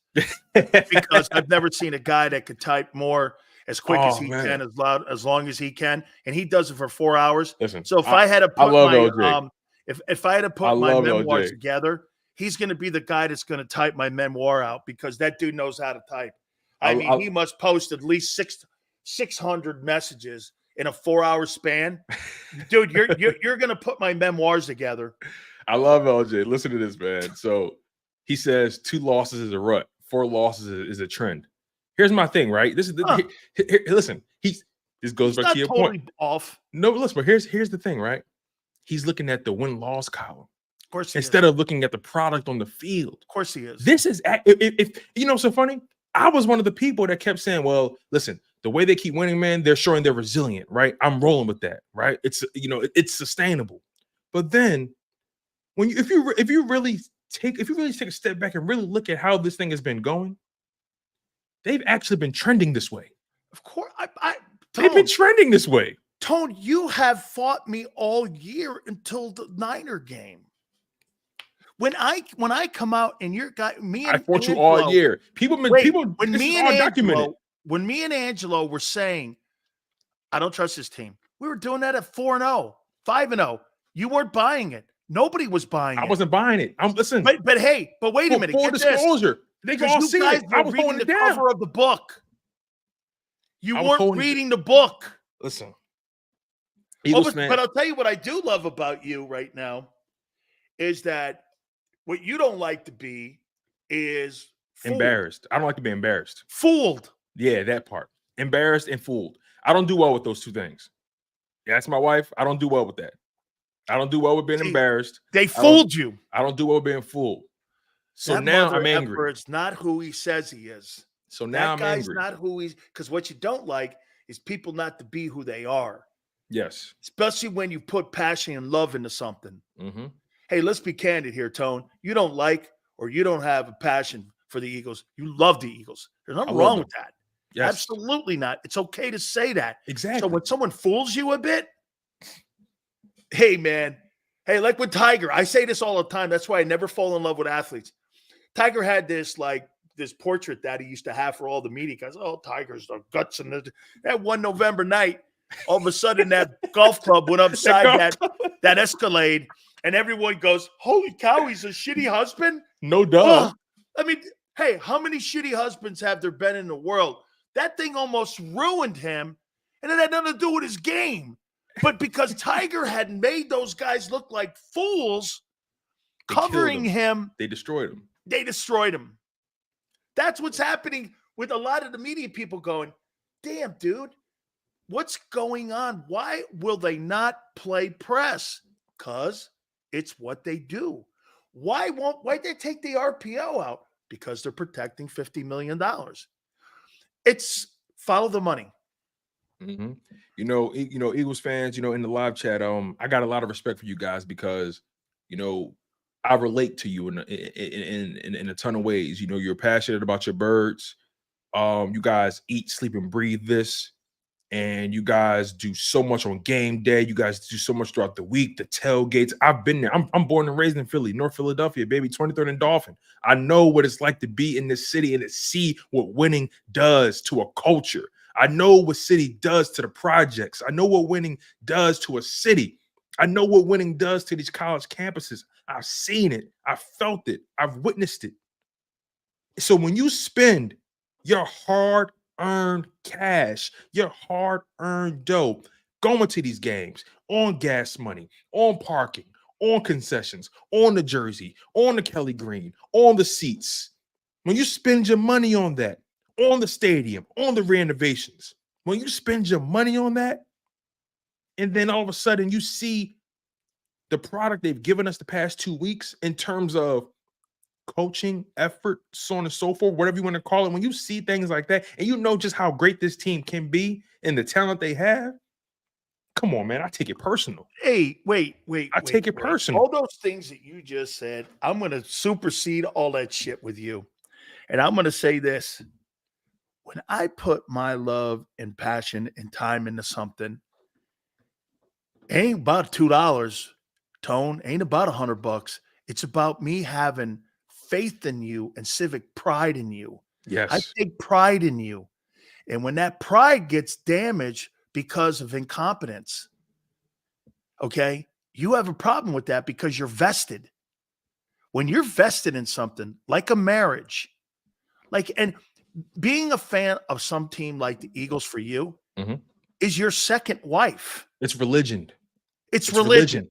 because I've never seen a guy that could type more as quick as he can, as long as he can, and he does it for 4 hours. Listen, so if I had to put my if I had to put my memoir together, he's going to be the guy that's going to type my memoir out because that dude knows how to type. I mean, he must post at least 600 messages in a 4-hour span. Dude, you're going to put my memoirs together. I love LJ. Listen to this, man. So he says 2 losses is a rut. 4 losses is a trend. Here's my thing, right? This is listen. This goes back to your point. Off. No, listen, but here's the thing, right? He's looking at the win-loss column. Of course, instead of looking at the product on the field. Of course, he is. This is if you know, so funny. I was one of the people that kept saying, "Well, listen, the way they keep winning, man, they're showing they're resilient, right? I'm rolling with that, right? It's it's sustainable." But then, if you really take a step back and really look at how this thing has been going, they've actually been trending this way. Of course, they've been trending this way. Tone, you have fought me all year until the Niner game. When I come out and your guy, I fought you all year. When me and Angelo were saying, I don't trust this team. We were doing that at 4-0, 5-0. You weren't buying it. Nobody was buying it. I wasn't buying it. Listen. But wait a minute. Full disclosure. They can all see it. I was holding it down. Cover of the book. You weren't reading the book. Listen. But I'll tell you what I do love about you right now is that what you don't like to be is fooled. Embarrassed. I don't like to be embarrassed. Fooled. Yeah, that part. Embarrassed and fooled. I don't do well with those two things. Yeah, that's my wife. I don't do well with that. I don't do well with being embarrassed. They fooled you. I don't do well with being fooled. So that now I'm angry. It's not who he says he is. So now I'm angry. That guy's not who he's, because what you don't like is people not to be who they are. Yes. Especially when you put passion and love into something. Mm-hmm. Hey, let's be candid here, Tone. You don't like or you don't have a passion for the Eagles. You love the Eagles. There's nothing wrong with that. Yes. Absolutely not. It's okay to say that. Exactly. So when someone fools you a bit, hey, man. Hey, like with Tiger, I say this all the time. That's why I never fall in love with athletes. Tiger had this portrait that he used to have for all the media guys. Oh, Tiger's the guts. And that one November night, all of a sudden that golf club went upside that Escalade, and everyone goes, holy cow, he's a shitty husband? No doubt. I mean, hey, how many shitty husbands have there been in the world? That thing almost ruined him, and it had nothing to do with his game. But because Tiger had made those guys look like fools, covering him, they destroyed him. They destroyed him. That's what's happening with a lot of the media people going, damn, dude, what's going on? Why will they not play press? Because it's what they do. Why'd they take the RPO out? Because they're protecting $50 million. It's follow the money. Mm-hmm. Eagles fans, in the live chat, I got a lot of respect for you guys because, I relate to you in a ton of ways. You're passionate about your birds. You guys eat, sleep, and breathe this. And you guys do so much on game day. You guys do so much throughout the week, the tailgates. I've been there. I'm born and raised in Philly, North Philadelphia, baby, 23rd and Dolphin. I know what it's like to be in this city and to see what winning does to a culture. I know what city does to the projects. I know what winning does to a city. I know what winning does to these college campuses. I've seen it. I've felt it. I've witnessed it. So when you spend your hard-earned cash, your hard-earned dough, going to these games on gas money, on parking, on concessions, on the jersey, on the Kelly Green, on the seats, when you spend your money on that, on the stadium, on the renovations, when you spend your money on that, and then all of a sudden you see the product they've given us the past 2 weeks in terms of coaching, effort, so on and so forth, whatever you want to call it, when you see things like that and you know just how great this team can be and the talent they have, come on, man, I take it personal. Hey, wait. I take it personal. All those things that you just said, I'm going to supersede all that shit with you. And I'm going to say this. When I put my love and passion and time into something, it ain't about $2, Tone. Ain't about $100. It's about me having faith in you and civic pride in you. Yes. I take pride in you. And when that pride gets damaged because of incompetence, okay, you have a problem with that because you're vested. When you're vested in something like a marriage, and being a fan of some team like the Eagles for you is your second wife. It's religion. It's religion.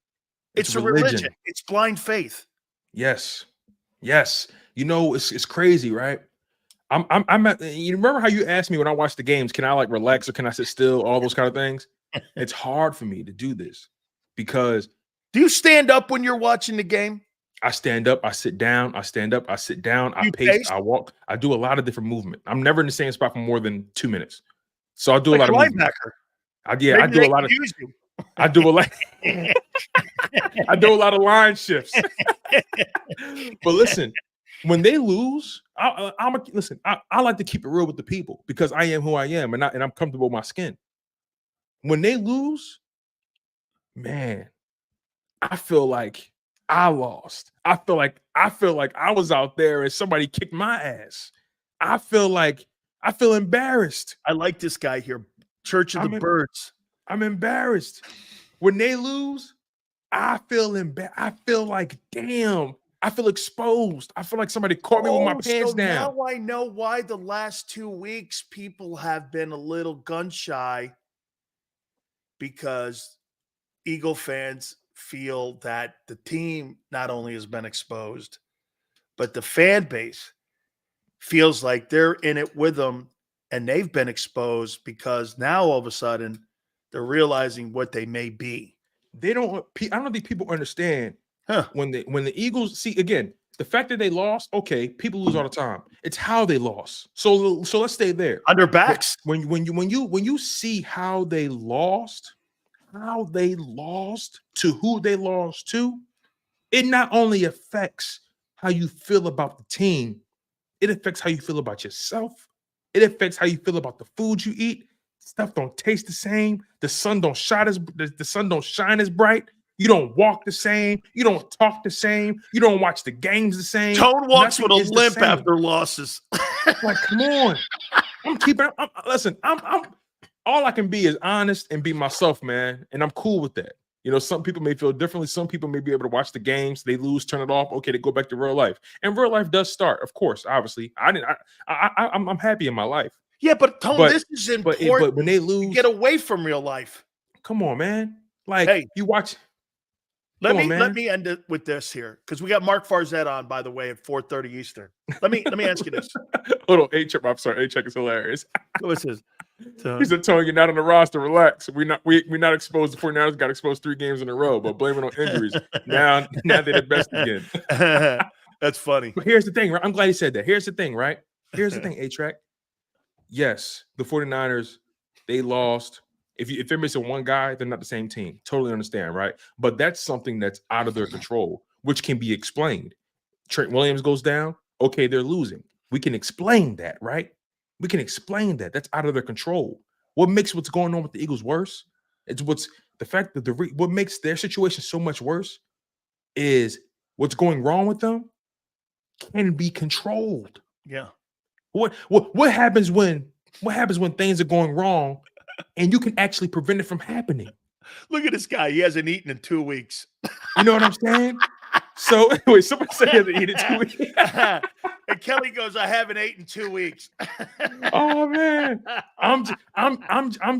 It's a religion. It's blind faith. Yes. It's crazy, right? I'm at, you remember how you asked me when I watch the games, can I relax or can I sit still? All those kind of things. It's hard for me to do this because. Do you stand up when you're watching the game? I stand up, I sit down, I stand up, I sit down, I pace, I walk. I do a lot of different movement. I'm never in the same spot for more than 2 minutes. So I do a lot of movement. I do a lot of. I do a lot. I do a lot of line shifts. But listen, when they lose, I like to keep it real with the people because I am who I am, and I'm comfortable with my skin. When they lose, man, I feel like I lost. I feel like I was out there and somebody kicked my ass. I feel embarrassed. I like this guy here, Church of the Birds. I'm embarrassed. When they lose, I feel embarrassed. I feel like, damn, I feel exposed. I feel like somebody caught me with my pants down. Now I know why the last 2 weeks people have been a little gun shy, because Eagle fans feel that the team not only has been exposed, but the fan base feels like they're in it with them and they've been exposed because now all of a sudden they're realizing what they may be. I don't think people understand when the Eagles see, again, the fact that they lost, okay, people lose all the time. It's how they lost. So let's stay there. On their backs. When you see how they lost to who they lost to, it not only affects how you feel about the team, it affects how you feel about yourself. It affects how you feel about the food you eat. Stuff don't taste the same. The sun don't shine as bright. You don't walk the same. You don't talk the same. You don't watch the games the same. Tone walks with a limp after losses. Like, come on. Listen, I'm all I can be is honest and be myself, man. And I'm cool with that. Some people may feel differently. Some people may be able to watch the games. They lose, turn it off. Okay, they go back to real life. And real life does start, of course, obviously. I'm happy in my life. Yeah, but Tone, But this is but important. when they to lose, get away from real life. come on, man. Like Hey, you watch. let Come on, me man. end it with this here because we got Mark Farzett on, by the way, at 4:30 Eastern. Let me ask you this. Hold on, A-Check. I'm sorry, A-Check is hilarious. What's this? He said, "Tony, you're not on the roster. Relax. We're not exposed. The 49ers got exposed 3 games in a row, but blame it on injuries. now they're the best again." That's funny. But here's the thing, right? I'm glad he said that. Here's the thing, right? Here's the thing, A-Track. Yes, the 49ers, they lost. If they're missing one guy, they're not the same team. Totally understand, right? But that's something that's out of their control, which can be explained. Trent Williams goes down. Okay, they're losing. We can explain that, right? We can explain that. That's out of their control. What makes what's going on with the Eagles worse? It's the fact that what makes their situation so much worse is what's going wrong with them can be controlled. Yeah. What happens when things are going wrong and you can actually prevent it from happening? Look at this guy. He hasn't eaten in 2 weeks. You know what I'm saying? So wait, somebody said he hasn't eaten in 2 weeks. And Kelly goes, I haven't eaten in 2 weeks. Oh man. I'm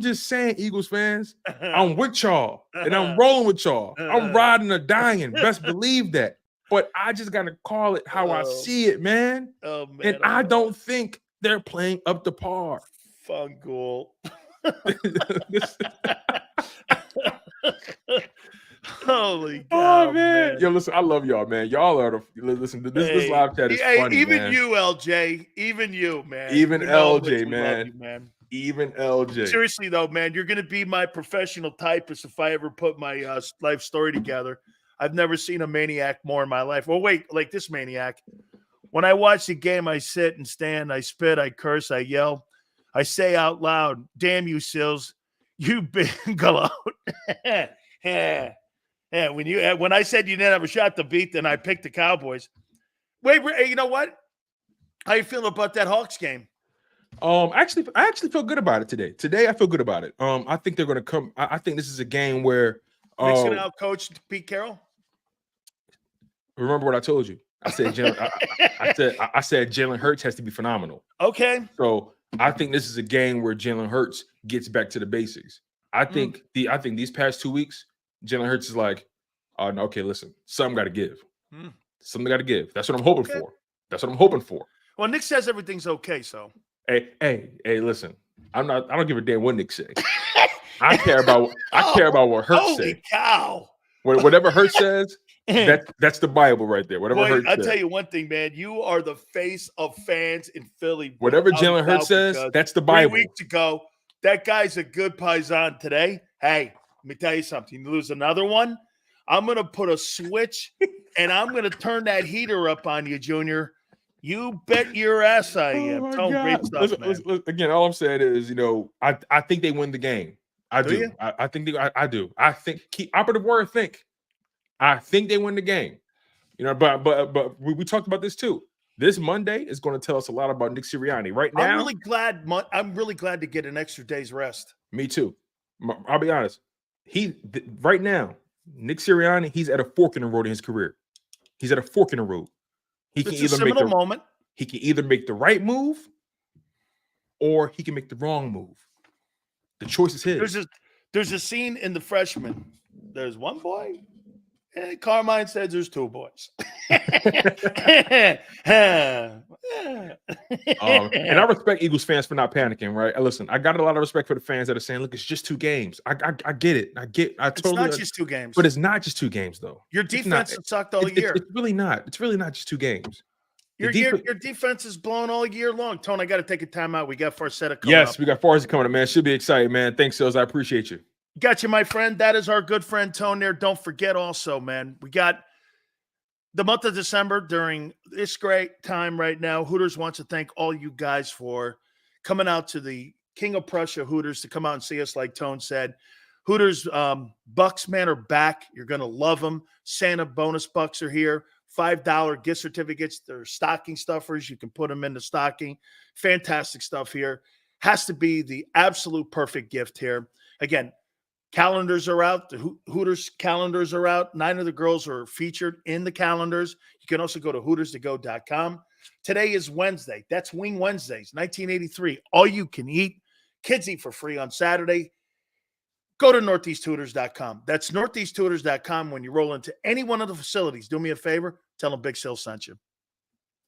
just saying, Eagles fans, I'm with y'all and I'm rolling with y'all. I'm riding or dying. Best believe that. But I just gotta call it how I see it, man. Oh man. And I don't think they're playing up to par. Fungool. Holy cow, man. Yo, listen, I love y'all, man. Y'all are listen. This live chat is funny, even man. you, LJ, even you, man. Even You know LJ, we man. love you, man. Even LJ. Seriously though, man, you're gonna be my professional typist if I ever put my life story together. I've never seen a maniac more in my life. Well, wait, like this maniac. When I watch the game, I sit and stand, I spit, I curse, I yell, I say out loud, "Damn you, Sills, you big galoot." Yeah. When I said you didn't have a shot to beat, then I picked the Cowboys. Wait, you know what? How you feeling about that Hawks game? I actually feel good about it today. Today, I feel good about it. I think they're going to come. I think this is a game where Nick's going to outcoach Pete Carroll. Remember what I told you? I said I said Jalen Hurts has to be phenomenal. Okay. So I think this is a game where Jalen Hurts gets back to the basics. I think these past 2 weeks, Jalen Hurts is like, oh no, okay, listen, something got to give. Something got to give. That's what I'm hoping for. That's what I'm hoping for. Well, Nick says everything's okay, so. Hey, listen. I don't give a damn what Nick say. I care about what Hurts says. Holy cow. Whatever Hurts says, that's the Bible right there. Whatever Hurts says. I'll tell you one thing, man. You are the face of fans in Philly. Whatever Jalen Hurts says, that's the Bible. 3 weeks ago, that guy's a good paisan today. Hey, let me tell you something. You lose another one, I'm going to put a switch and I'm going to turn that heater up on you, Junior. You bet your ass I am. Oh great stuff, listen, again, all I'm saying is, I think they win the game. I do. I think I do. I think operative word think. I think they win the game. But we talked about this too. This Monday is going to tell us a lot about Nick Sirianni. Right now, I'm really glad to get an extra day's rest. Me too. I'll be honest. Right now, Nick Sirianni, he's at a fork in the road in his career. He's at a fork in the road. He can either make the right move or he can make the wrong move. The choice is his. There's a scene in The Freshman. There's one boy, and Carmine says there's two boys. And I respect Eagles fans for not panicking, right? Listen, I got a lot of respect for the fans that are saying, look, it's just 2 games. I get it. It's not just 2 games. But it's not just 2 games, though. Your defense has sucked all year. It's really not. It's really not just 2 games. Your defense is blown all year long. Tone, I got to take a timeout. We got Farzetta coming up. Yes, we got Farzetta coming up, man. Should be exciting, man. Thanks, Sills. I appreciate you. Got you, my friend. That is our good friend Tone there. Don't forget also, man, we got the month of December during this great time right now. Hooters wants to thank all you guys for coming out to the King of Prussia Hooters to come out and see us, like Tone said. Hooters Bucks, man, are back. You're going to love them. Santa bonus bucks are here. $5 gift certificates. They're stocking stuffers. You can put them in the stocking. Fantastic stuff here. Has to be the absolute perfect gift here. Again, calendars are out. The Hooters calendars are out. 9 of the girls are featured in the calendars. You can also go to hooterstogo.com. Today is Wednesday. That's Wing Wednesdays, 1983. All you can eat. Kids eat for free on Saturday. Go to northeasthooters.com. That's northeasthooters.com. When you roll into any one of the facilities, do me a favor, tell them Big Sil sent you.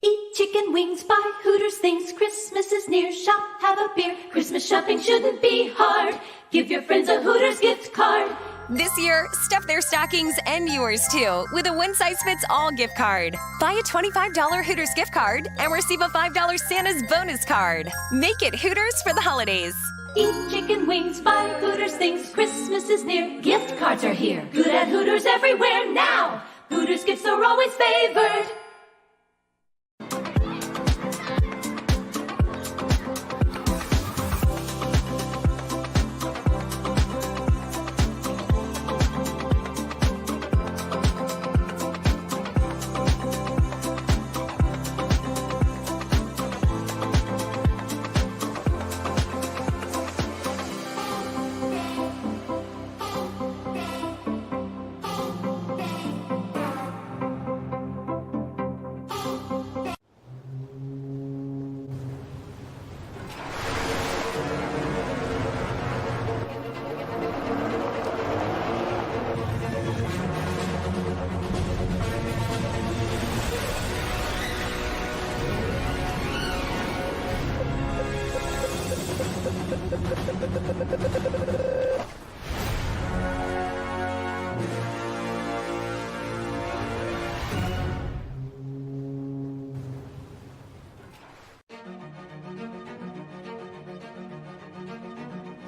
Eat chicken wings, buy Hooters things. Christmas is near. Shop, have a beer. Christmas shopping shouldn't be hard. Give your friends a Hooters gift card. This year, stuff their stockings and yours too with a one-size-fits-all gift card. Buy a $25 Hooters gift card and receive a $5 Santa's bonus card. Make it Hooters for the holidays. Eat chicken wings, buy Hooters things. Christmas is near. Gift cards are here. Good at Hooters everywhere now. Hooters gifts are always favored.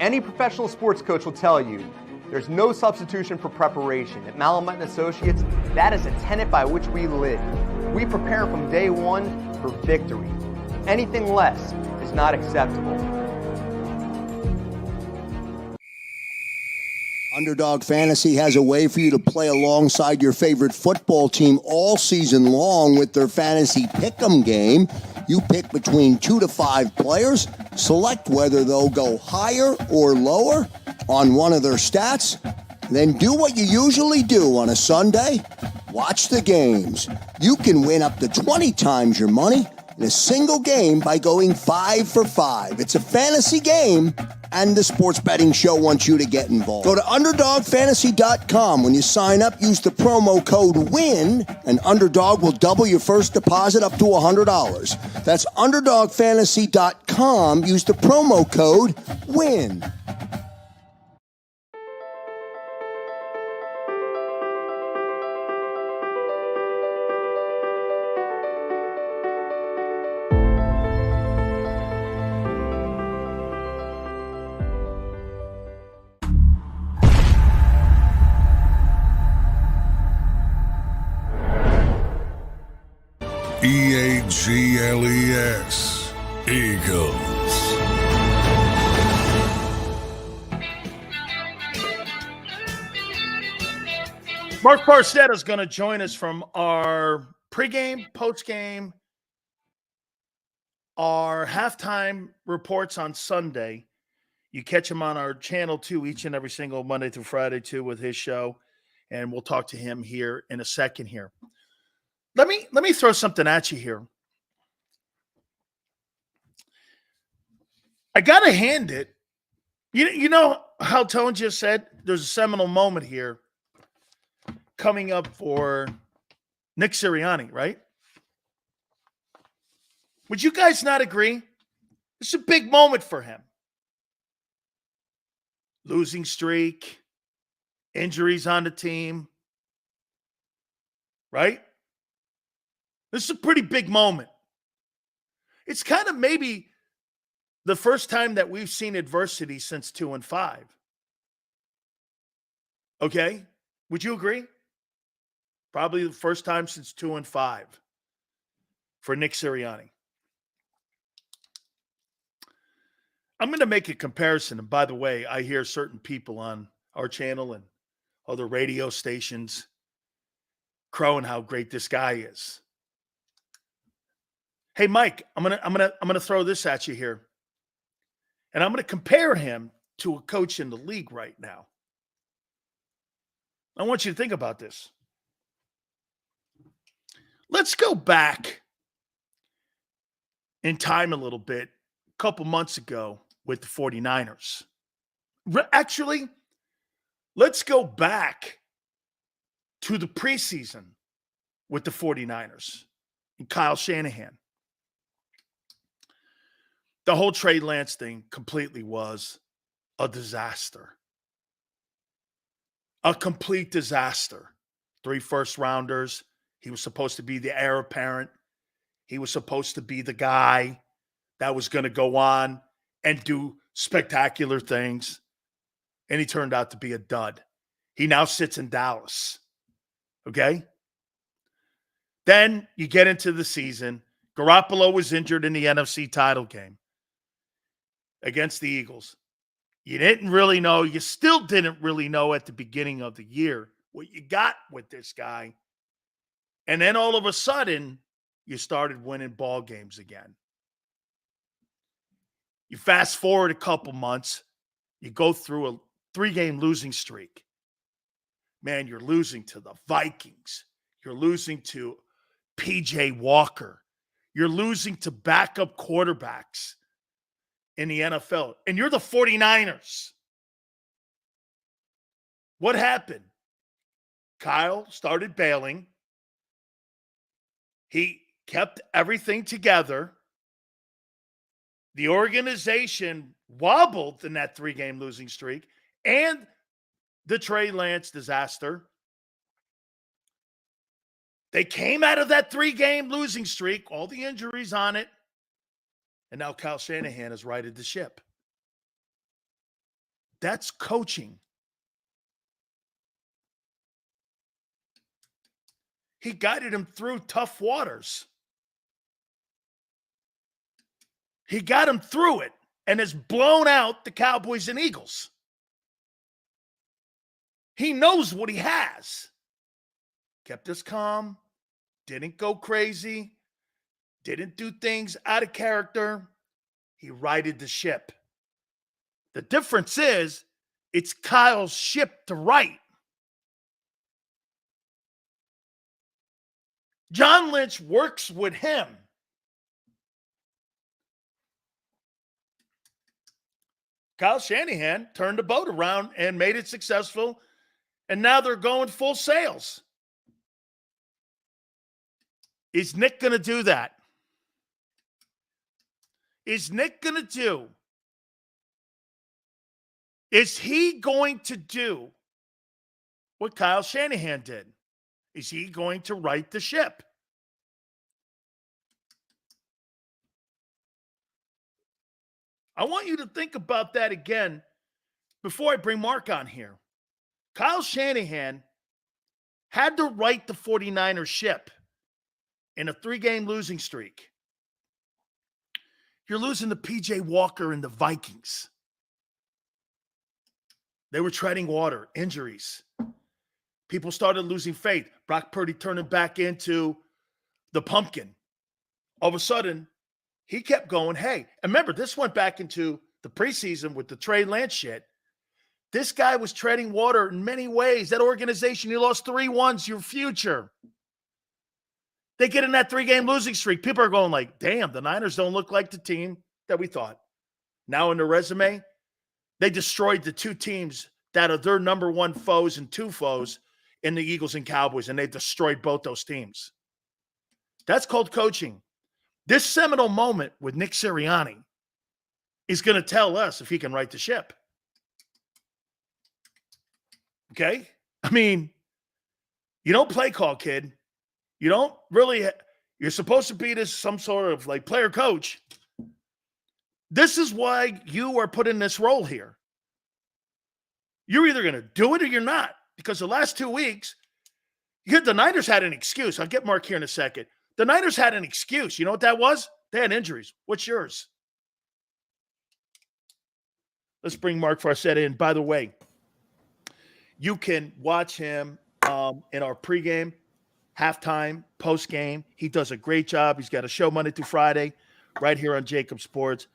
Any professional sports coach will tell you there's no substitution for preparation. At Malamut & Associates, that is a tenet by which we live. We prepare from day one for victory. Anything less is not acceptable. Underdog Fantasy has a way for you to play alongside your favorite football team all season long with their fantasy pick'em game. You pick between 2 to 5 players, select whether they'll go higher or lower on one of their stats, then do what you usually do on a Sunday, watch the games. You can win up to 20 times your money in a single game by going 5 for 5. It's a fantasy game, and the Sports Betting Show wants you to get involved. Go to UnderdogFantasy.com. When you sign up, use the promo code WIN, and Underdog will double your first deposit up to $100. That's UnderdogFantasy.com. Use the promo code WIN. EAGLES, Eagles. Mark Barcetta is going to join us from our pregame, postgame, our halftime reports on Sunday. You catch him on our channel too, each and every single Monday through Friday too, with his show, and we'll talk to him here in a second here. Let me throw something at you here. I gotta hand it. You know how Tone just said there's a seminal moment here coming up for Nick Sirianni, right? Would you guys not agree? It's a big moment for him. Losing streak, injuries on the team, right? This is a pretty big moment. It's kind of maybe the first time that we've seen adversity since 2-5. Okay? Would you agree? Probably the first time since 2-5 for Nick Sirianni. I'm going to make a comparison. And by the way, I hear certain people on our channel and other radio stations crowing how great this guy is. Hey, Mike, I'm gonna throw this at you here. And I'm going to compare him to a coach in the league right now. I want you to think about this. Let's go back in time a little bit a couple months ago with the 49ers. Actually, let's go back to the preseason with the 49ers and Kyle Shanahan. The whole Trey Lance thing completely was a disaster. A complete disaster. 3 first-rounders. He was supposed to be the heir apparent. He was supposed to be the guy that was going to go on and do spectacular things. And he turned out to be a dud. He now sits in Dallas. Okay? Then you get into the season. Garoppolo was injured in the NFC title game against the Eagles. You didn't really know. You still didn't really know at the beginning of the year what you got with this guy. And then all of a sudden, you started winning ball games again. You fast forward a couple months, you go through a 3-game losing streak. Man, you're losing to the Vikings. You're losing to P.J. Walker. You're losing to backup quarterbacks in the NFL. And you're the 49ers. What happened? Kyle started bailing. He kept everything together. The organization wobbled in that 3-game losing streak and the Trey Lance disaster. They came out of that 3-game losing streak, all the injuries on it, and now Kyle Shanahan has righted the ship. That's coaching. He guided him through tough waters. He got him through it and has blown out the Cowboys and Eagles. He knows what he has. Kept us calm, didn't go crazy, didn't do things out of character. He righted the ship. The difference is it's Kyle's ship to right. John Lynch works with him. Kyle Shanahan turned the boat around and made it successful, and now they're going full sales. Is Nick going to do that? Is Nick going to do? Is he going to do what Kyle Shanahan did? Is he going to right the ship? I want you to think about that again before I bring Mark on here. Kyle Shanahan had to right the 49ers ship in a 3-game losing streak. You're losing to P.J. Walker and the Vikings. They were treading water, injuries. People started losing faith. Brock Purdy turning back into the pumpkin. All of a sudden, he kept going, hey, and remember, this went back into the preseason with the Trey Lance shit. This guy was treading water in many ways. That organization, you lost 3-1's your future. They get in that 3-game losing streak. People are going like, damn, the Niners don't look like the team that we thought. Now in their resume, they destroyed the 2 teams that are their number 1 foes and 2 foes in the Eagles and Cowboys, and they destroyed both those teams. That's called coaching. This seminal moment with Nick Sirianni is going to tell us if he can right the ship. Okay? I mean, you don't play call, kid. You don't really – you're supposed to be this some sort of like player coach. This is why you are put in this role here. You're either going to do it or you're not, because the last 2 weeks, the Niners had an excuse. I'll get Mark here in a second. The Niners had an excuse. You know what that was? They had injuries. What's yours? Let's bring Mark Farset in. By the way, you can watch him in our pregame, halftime, postgame. He does a great job. He's got a show Monday through Friday right here on JAKIB Sports.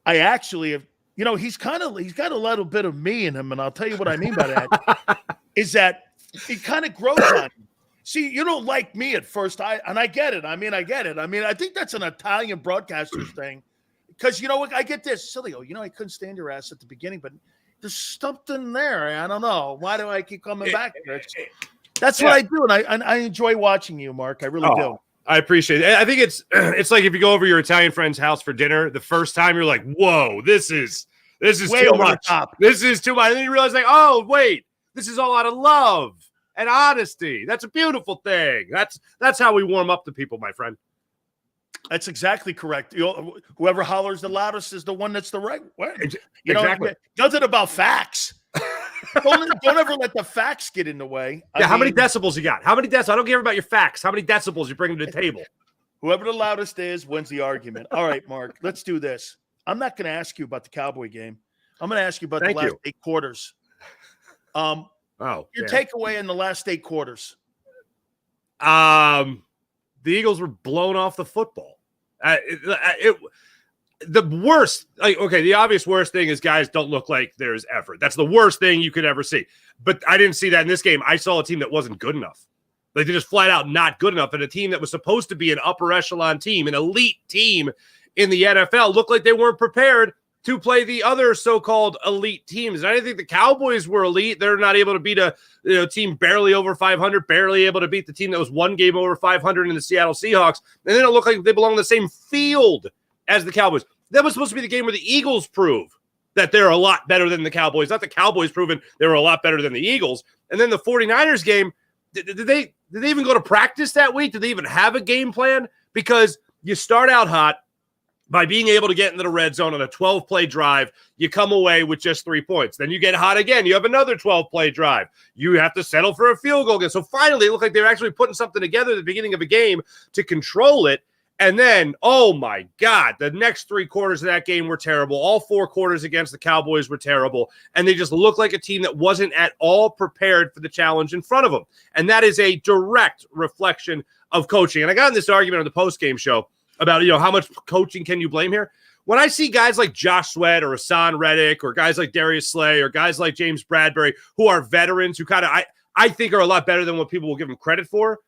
I actually have, he's got a little bit of me in him, and I'll tell you what I mean by that, is that he kind of grows on you. See, you don't like me at first. I get it. I get it. I think that's an Italian broadcaster's thing. Because you know what? I get this. Sileo, I couldn't stand your ass at the beginning, but there's something there. I don't know. Why do I keep coming back here? That's what I do, and I enjoy watching you, Mark. I really do. I appreciate it. I think it's like if you go over your Italian friend's house for dinner, the first time you're like, whoa, this is way too over much. the top. This is too much. And then you realize, like, oh, wait, this is all out of love and honesty. That's a beautiful thing. That's how we warm up to people, my friend. That's exactly correct. Whoever hollers the loudest is the one that's the right way. Exactly. Nothing about facts. don't ever let the facts get in the way. How many decibels you got? How many decibels? I don't care about your facts. How many decibels you bring to the table? Whoever the loudest is wins the argument. All right, Mark, let's do this. I'm not going to ask you about the Cowboy game. I'm going to ask you about the last 8 quarters. Your takeaway in the last 8 quarters. The Eagles were blown off the football. The worst, the obvious worst thing is guys don't look like there's effort. That's the worst thing you could ever see. But I didn't see that in this game. I saw a team that wasn't good enough. Like, they're just flat out not good enough. And a team that was supposed to be an upper echelon team, an elite team in the NFL, looked like they weren't prepared to play the other so-called elite teams. And I didn't think the Cowboys were elite. They're not able to beat a team barely over 500, barely able to beat the team that was 1 game over 500 in the Seattle Seahawks. And they don't look like they belong in the same field as the Cowboys. That was supposed to be the game where the Eagles prove that they're a lot better than the Cowboys. Not the Cowboys proving they were a lot better than the Eagles. And then the 49ers game, did they even go to practice that week? Did they even have a game plan? Because you start out hot by being able to get into the red zone on a 12-play drive. You come away with just 3 points. Then you get hot again. You have another 12-play drive. You have to settle for a field goal again. So finally, it looked like they were actually putting something together at the beginning of a game to control it. And then, oh my God, the next 3 quarters of that game were terrible. All 4 quarters against the Cowboys were terrible. And they just looked like a team that wasn't at all prepared for the challenge in front of them. And that is a direct reflection of coaching. And I got in this argument on the postgame show about, how much coaching can you blame here? When I see guys like Josh Sweat or Hassan Reddick or guys like Darius Slay or guys like James Bradbury who are veterans who kind of, I think are a lot better than what people will give them credit for.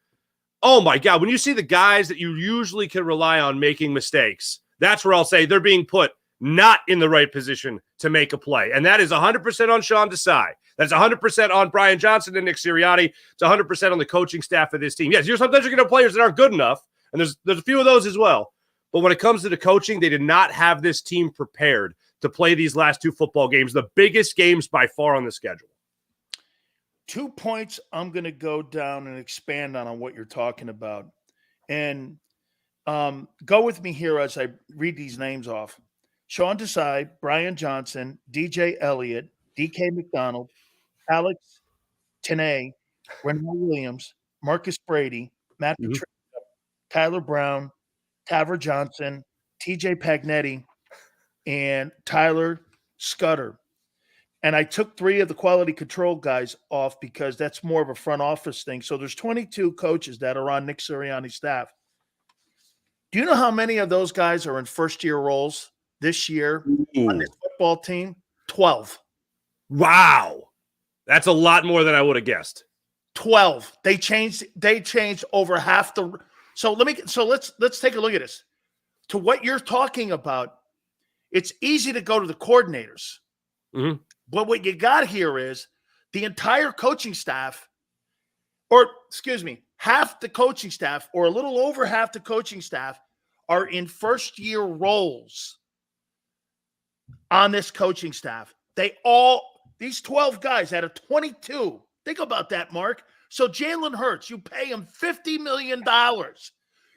Oh, my God. When you see the guys that you usually can rely on making mistakes, that's where I'll say they're being put not in the right position to make a play. And that is 100% on Sean Desai. That's 100% on Brian Johnson and Nick Sirianni. It's 100% on the coaching staff of this team. Yes, sometimes you're going to have players that aren't good enough, and there's a few of those as well. But when it comes to the coaching, they did not have this team prepared to play these last 2 football games, the biggest games by far on the schedule. 2 points I'm going to go down and expand on what you're talking about. And go with me here as I read these names off. Sean Desai, Brian Johnson, DJ Elliott, DK McDonald, Alex Tenay, Renell Williams, Marcus Brady, Matt Patricia, Tyler Brown, Taver Johnson, TJ Pagnetti, and Tyler Scudder. And I took 3 of the quality control guys off because that's more of a front office thing. So there's 22 coaches that are on Nick Sirianni's staff. Do you know how many of those guys are in first-year roles this year on this football team? 12. Wow. That's a lot more than I would have guessed. 12. They changed over half the – so let's take a look at this. To what you're talking about, it's easy to go to the coordinators. Mm-hmm. But what you got here is the entire coaching staff, half the coaching staff, or a little over half the coaching staff, are in first-year roles on this coaching staff. These 12 guys out of 22, think about that, Mark. So Jalen Hurts, you pay him $50 million.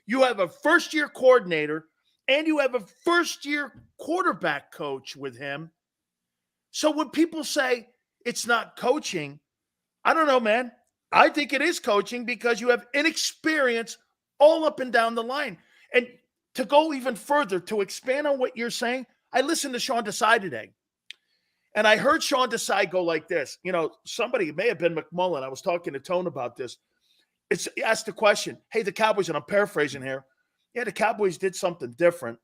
You have a first-year coordinator, and you have a first-year quarterback coach with him. So when people say it's not coaching, I don't know, man. I think it is coaching because you have inexperience all up and down the line. And to go even further, to expand on what you're saying, I listened to Sean Desai today. And I heard Sean Desai go like this. Somebody, it may have been McMullen. I was talking to Tone about this. He asked the question, hey, the Cowboys, and I'm paraphrasing here. Yeah, the Cowboys did something different.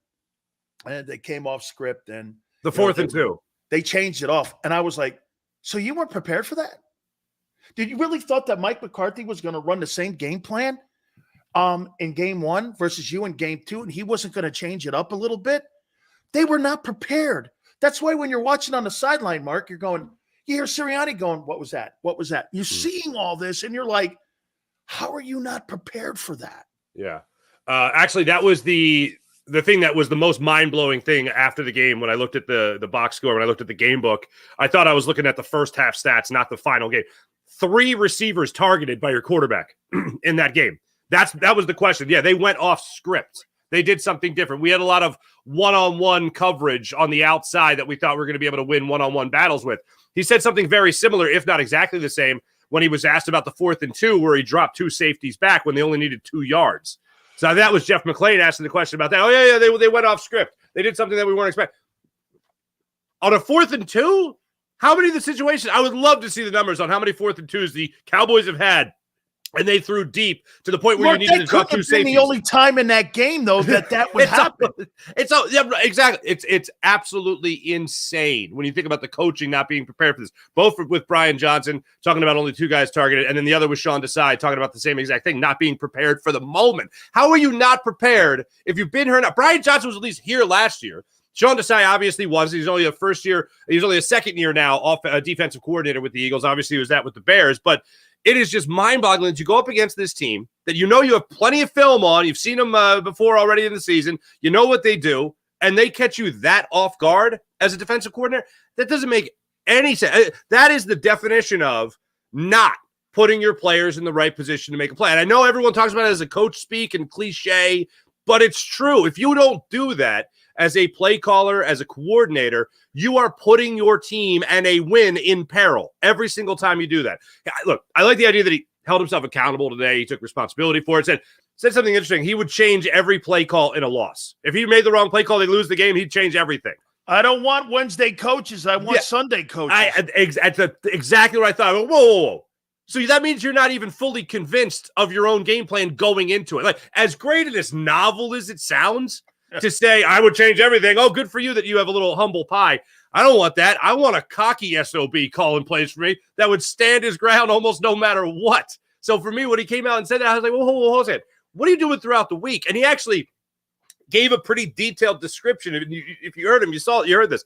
And they came off script. And the 4th and 2. They changed it off. And I was like, so you weren't prepared for that? Did you really thought that Mike McCarthy was going to run the same game plan in game 1 versus you in game 2, and he wasn't going to change it up a little bit? They were not prepared. That's why when you're watching on the sideline, Mark, you're going, you hear Sirianni going, what was that? What was that? You're seeing all this, and you're like, how are you not prepared for that? Yeah. Actually, that was the thing that was the most mind-blowing thing after the game. When I looked at the box score, when I looked at the game book, I thought I was looking at the first half stats, not the final game. 3 receivers targeted by your quarterback in that game. That was the question. Yeah, they went off script. They did something different. We had a lot of one-on-one coverage on the outside that we thought we were going to be able to win one-on-one battles with. He said something very similar, if not exactly the same, when he was asked about the 4th and 2, where he dropped 2 safeties back when they only needed 2 yards. So that was Jeff McClain asking the question about that. Oh, yeah, they went off script. They did something that we weren't expecting. On a 4th and 2, how many of the situations? I would love to see the numbers on how many 4th and 2s the Cowboys have had, and they threw deep to the point where Mark, you needed to drop 2 safeties. The only time in that game, though, that would happen. Yeah, exactly. It's absolutely insane when you think about the coaching not being prepared for this. Both with Brian Johnson talking about only 2 guys targeted, and then the other was Sean Desai talking about the same exact thing, not being prepared for the moment. How are you not prepared if you've been here now? Brian Johnson was at least here last year. Sean Desai obviously was. He's only a first year. He's only a second year now off a defensive coordinator with the Eagles. Obviously, he was that with the Bears, but it is just mind-boggling to go up against this team that you know you have plenty of film on. You've seen them before already in the season. You know what they do, and they catch you that off guard as a defensive coordinator. That doesn't make any sense. That is the definition of not putting your players in the right position to make a play. And I know everyone talks about it as a coach speak and cliche, but it's true. If you don't do that as a play caller, as a coordinator, you are putting your team and a win in peril every single time you do that. Look, I like the idea that he held himself accountable today. He took responsibility for it. Said something interesting. He would change every play call in a loss. If he made the wrong play call, they lose the game, he'd change everything. I don't want Wednesday coaches. I want Sunday coaches. That's exactly what I thought. I went, whoa. So that means you're not even fully convinced of your own game plan going into it. Like, as great and as novel as it sounds, to say, I would change everything. Oh, good for you that you have a little humble pie. I don't want that. I want a cocky SOB calling plays for me that would stand his ground almost no matter what. So for me, when he came out and said that, I was like, well, hold on a second. What are you doing throughout the week? And he actually gave a pretty detailed description. If you heard him, you heard this.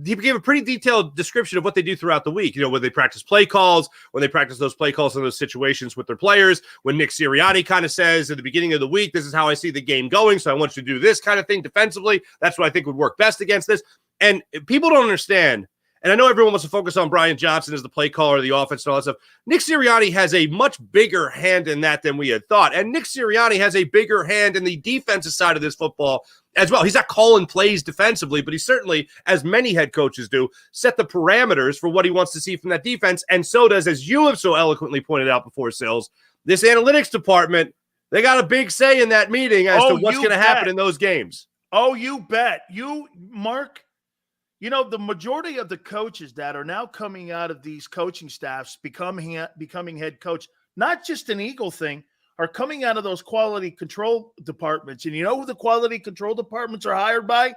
He gave a pretty detailed description of what they do throughout the week. You know, when they practice play calls, when they practice those play calls in those situations with their players, when Nick Sirianni kind of says at the beginning of the week, this is how I see the game going, so I want you to do this kind of thing defensively. That's what I think would work best against this. And people don't understand, and I know everyone wants to focus on Brian Johnson as the play caller of the offense and all that stuff. Nick Sirianni has a much bigger hand in that than we had thought. And Nick Sirianni has a bigger hand in the defensive side of this football as well. He's not calling plays defensively, but he certainly, as many head coaches do, set the parameters for what he wants to see from that defense. And so does, as you have so eloquently pointed out before, Sills, this analytics department. They got a big say in that meeting as to what's going to happen in those games. Oh, you bet. Mark, you know, the majority of the coaches that are now coming out of these coaching staffs becoming head coach, not just an Eagle thing, are coming out of those quality control departments. And you know who the quality control departments are hired by?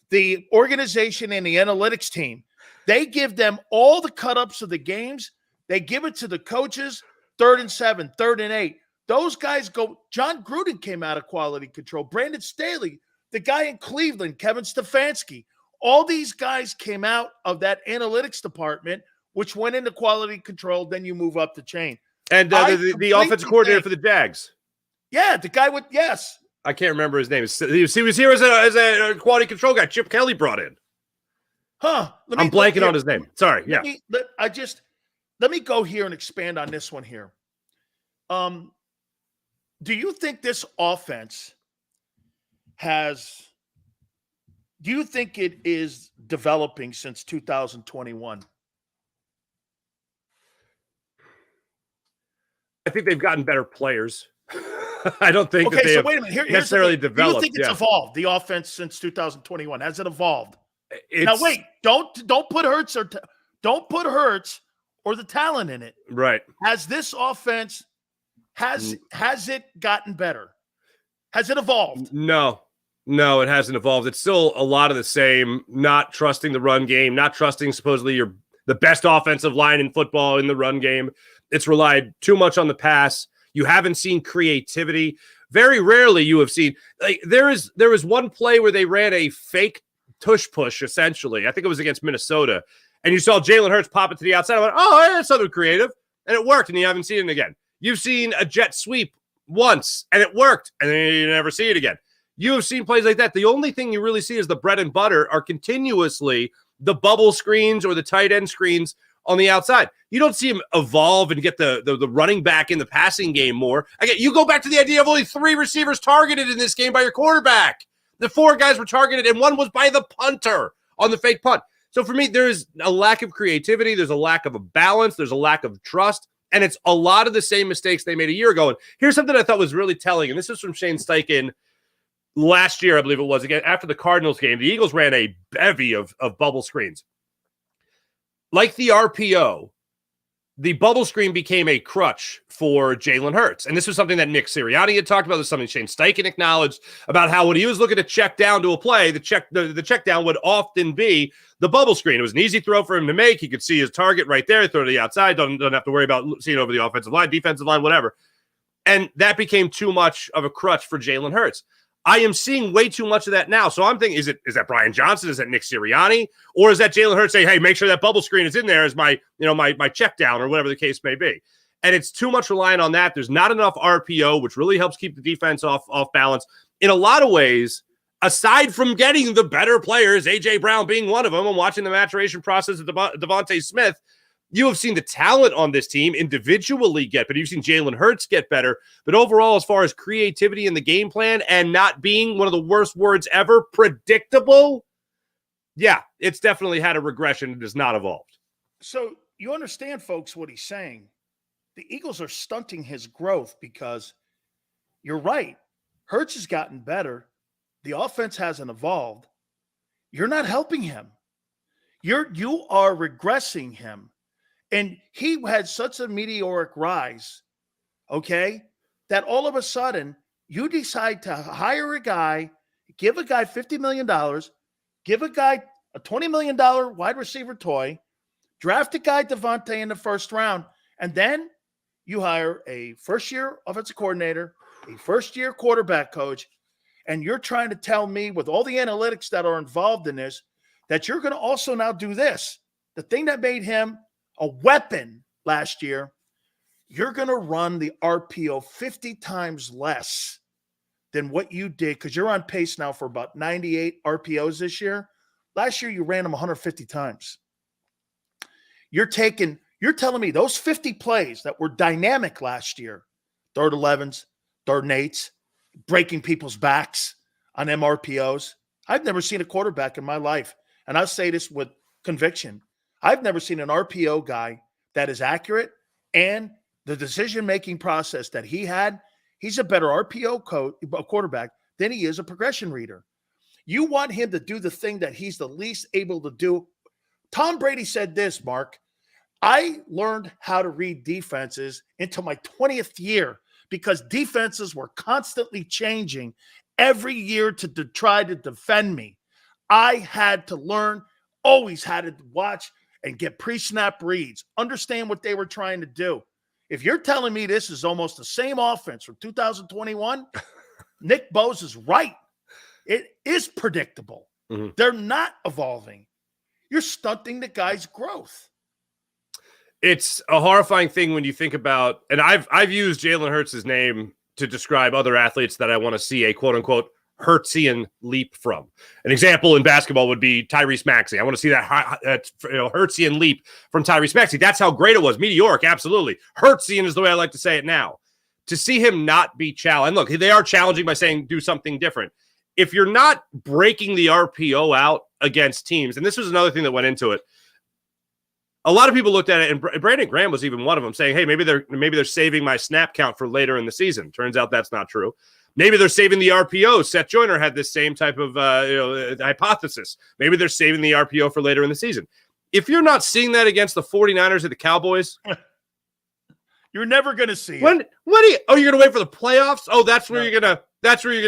The organization and the analytics team. They give them all the cut-ups of the games. They give it to the coaches, 3rd and 7, 3rd and 8. Those guys go. John Gruden came out of quality control. Brandon Staley, the guy in Cleveland, Kevin Stefanski. All these guys came out of that analytics department, which went into quality control. Then you move up the chain. And the offensive coordinator for the Jags. Yeah, the guy with, yes. I can't remember his name. He was here as a quality control guy. Chip Kelly brought in. I'm blanking on his name. Sorry. Let me go here and expand on this one here. Do you think this offense do you think it is developing since 2021? I think they've gotten better players. I don't think that they have wait a minute. necessarily developed. Do you think it's evolved, the offense, since 2021? Has it evolved? Now wait, don't put Hurts or the talent in it. Right. Has this offense has it gotten better? Has it evolved? No, it hasn't evolved. It's still a lot of the same. Not trusting the run game, not trusting supposedly the the best offensive line in football in the run game. It's relied too much on the pass. You haven't seen creativity. Very rarely you have seen, like, there was one play where they ran a fake tush push, essentially. I think it was against Minnesota. And you saw Jalen Hurts pop it to the outside. I went, oh, that's something creative. And it worked, and you haven't seen it again. You've seen a jet sweep once, and it worked, and then you never see it again. You have seen plays like that. The only thing you really see is the bread and butter are continuously the bubble screens or the tight end screens on the outside. You don't see him evolve and get the running back in the passing game more. Again, you go back to the idea of only 3 receivers targeted in this game by your quarterback. The 4 guys were targeted, and 1 was by the punter on the fake punt. So for me, there is a lack of creativity. There's a lack of a balance. There's a lack of trust. And it's a lot of the same mistakes they made a year ago. And here's something I thought was really telling, and this is from Shane Steichen last year, I believe it was, again, after the Cardinals game. The Eagles ran a bevy of bubble screens. Like the RPO, the bubble screen became a crutch for Jalen Hurts. And this was something that Nick Sirianni had talked about. This is something Shane Steichen acknowledged about how when he was looking to check down to a play, the check down would often be the bubble screen. It was an easy throw for him to make. He could see his target right there, throw to the outside, don't have to worry about seeing over the offensive line, defensive line, whatever. And that became too much of a crutch for Jalen Hurts. I am seeing way too much of that now. So I'm thinking, is that Brian Johnson? Is that Nick Sirianni? Or is that Jalen Hurts saying, hey, make sure that bubble screen is in there as my check down or whatever the case may be? And it's too much reliant on that. There's not enough RPO, which really helps keep the defense off balance. In a lot of ways, aside from getting the better players, A.J. Brown being one of them, and watching the maturation process of Devontae Smith, you have seen the talent on this team individually get better. You've seen Jalen Hurts get better. But overall, as far as creativity in the game plan and not being one of the worst words ever, predictable, yeah, it's definitely had a regression. It has not evolved. So you understand, folks, what he's saying. The Eagles are stunting his growth because you're right. Hurts has gotten better. The offense hasn't evolved. You're not helping him. You are regressing him. And he had such a meteoric rise, okay, that all of a sudden you decide to hire a guy, give a guy $50 million, give a guy a $20 million wide receiver toy, draft a guy Devontae in the first round, and then you hire a first-year offensive coordinator, a first-year quarterback coach, and you're trying to tell me with all the analytics that are involved in this that you're going to also now do this. The thing that made him a weapon last year, you're going to run the RPO 50 times less than what you did because you're on pace now for about 98 RPOs this year. Last year, you ran them 150 times. You're telling me those 50 plays that were dynamic last year, third 11s, third and 8s, breaking people's backs on MRPOs. I've never seen a quarterback in my life, and I'll say this with conviction. I've never seen an RPO guy that is accurate, and the decision-making process that he had, he's a better RPO quarterback than he is a progression reader. You want him to do the thing that he's the least able to do. Tom Brady said this, Mark. I learned how to read defenses into my 20th year because defenses were constantly changing every year to try to defend me. I had to learn, always had to watch and get pre-snap reads, understand what they were trying to do. If you're telling me this is almost the same offense from 2021, Nick Bose is right. It is predictable. Mm-hmm. They're not evolving. You're stunting the guy's growth. It's a horrifying thing when you think about, and I've used Jalen Hurts' name to describe other athletes that I want to see a quote-unquote Hurtsian leap from. An example in basketball would be Tyrese Maxey. I want to see that Hurtsian leap from Tyrese Maxey. That's how great it was. Meteoric, absolutely. Hurtsian is the way I like to say it now. To see him not be challenged, and look, they are challenging by saying do something different. If you're not breaking the RPO out against teams, and this was another thing that went into it, a lot of people looked at it, and Brandon Graham was even one of them, saying, hey, maybe they're saving my snap count for later in the season. Turns out that's not true. Maybe they're saving the RPO. Seth Joyner had this same type of hypothesis. Maybe they're saving the RPO for later in the season. If you're not seeing that against the 49ers or the Cowboys, you're never going to see it. You're going to wait for the playoffs? Oh, that's where you're going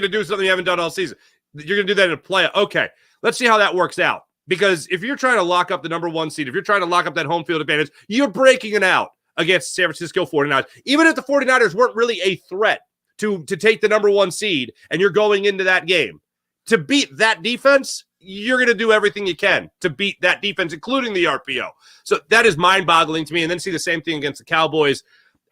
to do something you haven't done all season. You're going to do that in a playoff. Okay, let's see how that works out. Because if you're trying to lock up the number 1 seed, if you're trying to lock up that home field advantage, you're breaking it out against San Francisco 49ers. Even if the 49ers weren't really a threat to take the number 1 seed, and you're going into that game, to beat that defense, you're going to do everything you can to beat that defense, including the RPO. So that is mind-boggling to me. And then see the same thing against the Cowboys.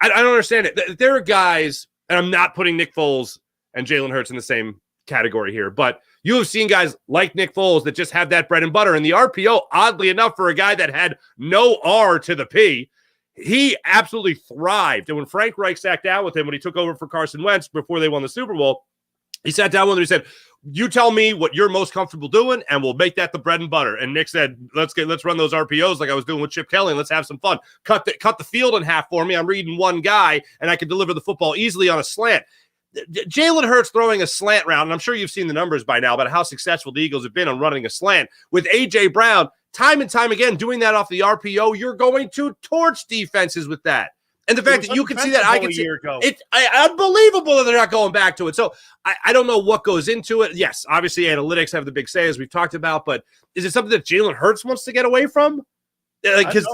I don't understand it. There are guys, and I'm not putting Nick Foles and Jalen Hurts in the same category here, but you have seen guys like Nick Foles that just have that bread and butter. And the RPO, oddly enough, for a guy that had no R to the P, he absolutely thrived. And when Frank Reich sat down with him when he took over for Carson Wentz before they won the Super Bowl, he sat down with him and he said, you tell me what you're most comfortable doing, and we'll make that the bread and butter. And Nick said, let's run those RPOs like I was doing with Chip Kelly, and let's have some fun. Cut the field in half for me. I'm reading one guy, and I can deliver the football easily on a slant. Jalen Hurts throwing a slant route, and I'm sure you've seen the numbers by now about how successful the Eagles have been on running a slant. With A.J. Brown, time and time again, doing that off the RPO, you're going to torch defenses with that. And the fact that you can see that, I can see it's unbelievable that they're not going back to it. So I don't know what goes into it. Yes, obviously analytics have the big say, as we've talked about, but is it something that Jalen Hurts wants to get away from? Because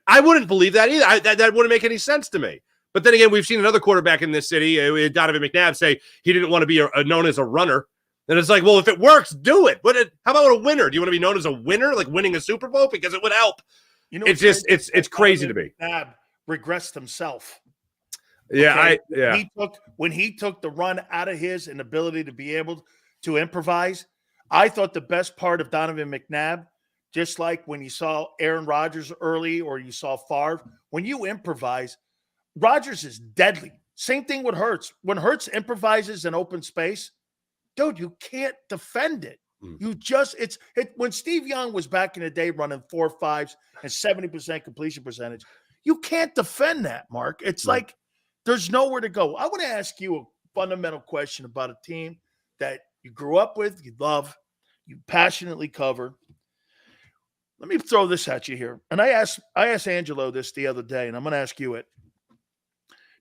I wouldn't believe that either. That wouldn't make any sense to me. But then again, we've seen another quarterback in this city, Donovan McNabb, say he didn't want to be known as a runner. And it's like, well, if it works, do it. But how about a winner? Do you want to be known as a winner, like winning a Super Bowl? Because it would help. You know, it's crazy to me. McNabb regressed himself. Yeah, okay? When he took the run out of his inability to be able to improvise, I thought the best part of Donovan McNabb, just like when you saw Aaron Rodgers early or you saw Favre, when you improvise, Rodgers is deadly. Same thing with Hurts. When Hurts improvises in open space, dude, you can't defend it. You just when Steve Young was back in the day running 4.5s and 70% completion percentage, you can't defend that, Mark. It's like there's nowhere to go. I want to ask you a fundamental question about a team that you grew up with, you love, you passionately cover. Let me throw this at you here. And I asked Angelo this the other day, and I'm going to ask you it.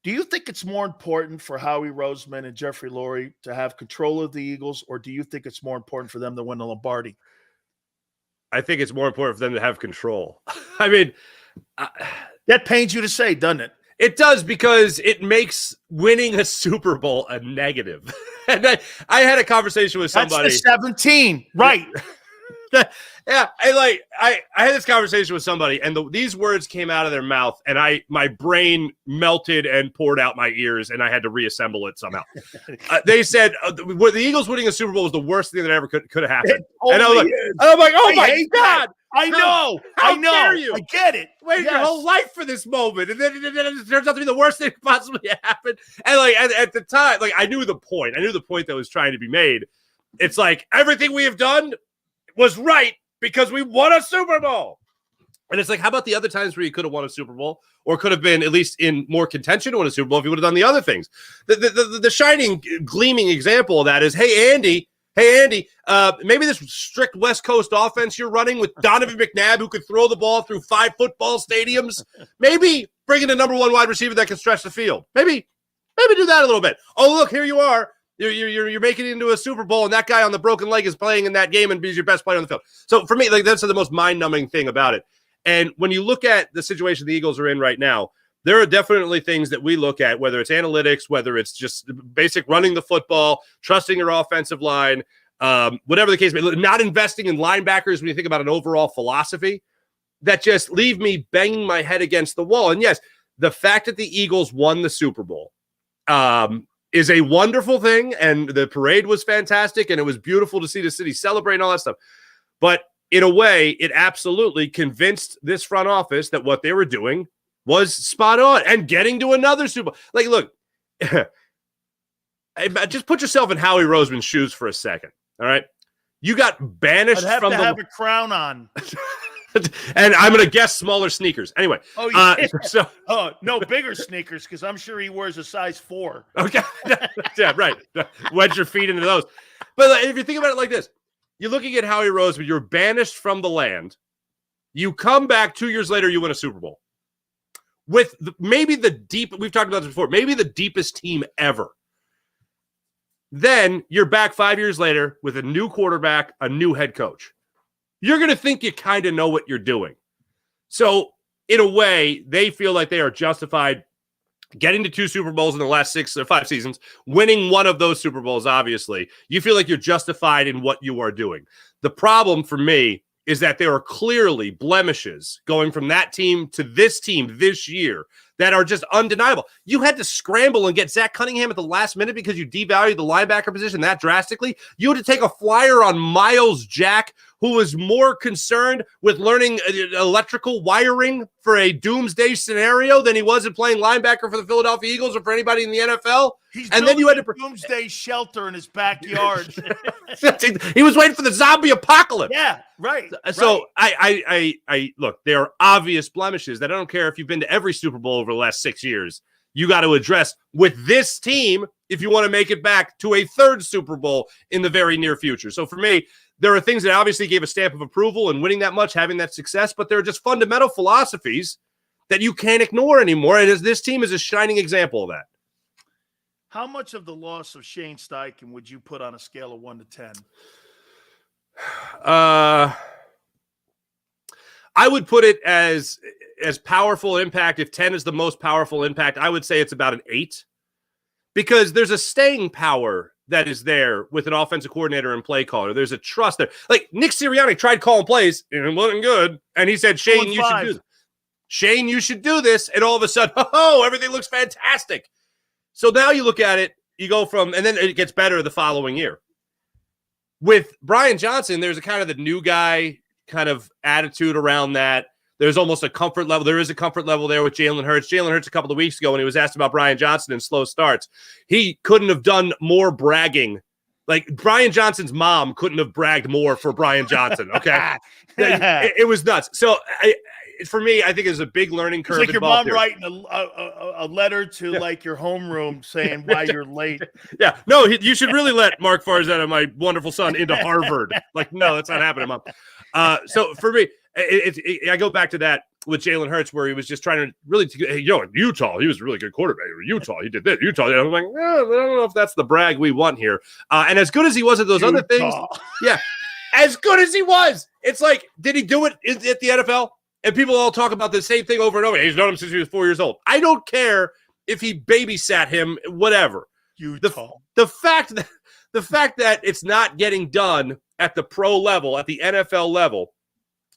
Do you think it's more important for Howie Roseman and Jeffrey Lurie to have control of the Eagles, or do you think it's more important for them to win the Lombardi? I think it's more important for them to have control. I mean, that pains you to say, doesn't it? It does, because it makes winning a Super Bowl a negative. And I had a conversation with somebody. That's the 17, right? Yeah, I had this conversation with somebody, and these words came out of their mouth, and my brain melted and poured out my ears, and I had to reassemble it somehow. They said the Eagles winning a Super Bowl was the worst thing that ever could have happened. And I'm like, oh my God. I know. Dare you? I get it. Wait your whole life for this moment, and then it turns out to be the worst thing possibly happened. And at the time, I knew the point. I knew the point that was trying to be made. It's like everything we have done was right because we won a Super Bowl. And it's like, how about the other times where you could have won a Super Bowl, or could have been at least in more contention to win a Super Bowl if you would have done the other things? The shining, gleaming example of that is, hey, Andy, maybe this strict West Coast offense you're running with Donovan McNabb, who could throw the ball through 5 football stadiums, maybe bring in a number 1 wide receiver that can stretch the field. Maybe do that a little bit. Oh, look, here you are. You're making it into a Super Bowl, and that guy on the broken leg is playing in that game and he's your best player on the field. So for me, that's the most mind-numbing thing about it. And when you look at the situation the Eagles are in right now, there are definitely things that we look at, whether it's analytics, whether it's just basic running the football, trusting your offensive line, whatever the case may be, not investing in linebackers when you think about an overall philosophy, that just leave me banging my head against the wall. And yes, the fact that the Eagles won the Super Bowl is a wonderful thing, and the parade was fantastic, and it was beautiful to see the city celebrate and all that stuff. But in a way, it absolutely convinced this front office that what they were doing was spot on and getting to another Super Bowl. Look, just put yourself in Howie Roseman's shoes for a second, all right? You got banished I'd have from to have a crown on. And I'm going to guess smaller sneakers. Anyway. Oh, yeah. No, bigger sneakers, because I'm sure he wears a size 4. Okay. Yeah, right. Wedge your feet into those. But if you think about it like this, you're looking at Howie Roseman, you're banished from the land. You come back 2 years later, you win a Super Bowl. With maybe we've talked about this before, maybe the deepest team ever. Then you're back 5 years later with a new quarterback, a new head coach. you're going to think you kind of know what you're doing. So in a way, they feel like they are justified getting to 2 Super Bowls in the last 6 or 5 seasons, winning one of those Super Bowls, obviously. You feel like you're justified in what you are doing. The problem for me is that there are clearly blemishes going from that team to this team this year that are just undeniable. You had to scramble and get Zach Cunningham at the last minute because you devalued the linebacker position that drastically. You had to take a flyer on Miles Jack, who was more concerned with learning electrical wiring for a doomsday scenario than he was in playing linebacker for the Philadelphia Eagles or for anybody in the NFL. And then you had a doomsday shelter in his backyard. He was waiting for the zombie apocalypse. Yeah, right. So I look, there are obvious blemishes that I don't care if you've been to every Super Bowl over the last 6 years. You got to address with this team if you want to make it back to a 3rd Super Bowl in the very near future. So for me, there are things that obviously gave a stamp of approval and winning that much, having that success, but there are just fundamental philosophies that you can't ignore anymore. And this team is a shining example of that. How much of the loss of Shane Steichen would you put on a scale of 1 to 10? I would put it as powerful impact. If 10 is the most powerful impact, I would say it's about an 8, because there's a staying power that is there with an offensive coordinator and play caller. There's a trust there. Like Nick Sirianni tried calling plays and it wasn't good. And he said, Shane, you should do this. Shane, you should do this. And all of a sudden, everything looks fantastic. So now you look at it, you go from, and then it gets better the following year. With Brian Johnson, there's a kind of the new guy kind of attitude around that. There's almost a comfort level. There is a comfort level there with Jalen Hurts. Jalen Hurts a couple of weeks ago when he was asked about Brian Johnson and slow starts, he couldn't have done more bragging. Like Brian Johnson's mom couldn't have bragged more for Brian Johnson. Okay. it was nuts. So for me, I think it's a big learning curve. It's like your mom writing a letter to like your homeroom saying why you're late. Yeah. No, you should really let Mark Farzetta, my wonderful son, into Harvard. Like, no, that's not happening, Mom. So for me, I go back to that with Jalen Hurts, where he was just trying to really, in Utah, he was a really good quarterback. Utah, he did this. Utah, I was like, I don't know if that's the brag we want here. And as good as he was at those other things, as good as he was, it's like, did he do it at the NFL? And people all talk about the same thing over and over. He's known him since he was 4 years old. I don't care if he babysat him, whatever. Utah. The fact that it's not getting done at the pro level, at the NFL level,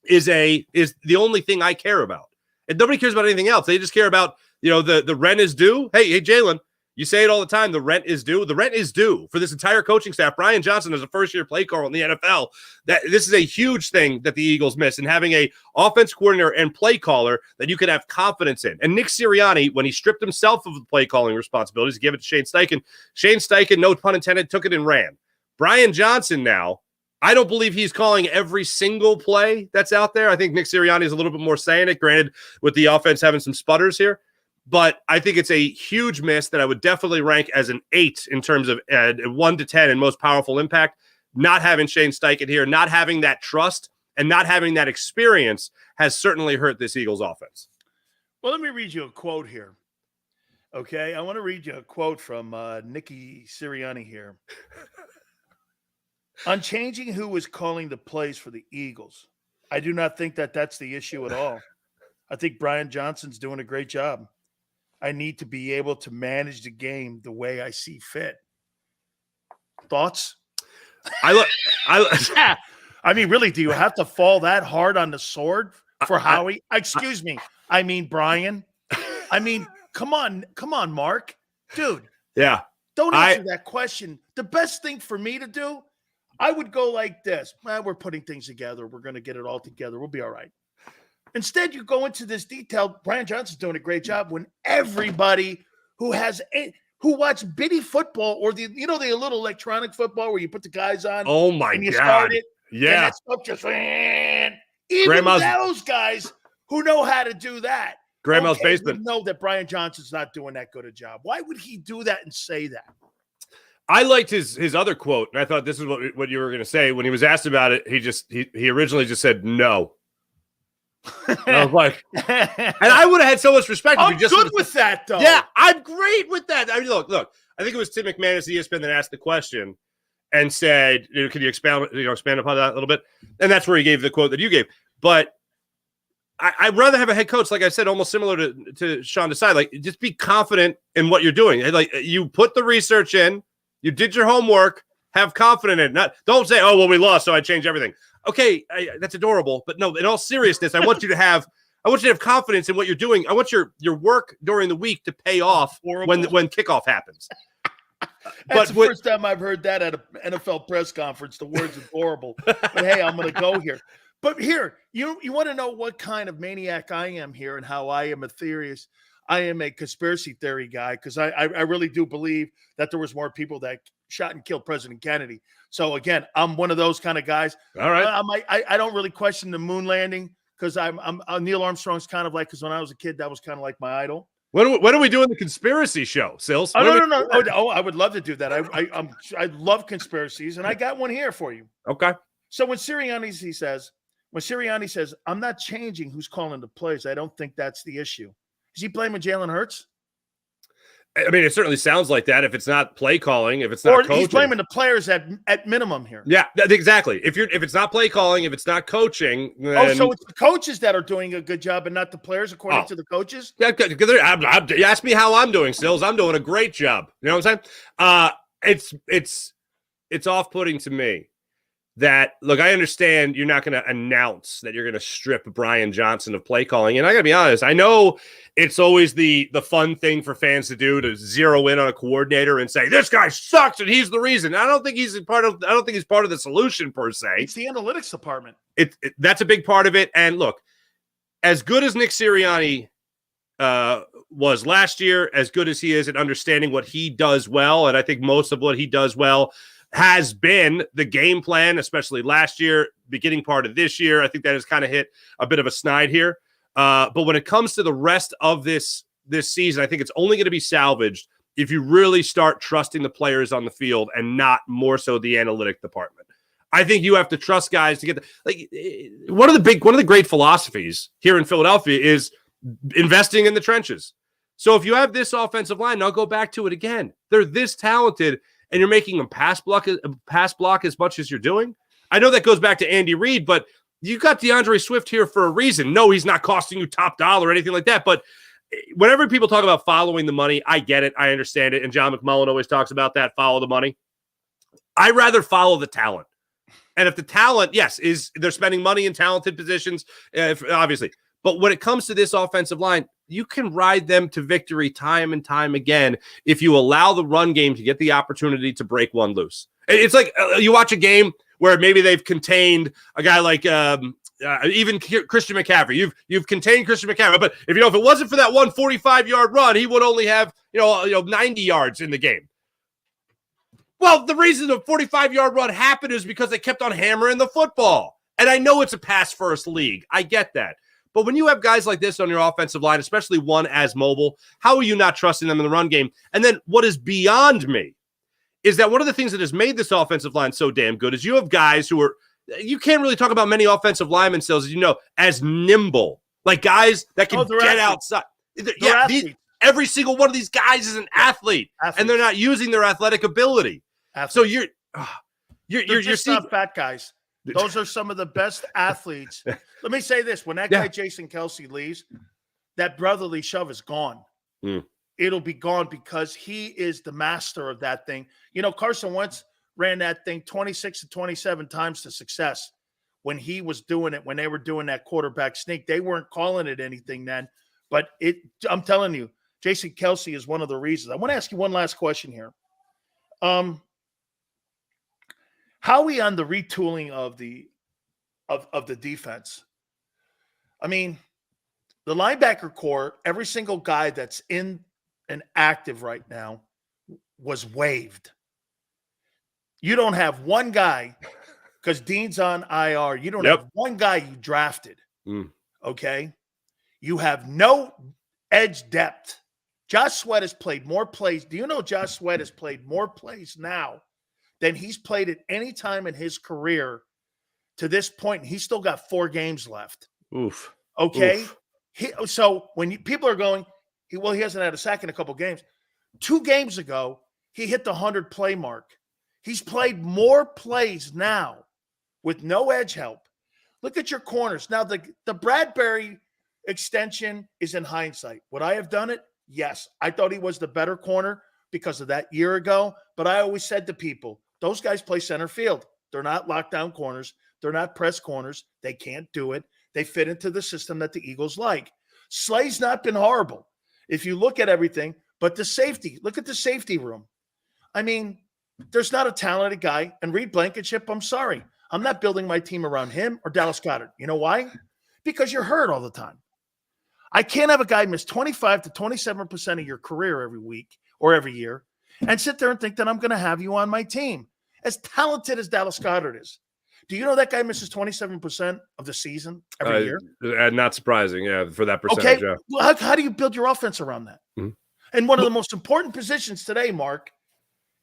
is the only thing I care about. And nobody cares about anything else. They just care about, the rent is due. Hey, Jalen, you say it all the time. The rent is due. The rent is due for this entire coaching staff. Brian Johnson is a first-year play caller in the NFL. This is a huge thing that the Eagles miss, and having a offense coordinator and play caller that you can have confidence in. And Nick Sirianni, when he stripped himself of the play calling responsibilities, gave it to Shane Steichen. Shane Steichen, no pun intended, took it and ran. Brian Johnson now, I don't believe he's calling every single play that's out there. I think Nick Sirianni is a little bit more saying it, granted, with the offense having some sputters here. But I think it's a huge miss that I would definitely rank as an 8 in terms of 1 to 10 in most powerful impact. Not having Shane Steichen here, not having that trust, and not having that experience has certainly hurt this Eagles offense. Well, let me read you a quote here. Okay, I want to read you a quote from Nicky Sirianni here. On changing who is calling the plays for the Eagles, I do not think that that's the issue at all. I think Brian Johnson's doing a great job. I need to be able to manage the game the way I see fit. Thoughts? I mean, really, do you have to fall that hard on the sword for Howie? Excuse me. I mean, Brian. I mean, come on, Mark. Dude. Yeah. Don't answer that question. The best thing for me to do, I would go like this. We're putting things together. We're going to get it all together. We'll be all right. Instead, you go into this detail. Brian Johnson's doing a great job when everybody who watch bitty football or the little electronic football where you put the guys on. Oh my and you God. Start it, yeah. And that stuff just even those guys who know how to do that. Grandma's basement. Know that Brian Johnson's not doing that good a job. Why would he do that and say that? I liked his other quote, and I thought this is what you were going to say. When he was asked about it, he originally just said no. And I was like, and I would have had so much respect. I'm good with that, though. Yeah, I'm great with that. I mean, look. I think it was Tim McManus, ESPN, that asked the question, and said, "Can you expand upon that a little bit?" And that's where he gave the quote that you gave. But I'd rather have a head coach, like I said, almost similar to Sean Desai. Like, just be confident in what you're doing. Like, you put the research in, you did your homework, have confidence in it. Don't say, "Oh, well, we lost, so I changed everything." Okay, that's adorable, but no. In all seriousness, I want you to have confidence in what you're doing. I want your work during the week to pay off when kickoff happens. That's the first time I've heard that at an NFL press conference. The word's adorable. But hey, I'm going to go here. But here, you want to know what kind of maniac I am here and how I am I am a conspiracy theory guy, because I really do believe that there was more people that shot and killed President Kennedy. So again, I'm one of those kind of guys. All right. I don't really question the moon landing, because I'm Neil Armstrong's kind of like, because when I was a kid, that was kind of like my idol. When are we doing the conspiracy show, Sills? No. Oh, I would love to do that. I love conspiracies, and I got one here for you. Okay. So when Sirianni says, "I'm not changing who's calling the plays," I don't think that's the issue. Is he blaming Jalen Hurts? I mean, it certainly sounds like that. If it's not play calling, if it's not coaching, he's blaming the players at minimum here. Yeah, exactly. If it's not play calling, if it's not coaching, then... so it's the coaches that are doing a good job and not the players, according to the coaches. Yeah, you ask me how I'm doing, Sills. I'm doing a great job. You know what I'm saying? It's off-putting to me that, look, I understand you're not going to announce that you're going to strip Brian Johnson of play calling. And I got to be honest, I know it's always the fun thing for fans to do, to zero in on a coordinator and say, "This guy sucks and he's the reason." I don't think he's part of the solution per se. It's the analytics department. That's a big part of it. And look, as good as Nick Sirianni was last year, as good as he is at understanding what he does well, and I think most of what he does well has been the game plan, especially last year, beginning part of this year. I think that has kind of hit a bit of a snide here. But when it comes to the rest of this season, I think it's only going to be salvaged if you really start trusting the players on the field and not more so the analytic department. I think you have to trust guys to get one of the great philosophies here in Philadelphia is investing in the trenches. So if you have this offensive line, I'll go back to it again. They're this talented, and you're making them pass block as much as you're doing. I know that goes back to Andy Reid, but you got DeAndre Swift here for a reason. No, he's not costing you top dollar or anything like that. But whenever people talk about following the money, I get it. I understand it. And John McMullen always talks about that, follow the money. I rather follow the talent. And if the talent, yes, they're spending money in talented positions, obviously. But when it comes to this offensive line, you can ride them to victory time and time again if you allow the run game to get the opportunity to break one loose. It's like you watch a game where maybe they've contained a guy like even Christian McCaffrey. You've contained Christian McCaffrey, but if it wasn't for that 145-yard run, he would only have 90 yards in the game. Well, the reason the 45-yard run happened is because they kept on hammering the football. And I know it's a pass-first league. I get that. But when you have guys like this on your offensive line, especially one as mobile, how are you not trusting them in the run game? And then what is beyond me is that one of the things that has made this offensive line so damn good is you have guys who are, you can't really talk about many offensive linemen still, as nimble, like guys that can get outside. Every single one of these guys is an athlete. And they're not using their athletic ability. Athletes. So you're just not fat guys. Those are some of the best athletes. Let me say this. When that guy, Jason Kelce, leaves, that brotherly shove is gone. It'll be gone because he is the master of that thing. Carson Wentz ran that thing 26 to 27 times to success when he was doing it, when they were doing that quarterback sneak. They weren't calling it anything then. But I'm telling you, Jason Kelce is one of the reasons. I want to ask you one last question here. Howie on the retooling of the defense. I mean, the linebacker core, every single guy that's in and active right now was waived. You don't have one guy, because Dean's on IR. You don't have one guy you drafted. Okay? You have no edge depth. Josh Sweat has played more plays. Do you know Josh Sweat has played more plays now than he's played at any time in his career to this point? He's still got 4 games left. Oof. Okay? Oof. So when people are going, he hasn't had a sack in a couple games. 2 games ago, he hit the 100-play mark. He's played more plays now with no edge help. Look at your corners. Now, the Bradbury extension is in hindsight. Would I have done it? Yes. I thought he was the better corner because of that year ago. But I always said to people, those guys play center field. They're not lockdown corners. They're not press corners. They can't do it. They fit into the system that the Eagles like. Slay's not been horrible if you look at everything, but the safety, look at the safety room. I mean, there's not a talented guy. And Reed Blankenship, I'm sorry. I'm not building my team around him or Dallas Goedert. You know why? Because you're hurt all the time. I can't have a guy miss 25 to 27% of your career every week or every year and sit there and think that I'm going to have you on my team. As talented as Dallas Goedert is, do you know that guy misses 27% of the season every year? Not surprising, yeah, for that percentage. Okay, yeah. well, how do you build your offense around that? Mm-hmm. And one of the most important positions today, Mark,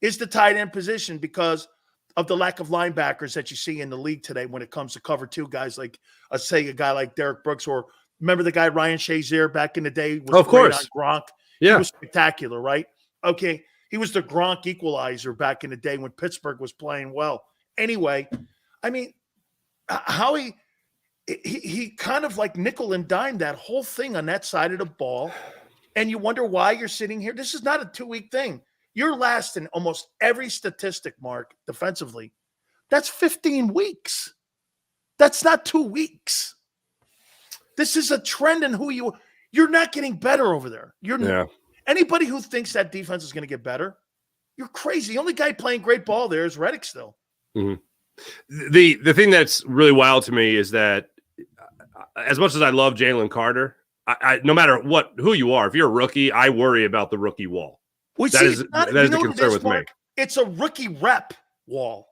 is the tight end position because of the lack of linebackers that you see in the league today when it comes to cover two guys like, say, a guy like Derek Brooks, or remember the guy Ryan Shazier back in the day? Was of course. On Gronk. Yeah. He was spectacular, right? Okay. He was the Gronk equalizer back in the day when Pittsburgh was playing well. Anyway, I mean, Howie, he kind of like nickel and dime that whole thing on that side of the ball. And you wonder why you're sitting here. This is not a 2-week thing. You're last in almost every statistic, Mark, defensively. That's 15 weeks. That's not 2 weeks. This is a trend in who you're not getting better over there. Anybody who thinks that defense is going to get better, you're crazy. The only guy playing great ball there is Reddick still. Mm-hmm. The thing that's really wild to me is that as much as I love Jalen Carter, I no matter who you are, if you're a rookie, I worry about the rookie wall. That is the concern with me. It's a rookie rep wall.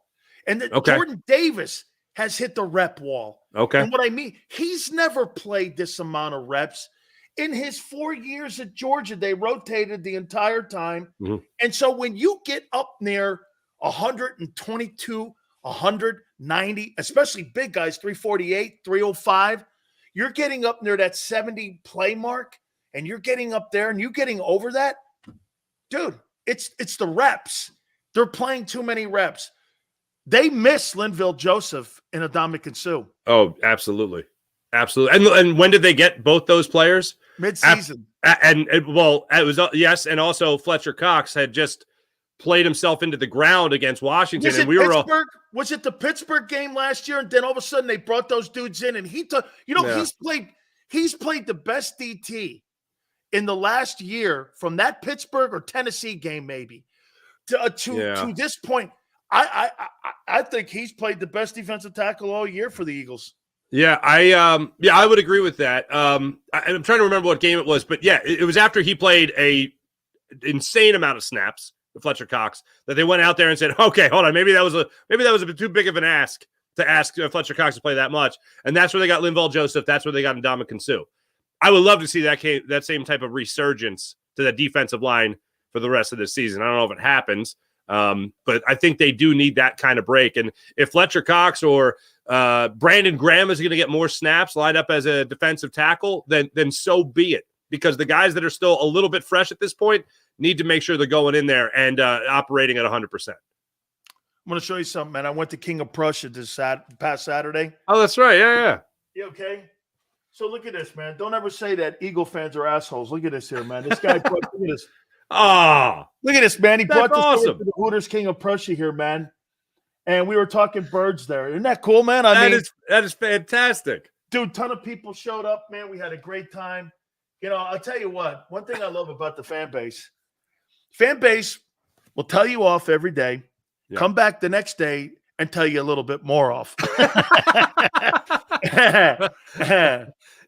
And Jordan Davis has hit the rep wall. Okay. And what I mean, he's never played this amount of reps. In his 4 years at Georgia, they rotated the entire time. Mm-hmm. And so when you get up near 122, 190, especially big guys, 348, 305, you're getting up near that 70 play mark, and you're getting up there and you're getting over that. Dude, it's the reps. They're playing too many reps. They miss Linval Joseph and Ndamukong Suh. Oh, absolutely. Absolutely. And when did they get both those players? Mid-season. It was yes, and also Fletcher Cox had just played himself into the ground against Washington. Was it the Pittsburgh game last year? And then all of a sudden they brought those dudes in, and he's played the best DT in the last year from that Pittsburgh or Tennessee game, maybe to this point. I think he's played the best defensive tackle all year for the Eagles. Yeah, I would agree with that. I'm trying to remember what game it was, but yeah, it was after he played a insane amount of snaps with Fletcher Cox that they went out there and said, "Okay, hold on, maybe that was a bit too big of an ask to ask Fletcher Cox to play that much." And that's where they got Linval Joseph. That's where they got Ndamukong Suh. I would love to see that same type of resurgence to that defensive line for the rest of the season. I don't know if it happens, but I think they do need that kind of break. And if Fletcher Cox or Brandon Graham is going to get more snaps lined up as a defensive tackle, then so be it. Because the guys that are still a little bit fresh at this point need to make sure they're going in there and operating at 100%. I'm going to show you something, man. I went to King of Prussia this past Saturday. Oh, that's right. Yeah. You okay? So look at this, man. Don't ever say that Eagle fans are assholes. Look at this here, man. This guy, look at this. Oh, look at this, man. He brought this awesome. To the Hooters King of Prussia here, man. And we were talking birds there. Isn't that cool, man? That is fantastic. Dude, ton of people showed up, man. We had a great time. You know, I'll tell you what. One thing I love about the fan base will tell you off every day, come back the next day and tell you a little bit more off.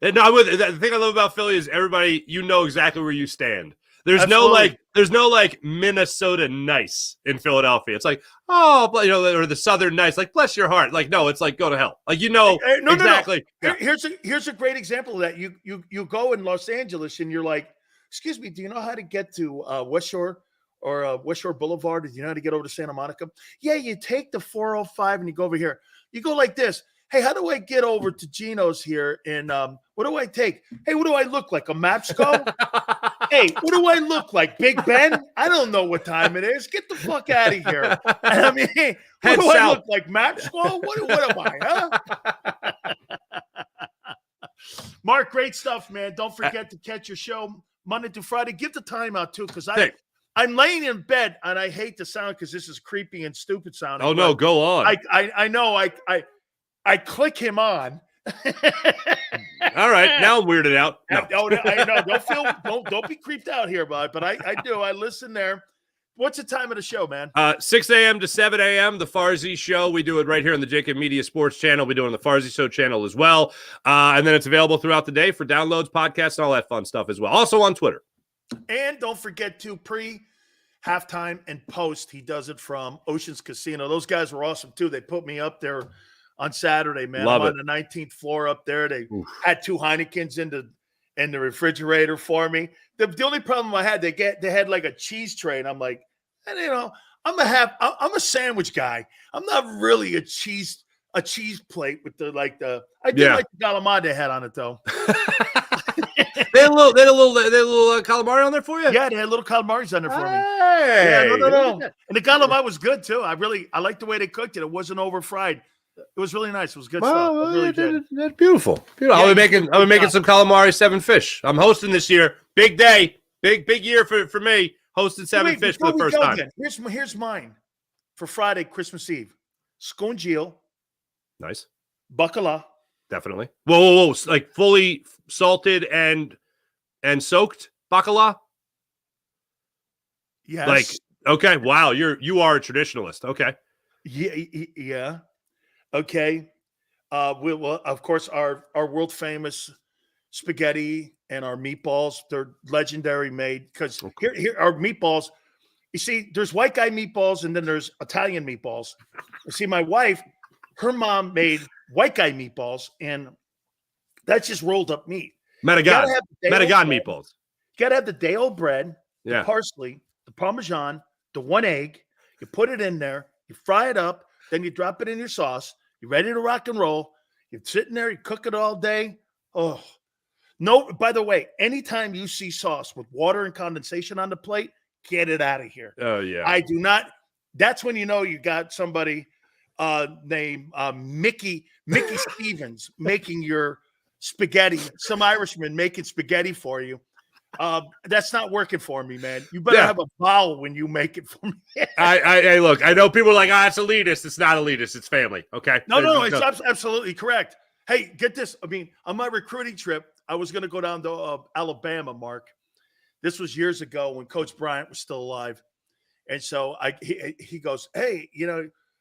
No, the thing I love about Philly is everybody, you know exactly where you stand. There's no like Minnesota nice in Philadelphia. It's like, or the Southern nice, like bless your heart. Like, no, it's like go to hell. Like, exactly. No. Here's a great example of that. You go in Los Angeles and you're like, excuse me, do you know how to get to West Shore or West Shore Boulevard? Do you know how to get over to Santa Monica? Yeah, you take the 405 and you go over here. You go like this. Hey, how do I get over to Gino's here? And what do I take? Hey, what do I look like? A Mapsco? Hey, what do I look like? Big Ben? I don't know what time it is. Get the fuck out of here. I mean, what do I look like? Maxwell? What am I, huh? Mark, great stuff, man. Don't forget to catch your show Monday through Friday. Give the time out, too, because I'm laying in bed, and I hate the sound because this is creepy and stupid sounding. Oh, no, go on. I know. I click him on. All right, now I'm weirded out. No. I know. Don't be creeped out here, bud. But I do. I listen there. What's the time of the show, man? 6 a.m. to 7 a.m., the Farzy Show. We do it right here on the JAKIB Media Sports channel. We do it on the Farzy Show channel as well. And then it's available throughout the day for downloads, podcasts, and all that fun stuff as well. Also on Twitter. And don't forget to halftime and post. He does it from Oceans Casino. Those guys were awesome, too. They put me up there on Saturday, man. I'm on the 19th floor up there. They had 2 Heinekens in the refrigerator for me. The only problem I had, they had like a cheese tray, and I'm like, I'm a sandwich guy. I'm not really a cheese plate with I like the calamari they had on it though. They had a little calamari on there for you? Yeah, they had little calamaris on there for me. Hey. Yeah, no. And the calamari was good too. I liked the way they cooked it. It wasn't over fried. It was really nice. It was good stuff. I really did. That's beautiful. Yeah, I'll be making some calamari 7 fish. I'm hosting this year. Big day. Big year for me. Hosting 7 fish for the first time. Here's mine for Friday, Christmas Eve. Scungeel. Nice. Bacala. Definitely. Whoa. Like fully salted and soaked bacala? Yes. Like, okay. Wow. You are a traditionalist. Okay. Yeah. Okay. We'll of course our world famous spaghetti and our meatballs. They're legendary made because here our meatballs. You see, there's white guy meatballs and then there's Italian meatballs. You see, my wife, her mom made white guy meatballs, and that's just rolled up meat. Matagon meatballs. You gotta have the day-old bread, the parsley, the Parmesan, the 1 egg. You put it in there, you fry it up, then you drop it in your sauce. You're ready to rock and roll. You're sitting there, you cook it all day. Oh, no, by the way, anytime you see sauce with water and condensation on the plate, get it out of here. Oh, yeah. I do not. That's when you know you got somebody named Mickey Stevens making your spaghetti, some Irishman making spaghetti for you. That's not working for me, man. You better have a bowl when you make it for me. I look, I know people are like, it's elitist. It's not elitist. It's family. Okay. No, it's absolutely correct. Hey, get this. I mean, on my recruiting trip, I was going to go down to Alabama, Mark. This was years ago when Coach Bryant was still alive. And so he goes, hey,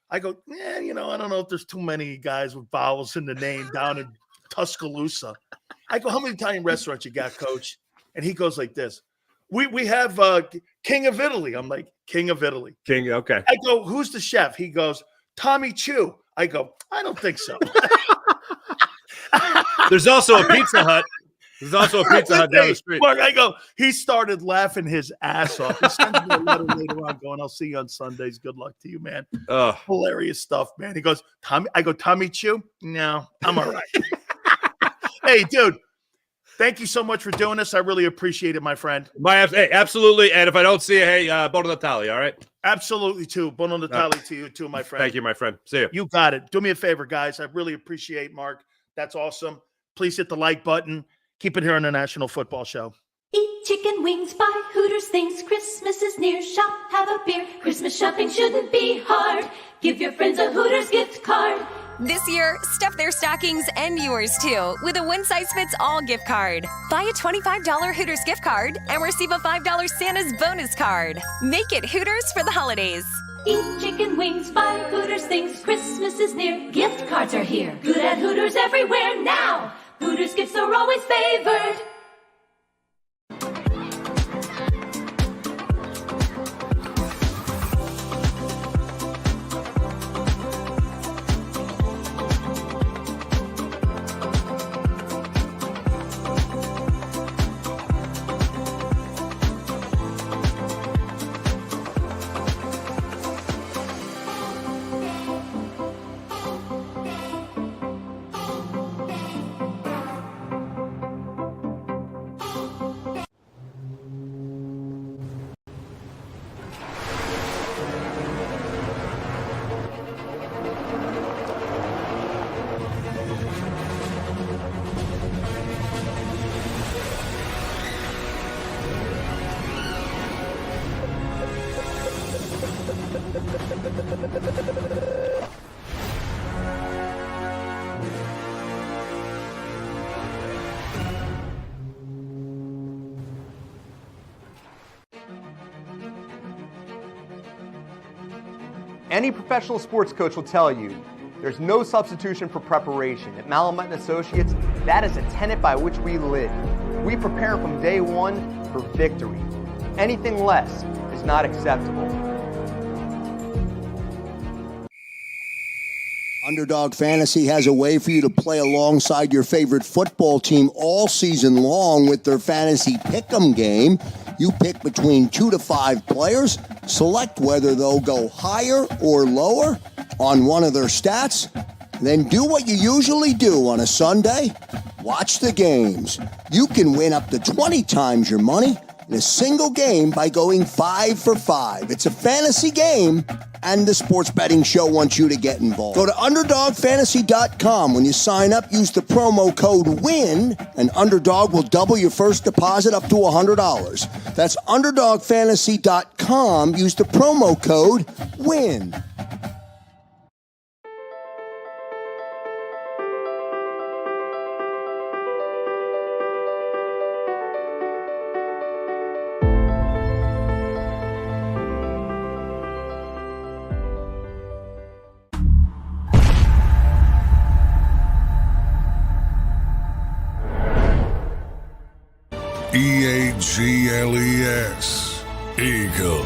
I go, I don't know if there's too many guys with vowels in the name down in Tuscaloosa. I go, how many Italian restaurants you got, Coach? And he goes like this. We have King of Italy. I'm like, King of Italy. King, okay. I go, who's the chef? He goes, Tommy Chu. I go, I don't think so. There's also a Pizza Hut. There's also a Pizza Hut down the street. Mark, I go, he started laughing his ass off. He sends me a letter later on going, I'll see you on Sundays. Good luck to you, man. Hilarious stuff, man. He goes, Tommy. I go, Tommy Chu? No, I'm all right. Hey, dude. Thank you so much for doing this. I really appreciate it, my friend. Hey, absolutely. And if I don't see you, hey, Buono Natale, all right? Absolutely, too. Buono Natale to you, too, my friend. Thank you, my friend. See you. You got it. Do me a favor, guys. I really appreciate Mark. That's awesome. Please hit the like button. Keep it here on the National Football Show. Eat chicken wings, buy Hooters things. Christmas is near. Shop, have a beer. Christmas shopping shouldn't be hard. Give your friends a Hooters gift card. This year, stuff their stockings and yours too with a one-size-fits-all gift card. Buy a $25 Hooters gift card and receive a $5 Santa's bonus card. Make it Hooters for the holidays. Eat chicken wings, buy Hooters things. Christmas is near. Gift cards are here. Good at Hooters everywhere now. Hooters gifts are always favored. Any professional sports coach will tell you there's no substitution for preparation. At Malamut & Associates, that is a tenet by which we live. We prepare from day one for victory. Anything less is not acceptable. Underdog Fantasy has a way for you to play alongside your favorite football team all season long with their fantasy pick'em game. You pick between 2 to 5 players, select whether they'll go higher or lower on one of their stats, then do what you usually do on a Sunday, watch the games. You can win up to 20 times your money in a single game by going 5 for 5. It's a fantasy game, and the Sports Betting Show wants you to get involved. Go to UnderdogFantasy.com. When you sign up, use the promo code WIN, and Underdog will double your first deposit up to $100. That's UnderdogFantasy.com. Use the promo code WIN. EAGLES, Eagles.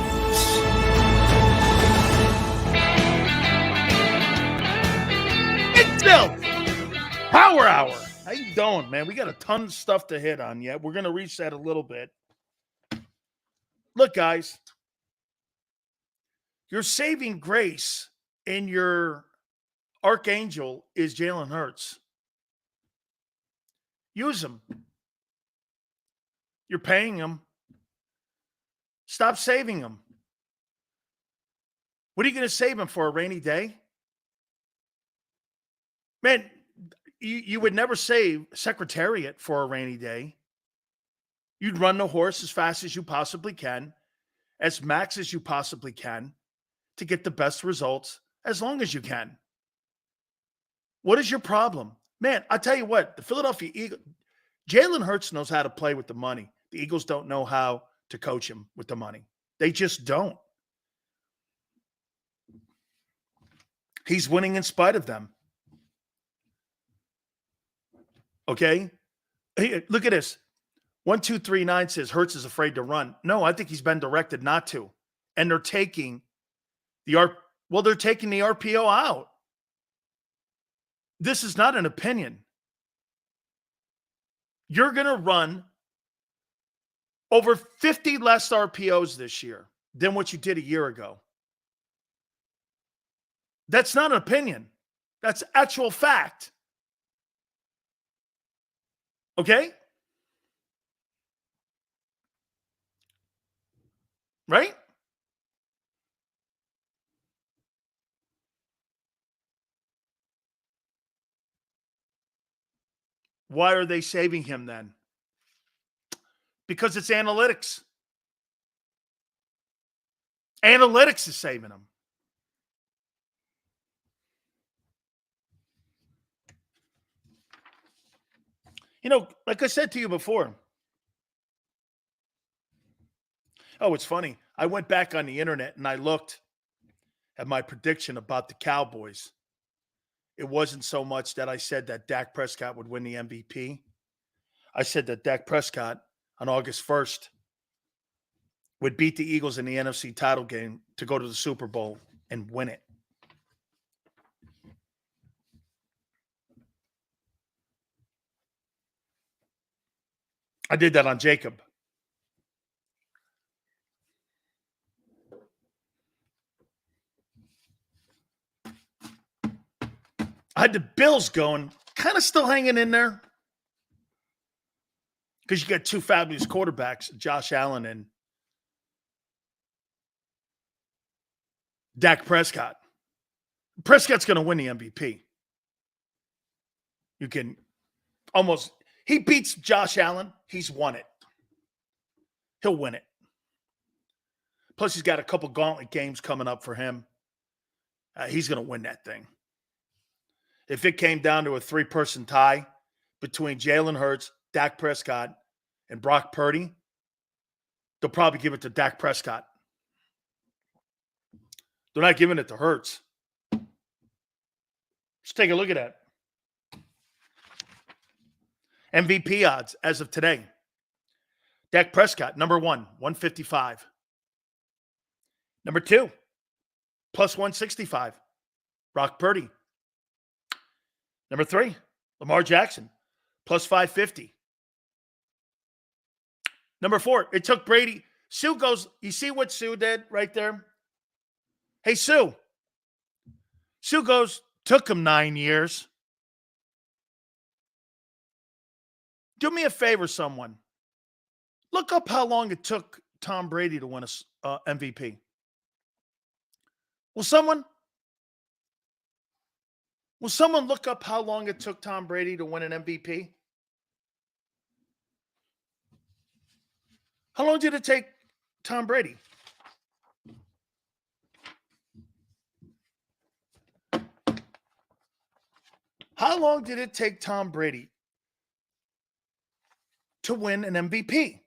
It's Bill. Power Hour. How you doing, man? We got a ton of stuff to hit on yet. We're going to reset a little bit. Look, guys, your saving grace in your archangel is Jalen Hurts. Use him. You're paying him. Stop saving him. What are you going to save him for, a rainy day? Man, you would never save Secretariat for a rainy day. You'd run the horse as fast as you possibly can, as max as you possibly can, to get the best results as long as you can. What is your problem? Man, I'll tell you what, the Philadelphia Eagles, Jalen Hurts knows how to play with the money. The Eagles don't know how to coach him with the money. They just don't. He's winning in spite of them. Okay? Hey, look at this. 1239 says Hurts is afraid to run. No, I think he's been directed not to. And they're taking the RPO out. This is not an opinion. You're going to run over 50 less RPOs this year than what you did a year ago. That's not an opinion. That's actual fact. Okay? Right? Why are they saving him then? Because it's analytics. Analytics is saving him. You know, like I said to you before. Oh, it's funny. I went back on the internet and I looked at my prediction about the Cowboys. It wasn't so much that I said that Dak Prescott would win the MVP. I said that Dak Prescott on August 1st would beat the Eagles in the NFC title game to go to the Super Bowl and win it. I did that on JAKIB. I had the Bills going, kind of still hanging in there. Because you got two fabulous quarterbacks, Josh Allen and Dak Prescott. Prescott's going to win the MVP. You can almost, he beats Josh Allen, he's won it. He'll win it. Plus, he's got a couple gauntlet games coming up for him. He's going to win that thing. If it came down to a 3-person tie between Jalen Hurts, Dak Prescott, and Brock Purdy, they'll probably give it to Dak Prescott. They're not giving it to Hurts. Just take a look at that. MVP odds as of today. Dak Prescott, number 1, 155. Number 2, plus 165. Brock Purdy. Number 3, Lamar Jackson, plus 550. Number 4, it took Brady. Sue goes, you see what Sue did right there? Hey, Sue. Sue goes, took him 9 years. Do me a favor, someone. Look up how long it took Tom Brady to win a MVP. Will someone look up how long it took Tom Brady to win an MVP? How long did it take Tom Brady? How long did it take Tom Brady to win an MVP?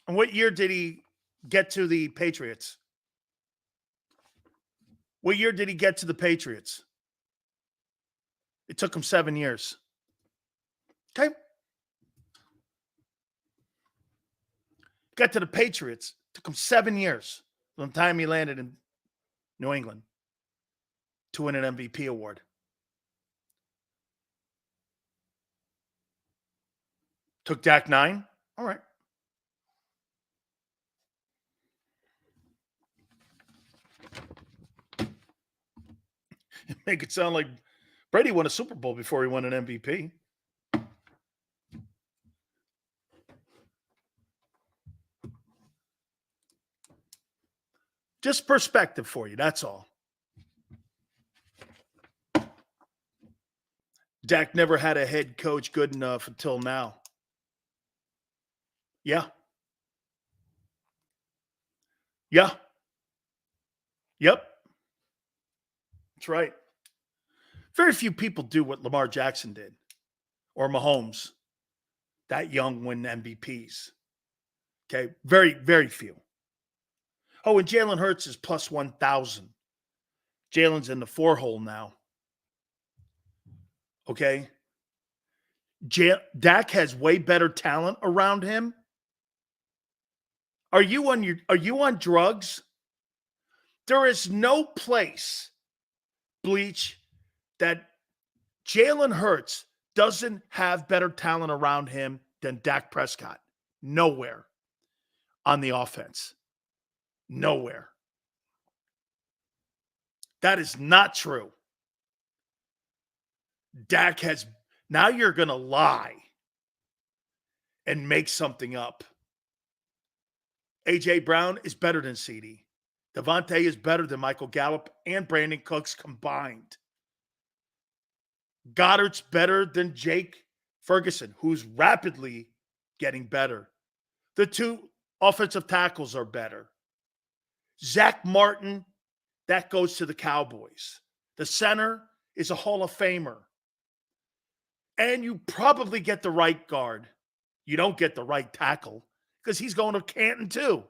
And what year did he get to the Patriots? What year did he get to the Patriots? It took him 7 years. Okay. Got to the Patriots. Took him 7 years from the time he landed in New England to win an MVP award. Took Dak 9. All right. Make it sound like Brady won a Super Bowl before he won an MVP. Just perspective for you, that's all. Dak never had a head coach good enough until now. Yeah. Yeah. Yep. That's right. Very few people do what Lamar Jackson did or Mahomes, that young, win MVPs. Okay. Very, very few. Oh, and Jalen Hurts is plus 1,000. Jalen's in the 4-hole now. Okay. Dak has way better talent around him. Are you on drugs? There is no place, Bleach, that Jalen Hurts doesn't have better talent around him than Dak Prescott. Nowhere on the offense. Nowhere. That is not true. Dak has, now you're going to lie and make something up. A.J. Brown is better than CD. Devontae is better than Michael Gallup and Brandon Cooks combined. Goddard's better than Jake Ferguson, who's rapidly getting better. The 2 offensive tackles are better. Zach Martin, that goes to the Cowboys. The center is a Hall of Famer. And you probably get the right guard. You don't get the right tackle because he's going to Canton too.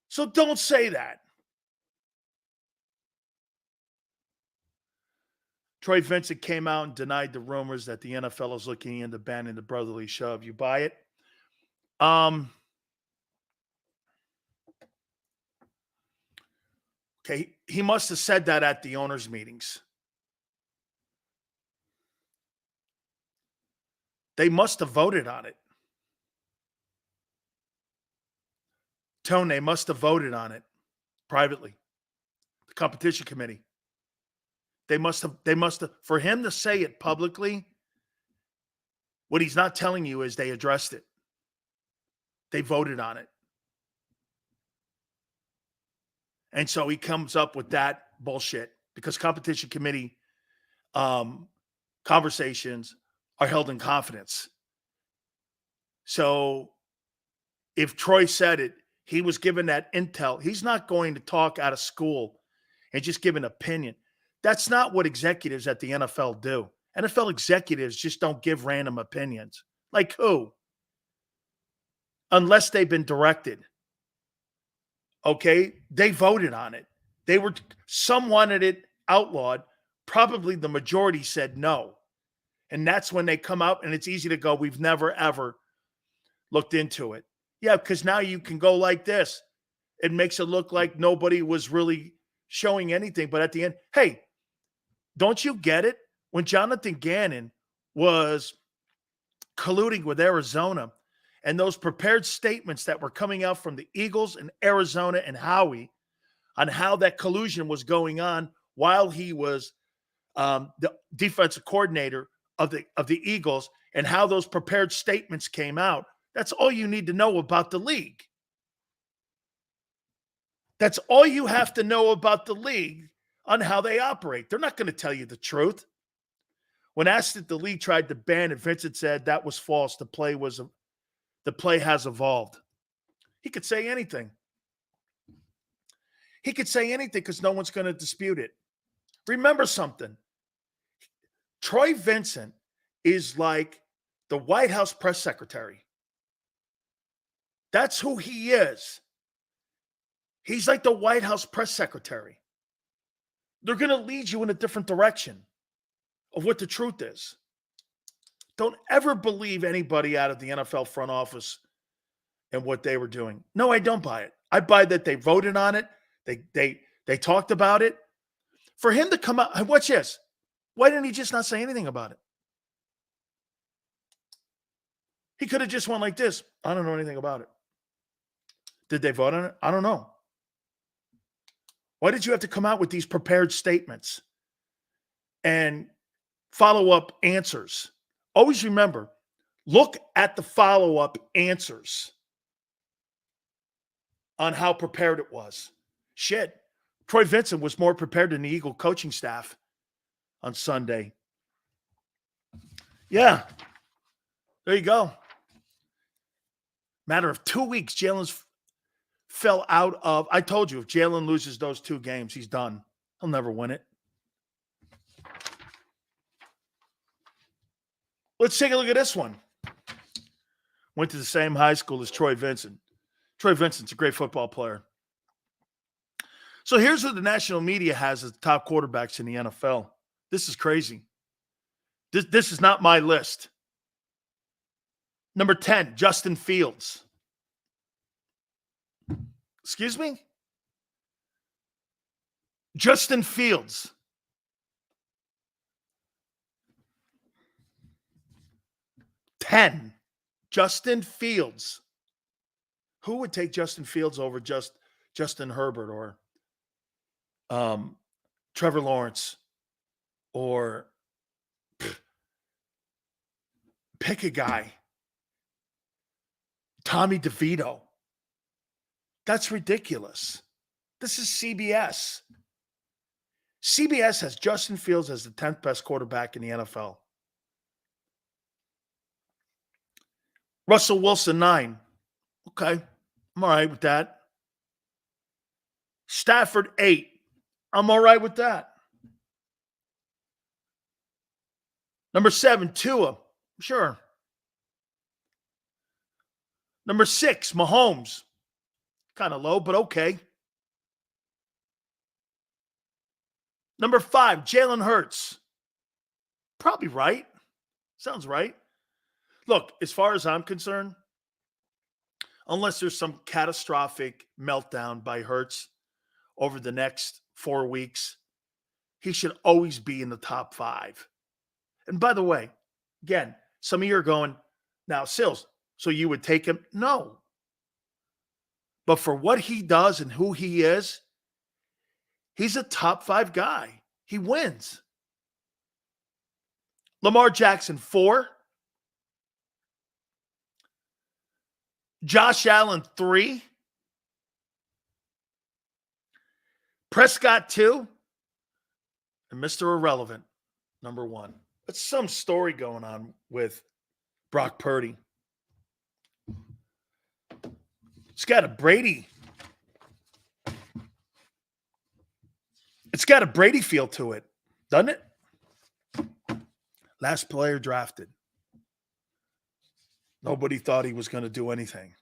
So don't say that. Troy Vincent came out and denied the rumors that the NFL is looking into banning the brotherly shove. You buy it? Okay, he must have said that at the owners' meetings. They must have voted on it. Tone, they must have voted on it privately. The competition committee. They must have, for him to say it publicly, what he's not telling you is they addressed it. They voted on it. And so he comes up with that bullshit because competition committee conversations are held in confidence. So if Troy said it, he was given that intel. He's not going to talk out of school and just give an opinion. That's not what executives at the NFL do. NFL executives just don't give random opinions. Like who? Unless they've been directed. Okay? They voted on it. Some wanted it outlawed. Probably the majority said no. And that's when they come out, and it's easy to go, we've never, ever looked into it. Yeah, because now you can go like this. It makes it look like nobody was really showing anything. But at the end, hey, don't you get it? When Jonathan Gannon was colluding with Arizona and those prepared statements that were coming out from the Eagles and Arizona and Howie on how that collusion was going on while he was the defensive coordinator of the Eagles, and how those prepared statements came out, that's all you need to know about the league. That's all you have to know about the league on how they operate. They're not going to tell you the truth. When asked if the league tried to ban it, Vincent said that was false. The play has evolved. He could say anything. He could say anything because no one's going to dispute it. Remember something. Troy Vincent is like the White House press secretary. That's who he is. He's like the White House press secretary. They're going to lead you in a different direction of what the truth is. Don't ever believe anybody out of the NFL front office and what they were doing. No, I don't buy it. I buy that they voted on it. They talked about it. For him to come out, watch this. Why didn't he just not say anything about it? He could have just went like this. I don't know anything about it. Did they vote on it? I don't know. Why did you have to come out with these prepared statements and follow-up answers? Always remember, look at the follow-up answers on how prepared it was. Shit, Troy Vincent was more prepared than the Eagle coaching staff on Sunday. Yeah, there you go. Matter of 2 weeks, Jalen's fell out of. I told you, if Jalen loses those 2 games, he's done. He'll never win it. Let's take a look at this one. Went to the same high school as Troy Vincent. Troy Vincent's a great football player. So here's what the national media has as the top quarterbacks in the NFL. This is crazy. This is not my list. Number 10, Justin Fields. Excuse me? Justin Fields. Justin Fields. Who would take Justin Fields over Justin Herbert or Trevor Lawrence or pick a guy? Tommy DeVito. That's ridiculous. This is CBS. CBS has Justin Fields as the 10th best quarterback in the NFL. Russell Wilson, 9. Okay, I'm all right with that. Stafford, 8. I'm all right with that. Number 7, Tua. Sure. Number 6, Mahomes. Kind of low, but okay. Number 5, Jalen Hurts. Probably right. Sounds right. Look, as far as I'm concerned, unless there's some catastrophic meltdown by Hurts over the next 4 weeks, he should always be in the top 5. And by the way, again, some of you are going, now, Sills, so you would take him? No. But for what he does and who he is, he's a top 5 guy. He wins. Lamar Jackson, 4. Josh Allen, 3. Prescott, 2. And Mr. Irrelevant, Number one. But some story going on with Brock Purdy. It's got a Brady. It's got a Brady feel to it, doesn't it? Last player drafted. Nobody thought he was going to do anything.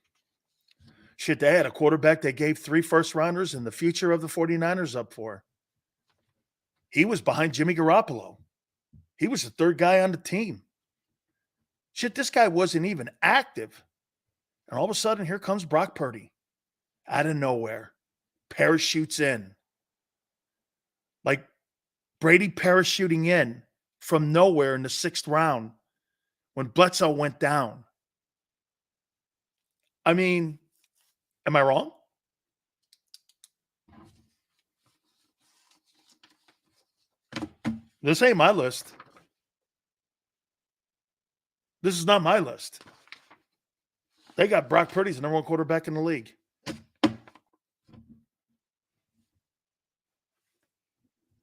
Shit, they had a quarterback they gave 3 first-rounders and the future of the 49ers up for. He was behind Jimmy Garoppolo. He was the third guy on the team. Shit, this guy wasn't even active. And all of a sudden, here comes Brock Purdy. Out of nowhere. Parachutes in. Like Brady parachuting in from nowhere in the 6th round when Bledsoe went down. I mean, am I wrong? This ain't my list. This is not my list. They got Brock Purdy as the number 1 quarterback in the league.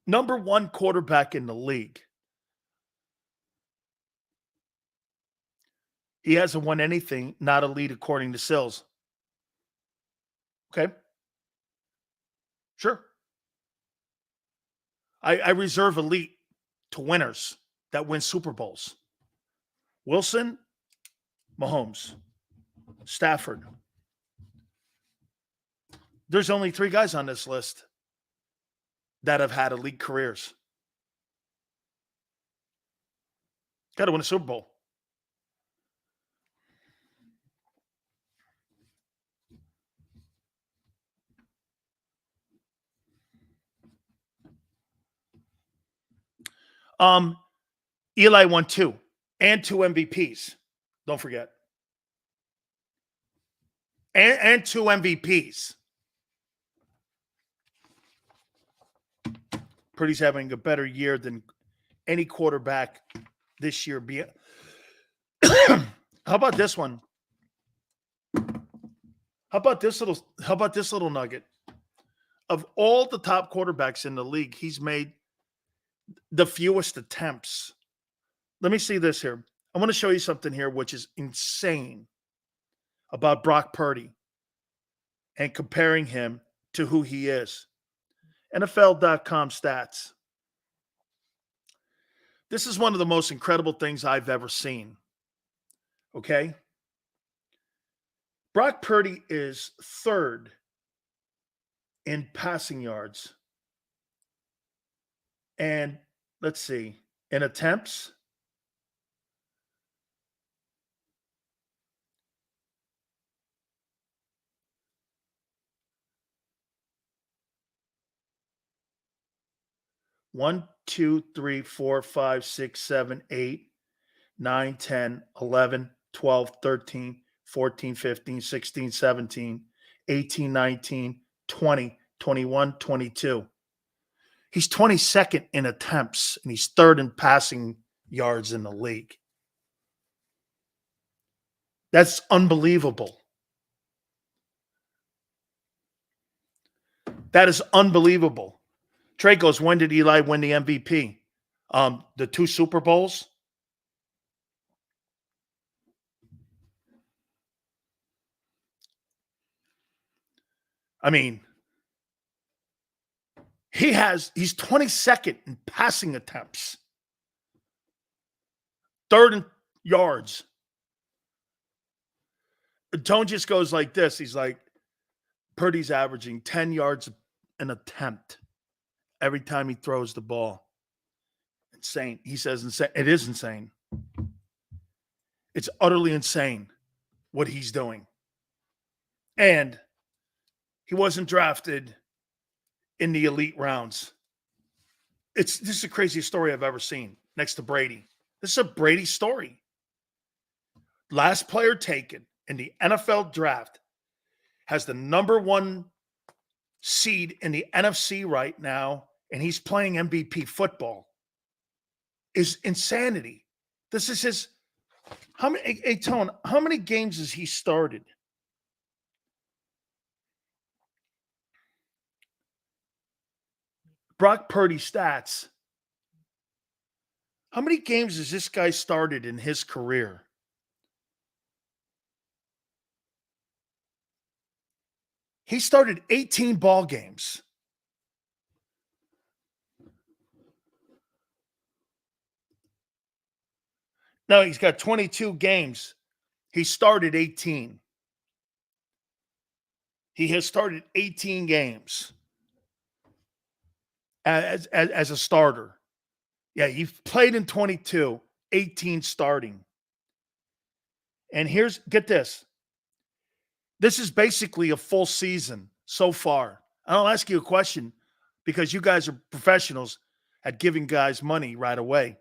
Number 1 quarterback in the league. He hasn't won anything, not elite according to Sills. Okay. Sure. I reserve elite to winners that win Super Bowls. Wilson, Mahomes, Stafford. There's only 3 guys on this list that have had elite careers. Got to win a Super Bowl. Eli won 2 and 2 MVPs. Don't forget. And 2 MVPs. Purdy's having a better year than any quarterback this year. How about this one? How about this little nugget? Of all the top quarterbacks in the league, he's made the fewest attempts. Let me see this here. I want to show you something here which is insane about Brock Purdy and comparing him to who he is. NFL.com stats. This is one of the most incredible things I've ever seen. Okay? Brock Purdy is 3rd in passing yards. And let's see, in attempts, One, 2, 3, 4, 5, 6, 7, 8, 9, 10, 11, 12, 13, 14, 15, 16, 17, 18, 19, 20, 21, 22. He's 22nd in attempts, and he's 3rd in passing yards in the league. That's unbelievable. That is unbelievable. Trey goes, when did Eli win the MVP? The 2 Super Bowls. I mean, he's 22nd in passing attempts. 3rd in yards. Tone just goes like this. He's like, Purdy's averaging 10 yards an attempt every time he throws the ball. Insane. He says insane. It is insane. It's utterly insane what he's doing. And he wasn't drafted in the elite rounds. This is the craziest story I've ever seen next to Brady. This is a Brady story. Last player taken in the NFL draft, has the number 1 seed in the NFC right now, and he's playing MVP football. Is insanity. This is his. Tone, how many games has he started? Brock Purdy stats. How many games has this guy started in his career? He started 18 ball games. No, he's got 22 games. He started 18. He has started 18 games as a starter. Yeah, he played in 22, 18 starting. And get this. This is basically a full season so far. I'll ask you a question because you guys are professionals at giving guys money right away.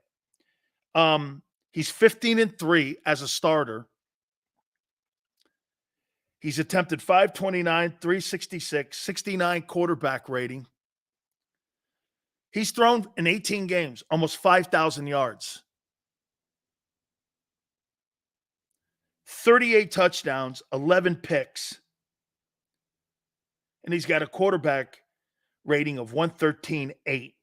He's 15-3 as a starter. He's attempted 529, 366, 69 quarterback rating. He's thrown in 18 games, almost 5,000 yards. 38 touchdowns, 11 picks. And he's got a quarterback rating of 113.8.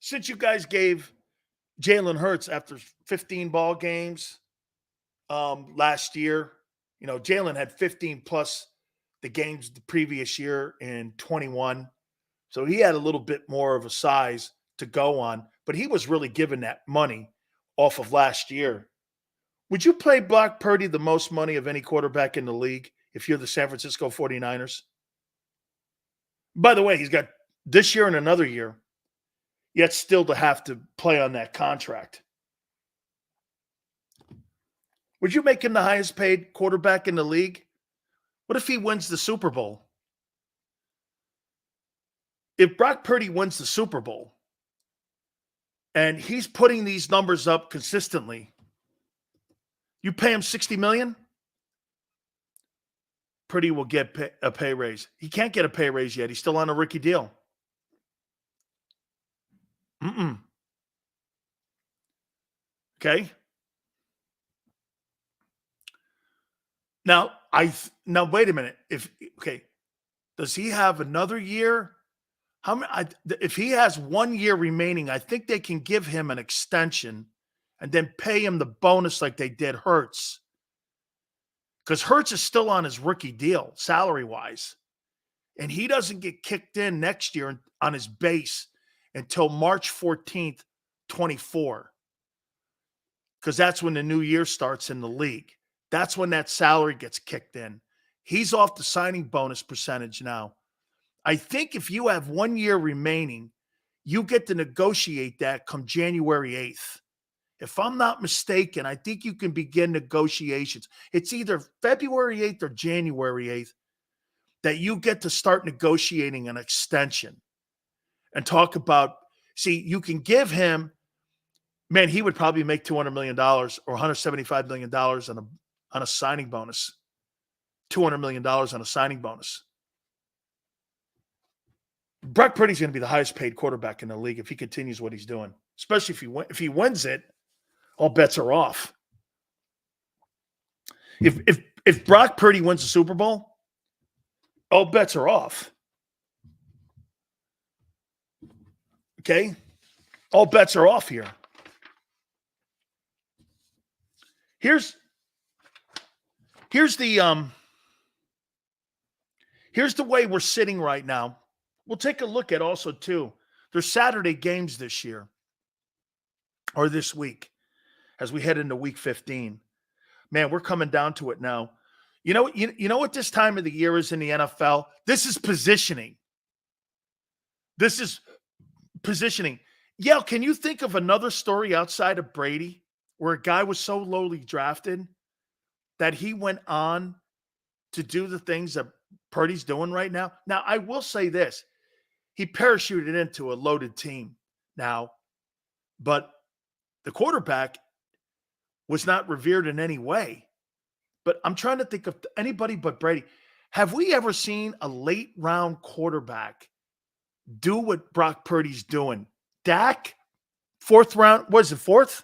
Since you guys gave Jalen Hurts after 15 ball games last year, Jalen had 15 plus the games the previous year in 21. So he had a little bit more of a size to go on, but he was really given that money off of last year. Would you play Brock Purdy the most money of any quarterback in the league if you're the San Francisco 49ers? By the way, he's got this year and another year, yet still to have to play on that contract. Would you make him the highest paid quarterback in the league? What if he wins the Super Bowl? If Brock Purdy wins the Super Bowl and he's putting these numbers up consistently, you pay him $60 million, Purdy will get a pay raise. He can't get a pay raise yet. He's still on a rookie deal. Okay. Now wait a minute. Does he have another year? If he has 1 year remaining, I think they can give him an extension and then pay him the bonus like they did Hurts. Because Hurts is still on his rookie deal, salary-wise. And he doesn't get kicked in next year on his base until March 14th, 24. Because that's when the new year starts in the league. That's when that salary gets kicked in. He's off the signing bonus percentage now. I think if you have 1 year remaining, you get to negotiate that come January 8th. If I'm not mistaken, I think you can begin negotiations. It's either February 8th or January 8th that you get to start negotiating an extension and talk about, you can give him, man, he would probably make $200 million or $175 million on a signing bonus. $200 million on a signing bonus. Brock Purdy's going to be the highest paid quarterback in the league if he continues what he's doing, especially if he wins it. All bets are off. If Brock Purdy wins the Super Bowl, all bets are off. Okay? All bets are off here. Here's the way we're sitting right now. We'll take a look at also, too. There's Saturday games this year or this week as we head into week 15. Man, we're coming down to it now. You know what this time of the year is in the NFL? This is positioning. This is positioning. Yeah, can you think of another story outside of Brady where a guy was so lowly drafted that he went on to do the things that Purdy's doing right now? Now, I will say this. He parachuted into a loaded team now, but the quarterback was not revered in any way. But I'm trying to think of anybody but Brady. Have we ever seen a late round quarterback do what Brock Purdy's doing? Dak, fourth round, what is it, fourth?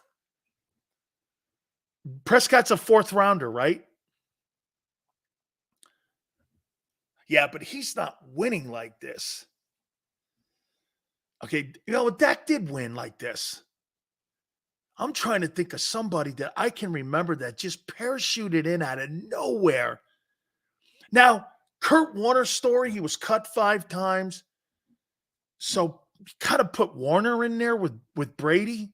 Prescott's a fourth rounder, right? Yeah, but he's not winning like this. Okay, Dak did win like this. I'm trying to think of somebody that I can remember that just parachuted in out of nowhere. Now, Kurt Warner's story, he was cut 5 times. So you kind of put Warner in there with Brady.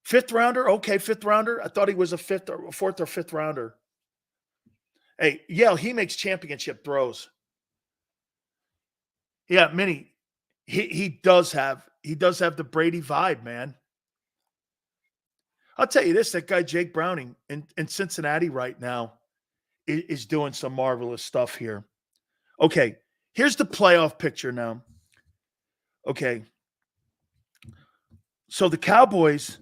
5th rounder? Okay, 5th rounder. I thought he was a 4th or 5th rounder. Hey, yeah, he makes championship throws. Yeah, Minnie, he does have the Brady vibe, man. I'll tell you this, that guy Jake Browning in Cincinnati right now is doing some marvelous stuff here. Okay, here's the playoff picture now. Okay. So the Cowboys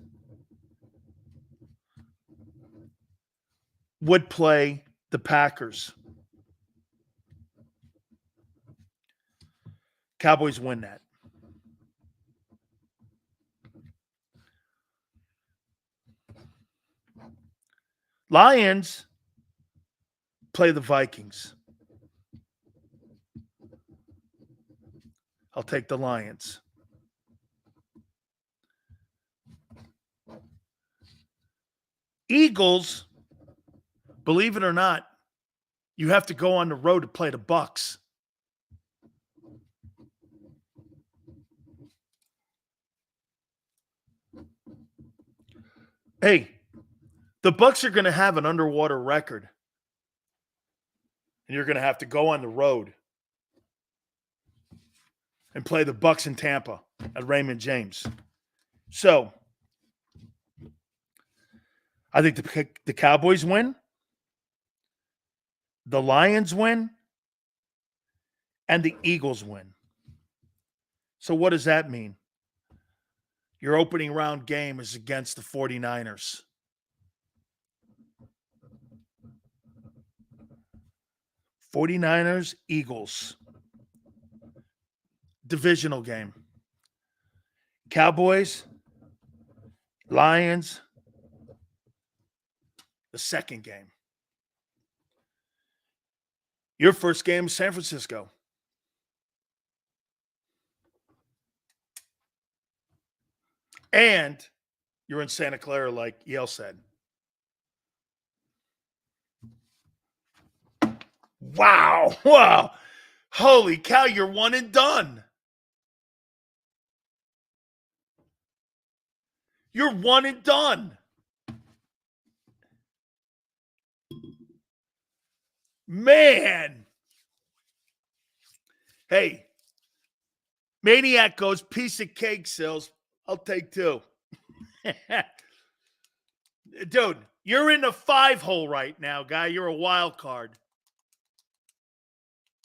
would play the Packers. Cowboys win that. Lions play the Vikings. I'll take the Lions. Eagles, believe it or not, you have to go on the road to play the Bucs. Hey, the Bucs are going to have an underwater record. And you're going to have to go on the road and play the Bucs in Tampa at Raymond James. So, I think the Cowboys win, the Lions win, and the Eagles win. So what does that mean? Your opening round game is against the 49ers. '49ers, Eagles. Divisional game. Cowboys, Lions, the second game. Your first game is San Francisco. And you're in Santa Clara, like Yale said. Wow. Wow. Holy cow, you're one and done. You're one and done. Man. Hey, Maniac goes, piece of cake, Sills. I'll take 2. Dude, you're in the 5-hole right now, guy. You're a wild card.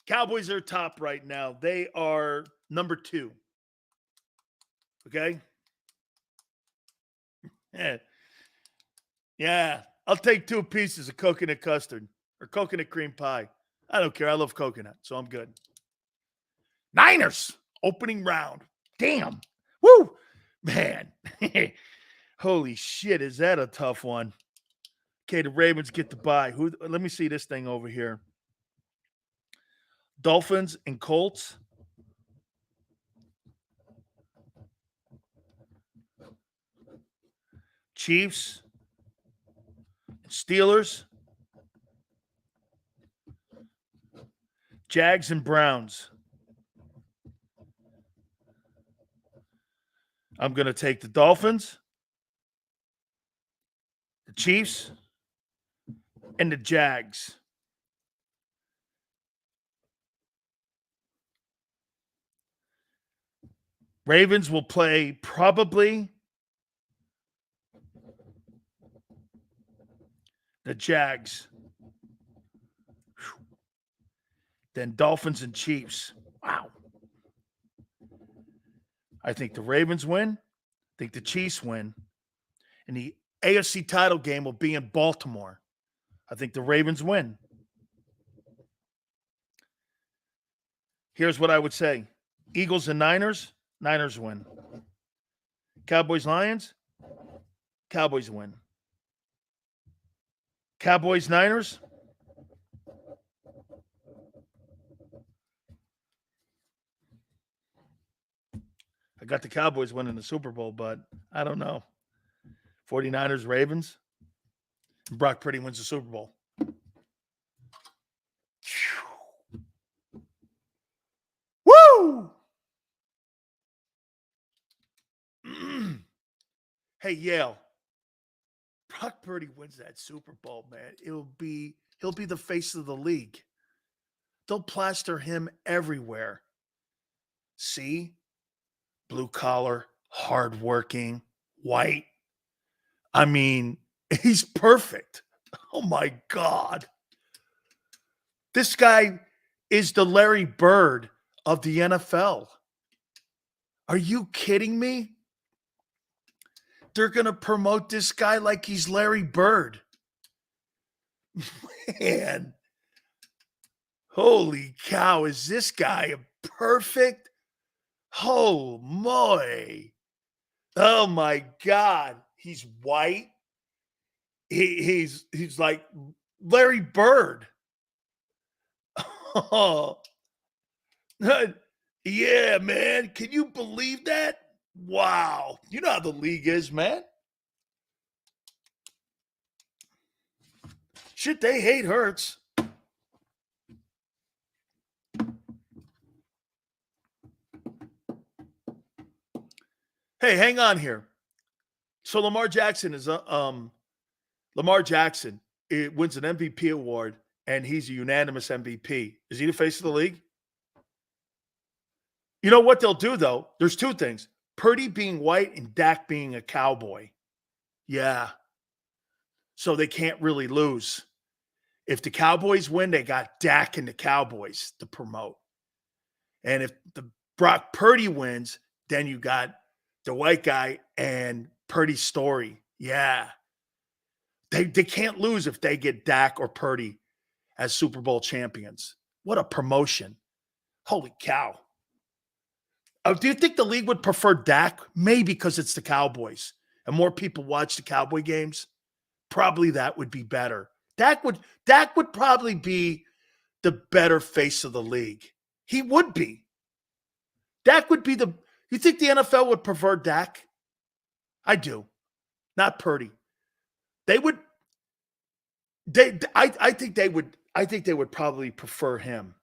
Cowboys are top right now. They are number 2. Okay? Yeah. I'll take 2 pieces of coconut custard or coconut cream pie. I don't care. I love coconut, so I'm good. Niners, opening round. Damn. Woo. Man. Holy shit, is that a tough one? Okay, the Ravens get the bye. Let me see this thing over here. Dolphins and Colts. Chiefs. Steelers. Jags and Browns. I'm going to take the Dolphins, the Chiefs, and the Jags. Ravens will play probably the Jags. Then Dolphins and Chiefs. Wow. I think the Ravens win. I think the Chiefs win. And the AFC title game will be in Baltimore. I think the Ravens win. Here's what I would say. Eagles and Niners. Niners win. Cowboys, Lions. Cowboys win. Cowboys, Niners. I got the Cowboys winning the Super Bowl, but I don't know. 49ers, Ravens. Brock Purdy wins the Super Bowl. Woo! Hey, Yale. Brock Purdy wins that Super Bowl, man. He'll be the face of the league. They'll plaster him everywhere. See? Blue collar, hardworking, white. I mean, he's perfect. Oh my God. This guy is the Larry Bird of the NFL. Are you kidding me? They're going to promote this guy like he's Larry Bird. Man. Holy cow, is this guy perfect? Oh, my. Oh, my God. He's white. He's like Larry Bird. Oh. Yeah, man. Can you believe that? Wow. You know how the league is, man. Shit, they hate Hurts. Hey, hang on here. So Lamar Jackson wins an MVP award, and he's a unanimous MVP. Is he the face of the league? You know what they'll do, though? There's two things. Purdy being white and Dak being a cowboy. Yeah. So they can't really lose. If the Cowboys win, they got Dak and the Cowboys to promote. And if the Brock Purdy wins, then you got the white guy and Purdy's story. Yeah. They can't lose if they get Dak or Purdy as Super Bowl champions. What a promotion. Holy cow. Do you think the league would prefer Dak? Maybe because it's the Cowboys and more people watch the Cowboy games. Probably that would be better. Dak would probably be the better face of the league. He would be. Dak would be you think the NFL would prefer Dak? I do. Not Purdy. I think they would probably prefer him.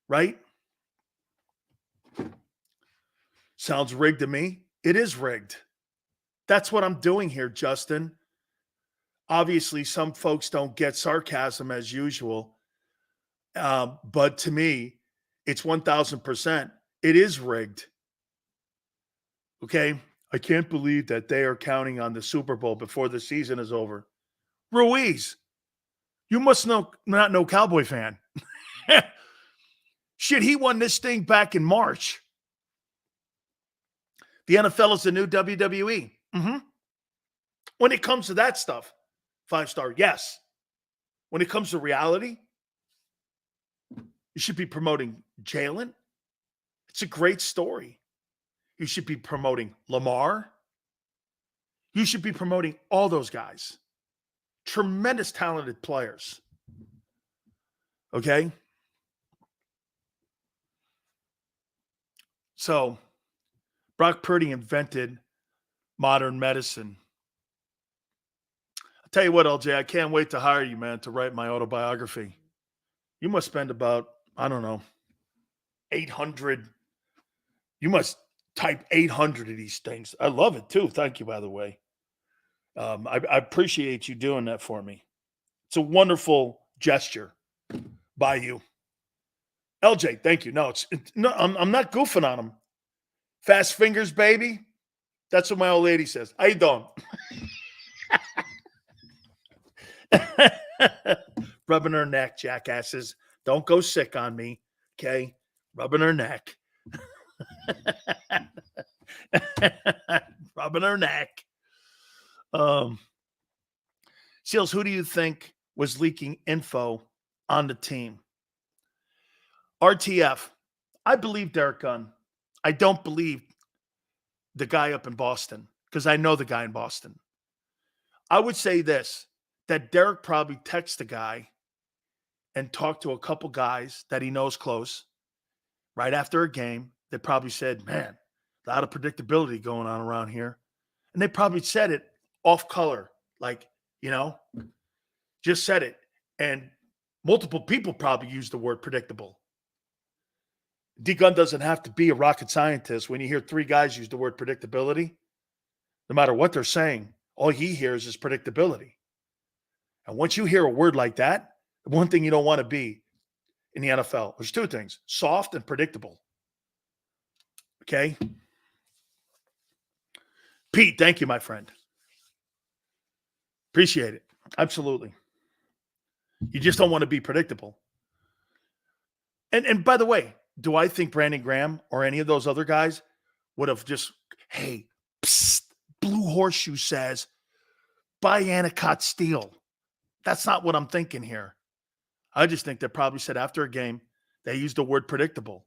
Right? Sounds rigged to me. It is rigged. That's what I'm doing here, Justin. Obviously, some folks don't get sarcasm as usual. But to me, it's 1,000%. It is rigged. Okay? I can't believe that they are counting on the Super Bowl before the season is over. Ruiz, you must not know Cowboy fan. Shit, he won this thing back in March. The NFL is the new WWE. Mm-hmm. When it comes to that stuff, 5-star, yes. When it comes to reality, you should be promoting Jalen. It's a great story. You should be promoting Lamar. You should be promoting all those guys. Tremendous talented players. Okay? So, Brock Purdy invented modern medicine. I'll tell you what, LJ, I can't wait to hire you, man, to write my autobiography. You must spend about, 800. You must type 800 of these things. I love it, too. Thank you, by the way. I appreciate you doing that for me. It's a wonderful gesture by you. LJ, thank you. No, I'm not goofing on him. Fast fingers, baby. That's what my old lady says. How you doing? Rubbing her neck, jackasses. Don't go sick on me, okay? Rubbing her neck. Rubbing her neck. Seals, who do you think was leaking info on the team? RTF. I believe Derek Gunn. I don't believe the guy up in Boston because I know the guy in Boston. I would say this, that Derek probably texted the guy and talked to a couple guys that he knows close right after a game that probably said, man, A lot of predictability going on around here. And they probably said it off color, like, just said it. And multiple people probably used the word predictable. D-Gun doesn't have to be a rocket scientist. When you hear three guys use the word predictability, no matter what they're saying, all he hears is predictability. And once you hear a word like that, the one thing you don't want to be in the NFL, there's two things: soft and predictable. Okay? Pete, thank you, my friend. Appreciate it. Absolutely. You just don't want to be predictable. And by the way, do I think Brandon Graham or any of those other guys would have just, hey, psst, Blue Horseshoe says, buy Anacott Steel? That's not what I'm thinking here. I just think they probably said after a game, they used the word predictable.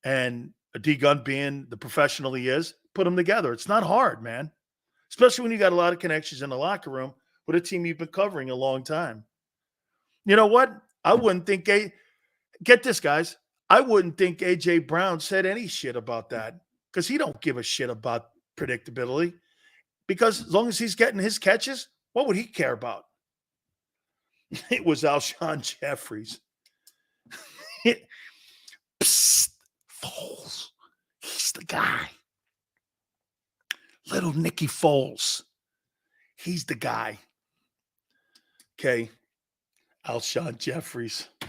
And D-Gun, being the professional he is, put them together. It's not hard, man. Especially when you got a lot of connections in the locker room with a team you've been covering a long time. You know what? I wouldn't think get this, guys. I wouldn't think A.J. Brown said any shit about that, because he don't give a shit about predictability. Because as long as he's getting his catches, what would he care about? It was Alshon Jeffries. Psst, Foles. He's the guy. Little Nicky Foles. He's the guy. Okay. Alshon Jeffries. I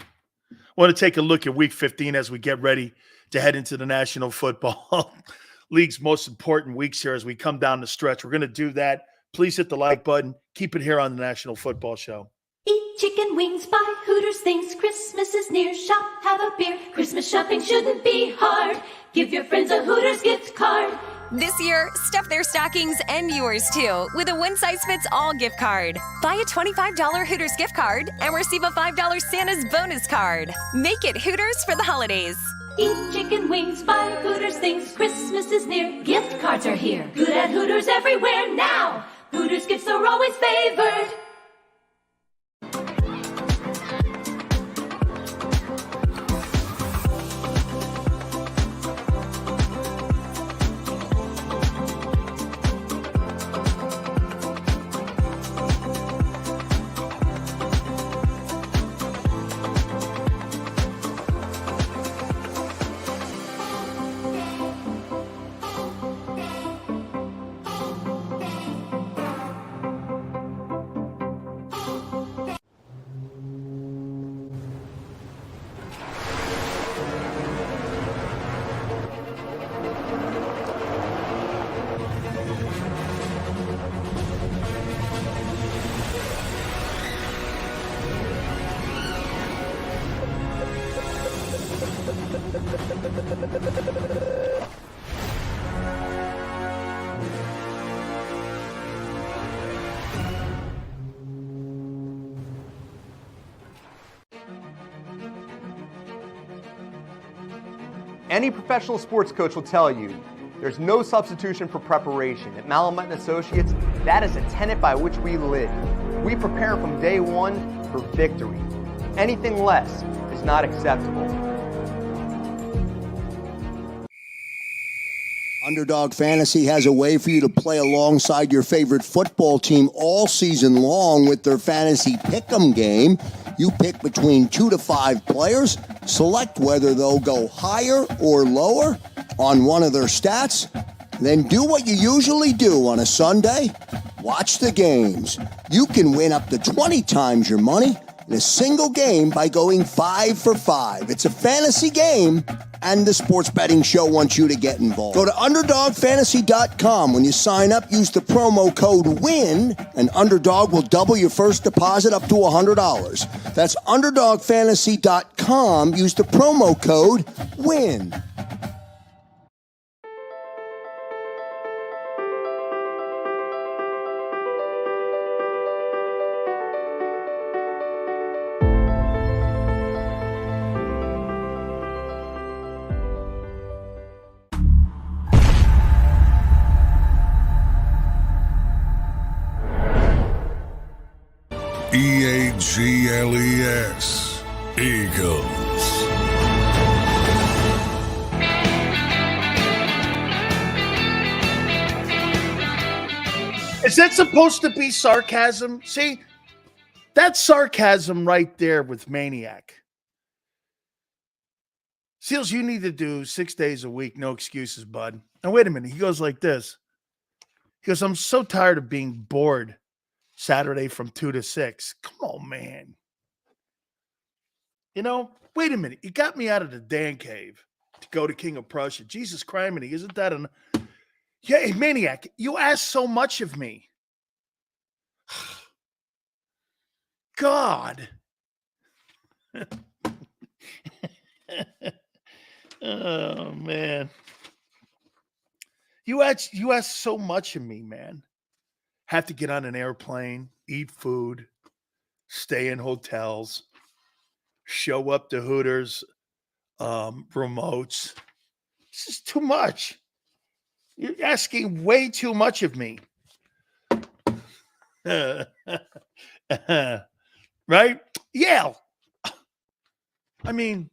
want to take a look at Week 15 as we get ready to head into the National Football League's most important weeks here as we come down the stretch. We're going to do that. Please hit the like button. Keep it here on the National Football Show. Eat chicken wings, buy Hooters things. Christmas is near. Shop, have a beer. Christmas shopping shouldn't be hard. Give your friends a Hooters gift card. This year, stuff their stockings and yours too with a one-size-fits-all gift card. Buy a $25 Hooters gift card and receive a $5 Santa's bonus card. Make it Hooters for the holidays. Eat chicken wings, buy Hooters things. Christmas is near. Gift cards are here. Good at Hooters everywhere now. Hooters gifts are always favored. Any professional sports coach will tell you there's no substitution for preparation. At Malamut & Associates, that is a tenet by which we live. We prepare from day one for victory. Anything less is not acceptable. Underdog Fantasy has a way for you to play alongside your favorite football team all season long with their fantasy pick'em game. You pick between 2 to 5 players, select whether they'll go higher or lower on one of their stats, then do what you usually do on a Sunday, watch the games. You can win up to 20 times your money in a single game by going 5 for 5. It's a fantasy game, and the Sports Betting Show wants you to get involved. Go to UnderdogFantasy.com. When you sign up, use the promo code WIN, and Underdog will double your first deposit up to $100. That's UnderdogFantasy.com. Use the promo code WIN. EAGLES, Eagles. Is that supposed to be sarcasm? See, that's sarcasm right there with Maniac. Seals, you need to do 6 days a week, no excuses, bud. Now, wait a minute. He goes like this. He goes, I'm so tired of being bored Saturday from 2 to 6. Come on, man. You know, wait a minute. You got me out of the Dan cave to go to King of Prussia. Jesus Christ, isn't that an... Yeah, hey, Maniac, you ask so much of me. God. Oh, man. You ask so much of me, man. Have to get on an airplane, eat food, stay in hotels, show up to Hooters, remotes. This is too much. You're asking way too much of me. Right? Yeah. I mean,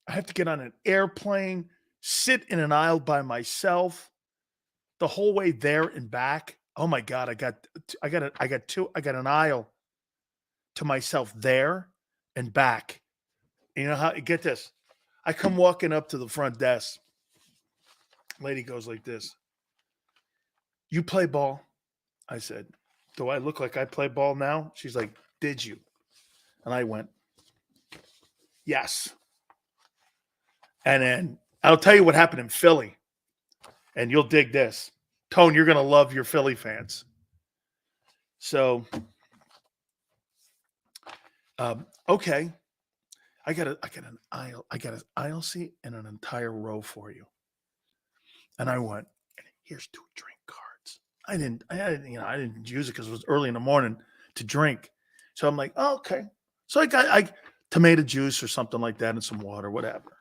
I have to get on an airplane, sit in an aisle by myself the whole way there and back. Oh my God, I got an aisle to myself there and back. You know how, get this. I come walking up to the front desk. Lady goes like this. You play ball? I said, do I look like I play ball now? She's like, did you? And I went, yes. And then I'll tell you what happened in Philly. And you'll dig this. Tone, you're going to love your Philly fans. So, okay. I got an aisle seat and an entire row for you. And I went, here's 2 drink cards. I didn't use it because it was early in the morning to drink. So I'm like, oh, okay. So I got tomato juice or something like that and some water, whatever.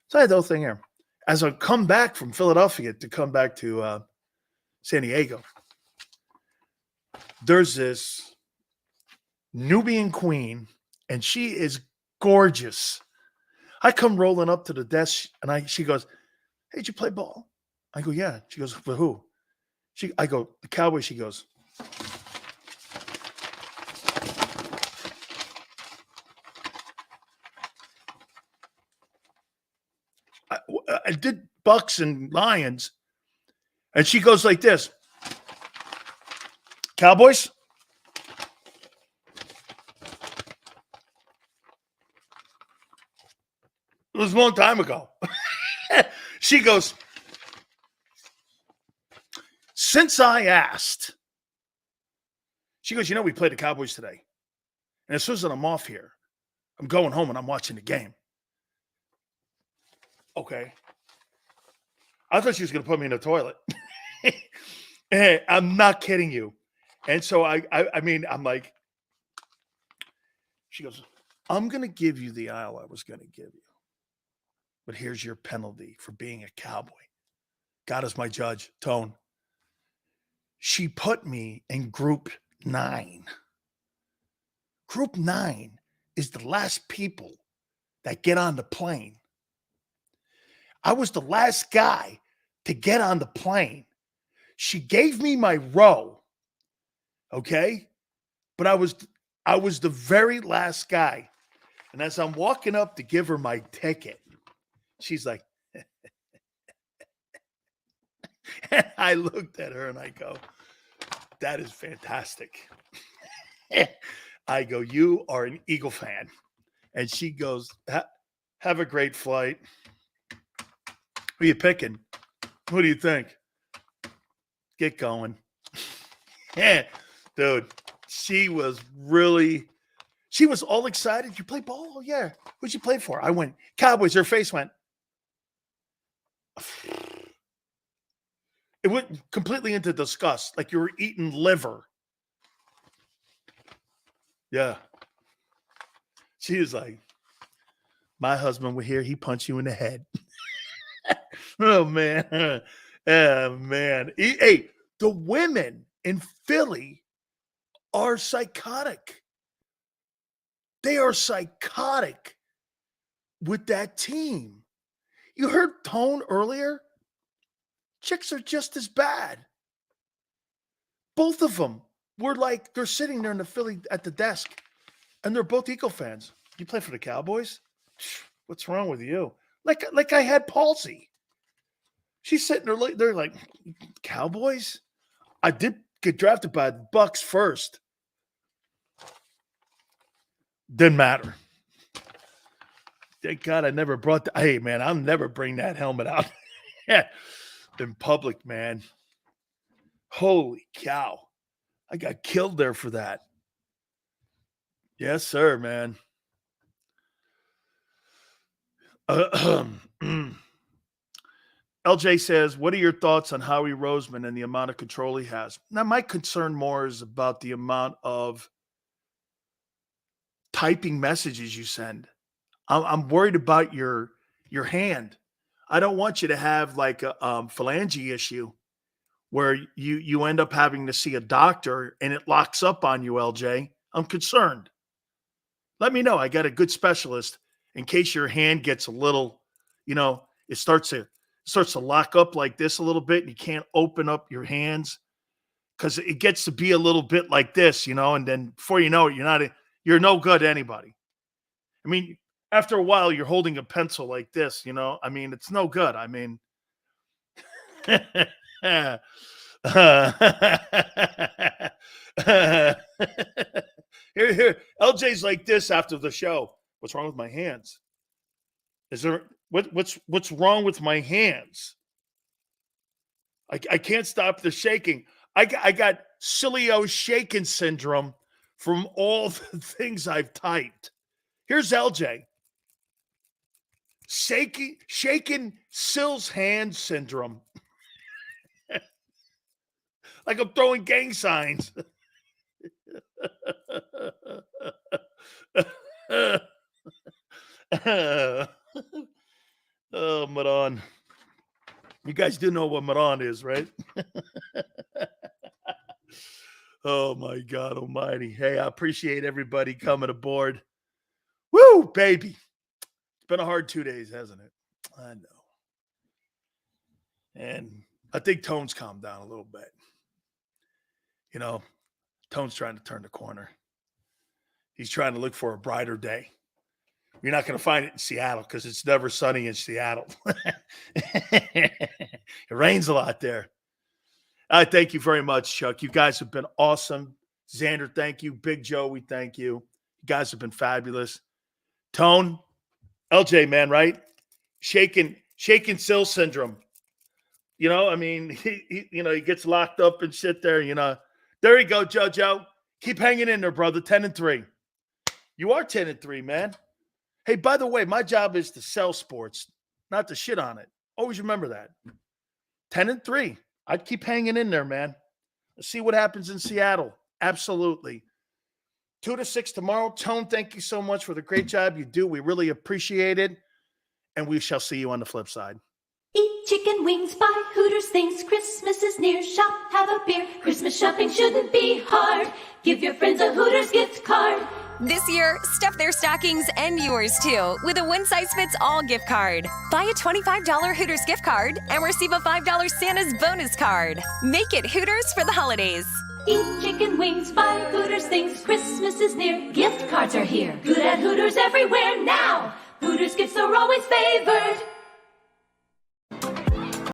So I had the whole thing here. As I come back from Philadelphia to come back to San Diego, there's this Nubian queen, and she is gorgeous. I come rolling up to the desk, and she goes, hey, did you play ball? I go, yeah. She goes, for who? I go, the Cowboys. She goes, I did Bucks and Lions. And she goes like this. Cowboys? It was a long time ago. She goes, since I asked, she goes, we played the Cowboys today. And as soon as I'm off here, I'm going home and I'm watching the game. Okay. I thought she was going to put me in the toilet. Hey, I'm not kidding you. And so I mean, I'm like, she goes, I'm going to give you the aisle I was going to give you. But here's your penalty for being a Cowboy. God is my judge, Tone. She put me in group 9. Group 9 is the last people that get on the plane. I was the last guy to get on the plane. She gave me my row, okay? But I was the very last guy. And as I'm walking up to give her my ticket, she's like, and I looked at her and I go, that is fantastic. I go, you are an Eagle fan. And she goes, have a great flight. Who are you picking? Who do you think? Get going. Yeah, dude, she was all excited. You play ball? Oh, yeah. Who'd you play for? I went, Cowboys. Her face went. It went completely into disgust, like you were eating liver. Yeah. She was like, my husband would hear he punch you in the head. Oh, man. Oh, man. Hey, the women in Philly are psychotic. They are psychotic with that team. You heard Tone earlier? Chicks are just as bad. both of them were like, they're sitting there in the Philly at the desk, and they're both Eagle fans. You play for the Cowboys? What's wrong with you? Like I had palsy. She's sitting there, they're like, Cowboys? I did get drafted by the Bucks first. Didn't matter. Thank God I never brought the, hey, man, I'll never bring that helmet out in public, man. Holy cow. I got killed there for that. Yes, sir, man. LJ says, what are your thoughts on Howie Roseman and the amount of control he has? Now, my concern more is about the amount of typing messages you send. I'm worried about your hand. I don't want you to have like a phalange issue where you end up having to see a doctor and it locks up on you, LJ. I'm concerned. Let me know. I got a good specialist in case your hand gets a little, it starts to lock up like this a little bit and you can't open up your hands because it gets to be a little bit like this, and then before you know it, you're no good to anybody. I mean, after a while, you're holding a pencil like this, I mean, it's no good. I mean, here, LJ's like this after the show. What's wrong with my hands? Is there what's wrong with my hands? I can't stop the shaking. I got Sileo shaking syndrome from all the things I've typed. Here's LJ. Shaking Sil's hand syndrome. Like I'm throwing gang signs. Oh, Maran. You guys do know what Maran is, right? Oh, my God almighty. Hey, I appreciate everybody coming aboard. Woo, baby. It's been a hard 2 days, hasn't it? I know. And I think Tone's calmed down a little bit. Tone's trying to turn the corner. He's trying to look for a brighter day. You're not going to find it in Seattle because it's never sunny in Seattle. It rains a lot there. Thank you very much, Chuck. You guys have been awesome. Xander, thank you. Big Joe, we thank you. You guys have been fabulous. Tone, LJ, man, right? Shaking Sil syndrome. I mean, he gets locked up and shit there, There you go, JoJo. Keep hanging in there, brother. 10-3. You are 10-3, man. Hey, by the way, my job is to sell sports, not to shit on it. Always remember that. 10-3. I'd keep hanging in there, man. Let's see what happens in Seattle. Absolutely. 2 to 6 tomorrow. Tone, thank you so much for the great job you do. We really appreciate it. And we shall see you on the flip side. Eat chicken wings, buy Hooters things. Christmas is near, shop, have a beer. Christmas shopping shouldn't be hard. Give your friends a Hooters gift card. This year, stuff their stockings and yours too with a one-size-fits-all gift card. Buy a $25 Hooters gift card and receive a $5 Santa's bonus card. Make it Hooters for the holidays. Eat chicken wings, buy Hooters things. Christmas is near, gift cards are here. Good at Hooters everywhere now. Hooters gifts are always favored.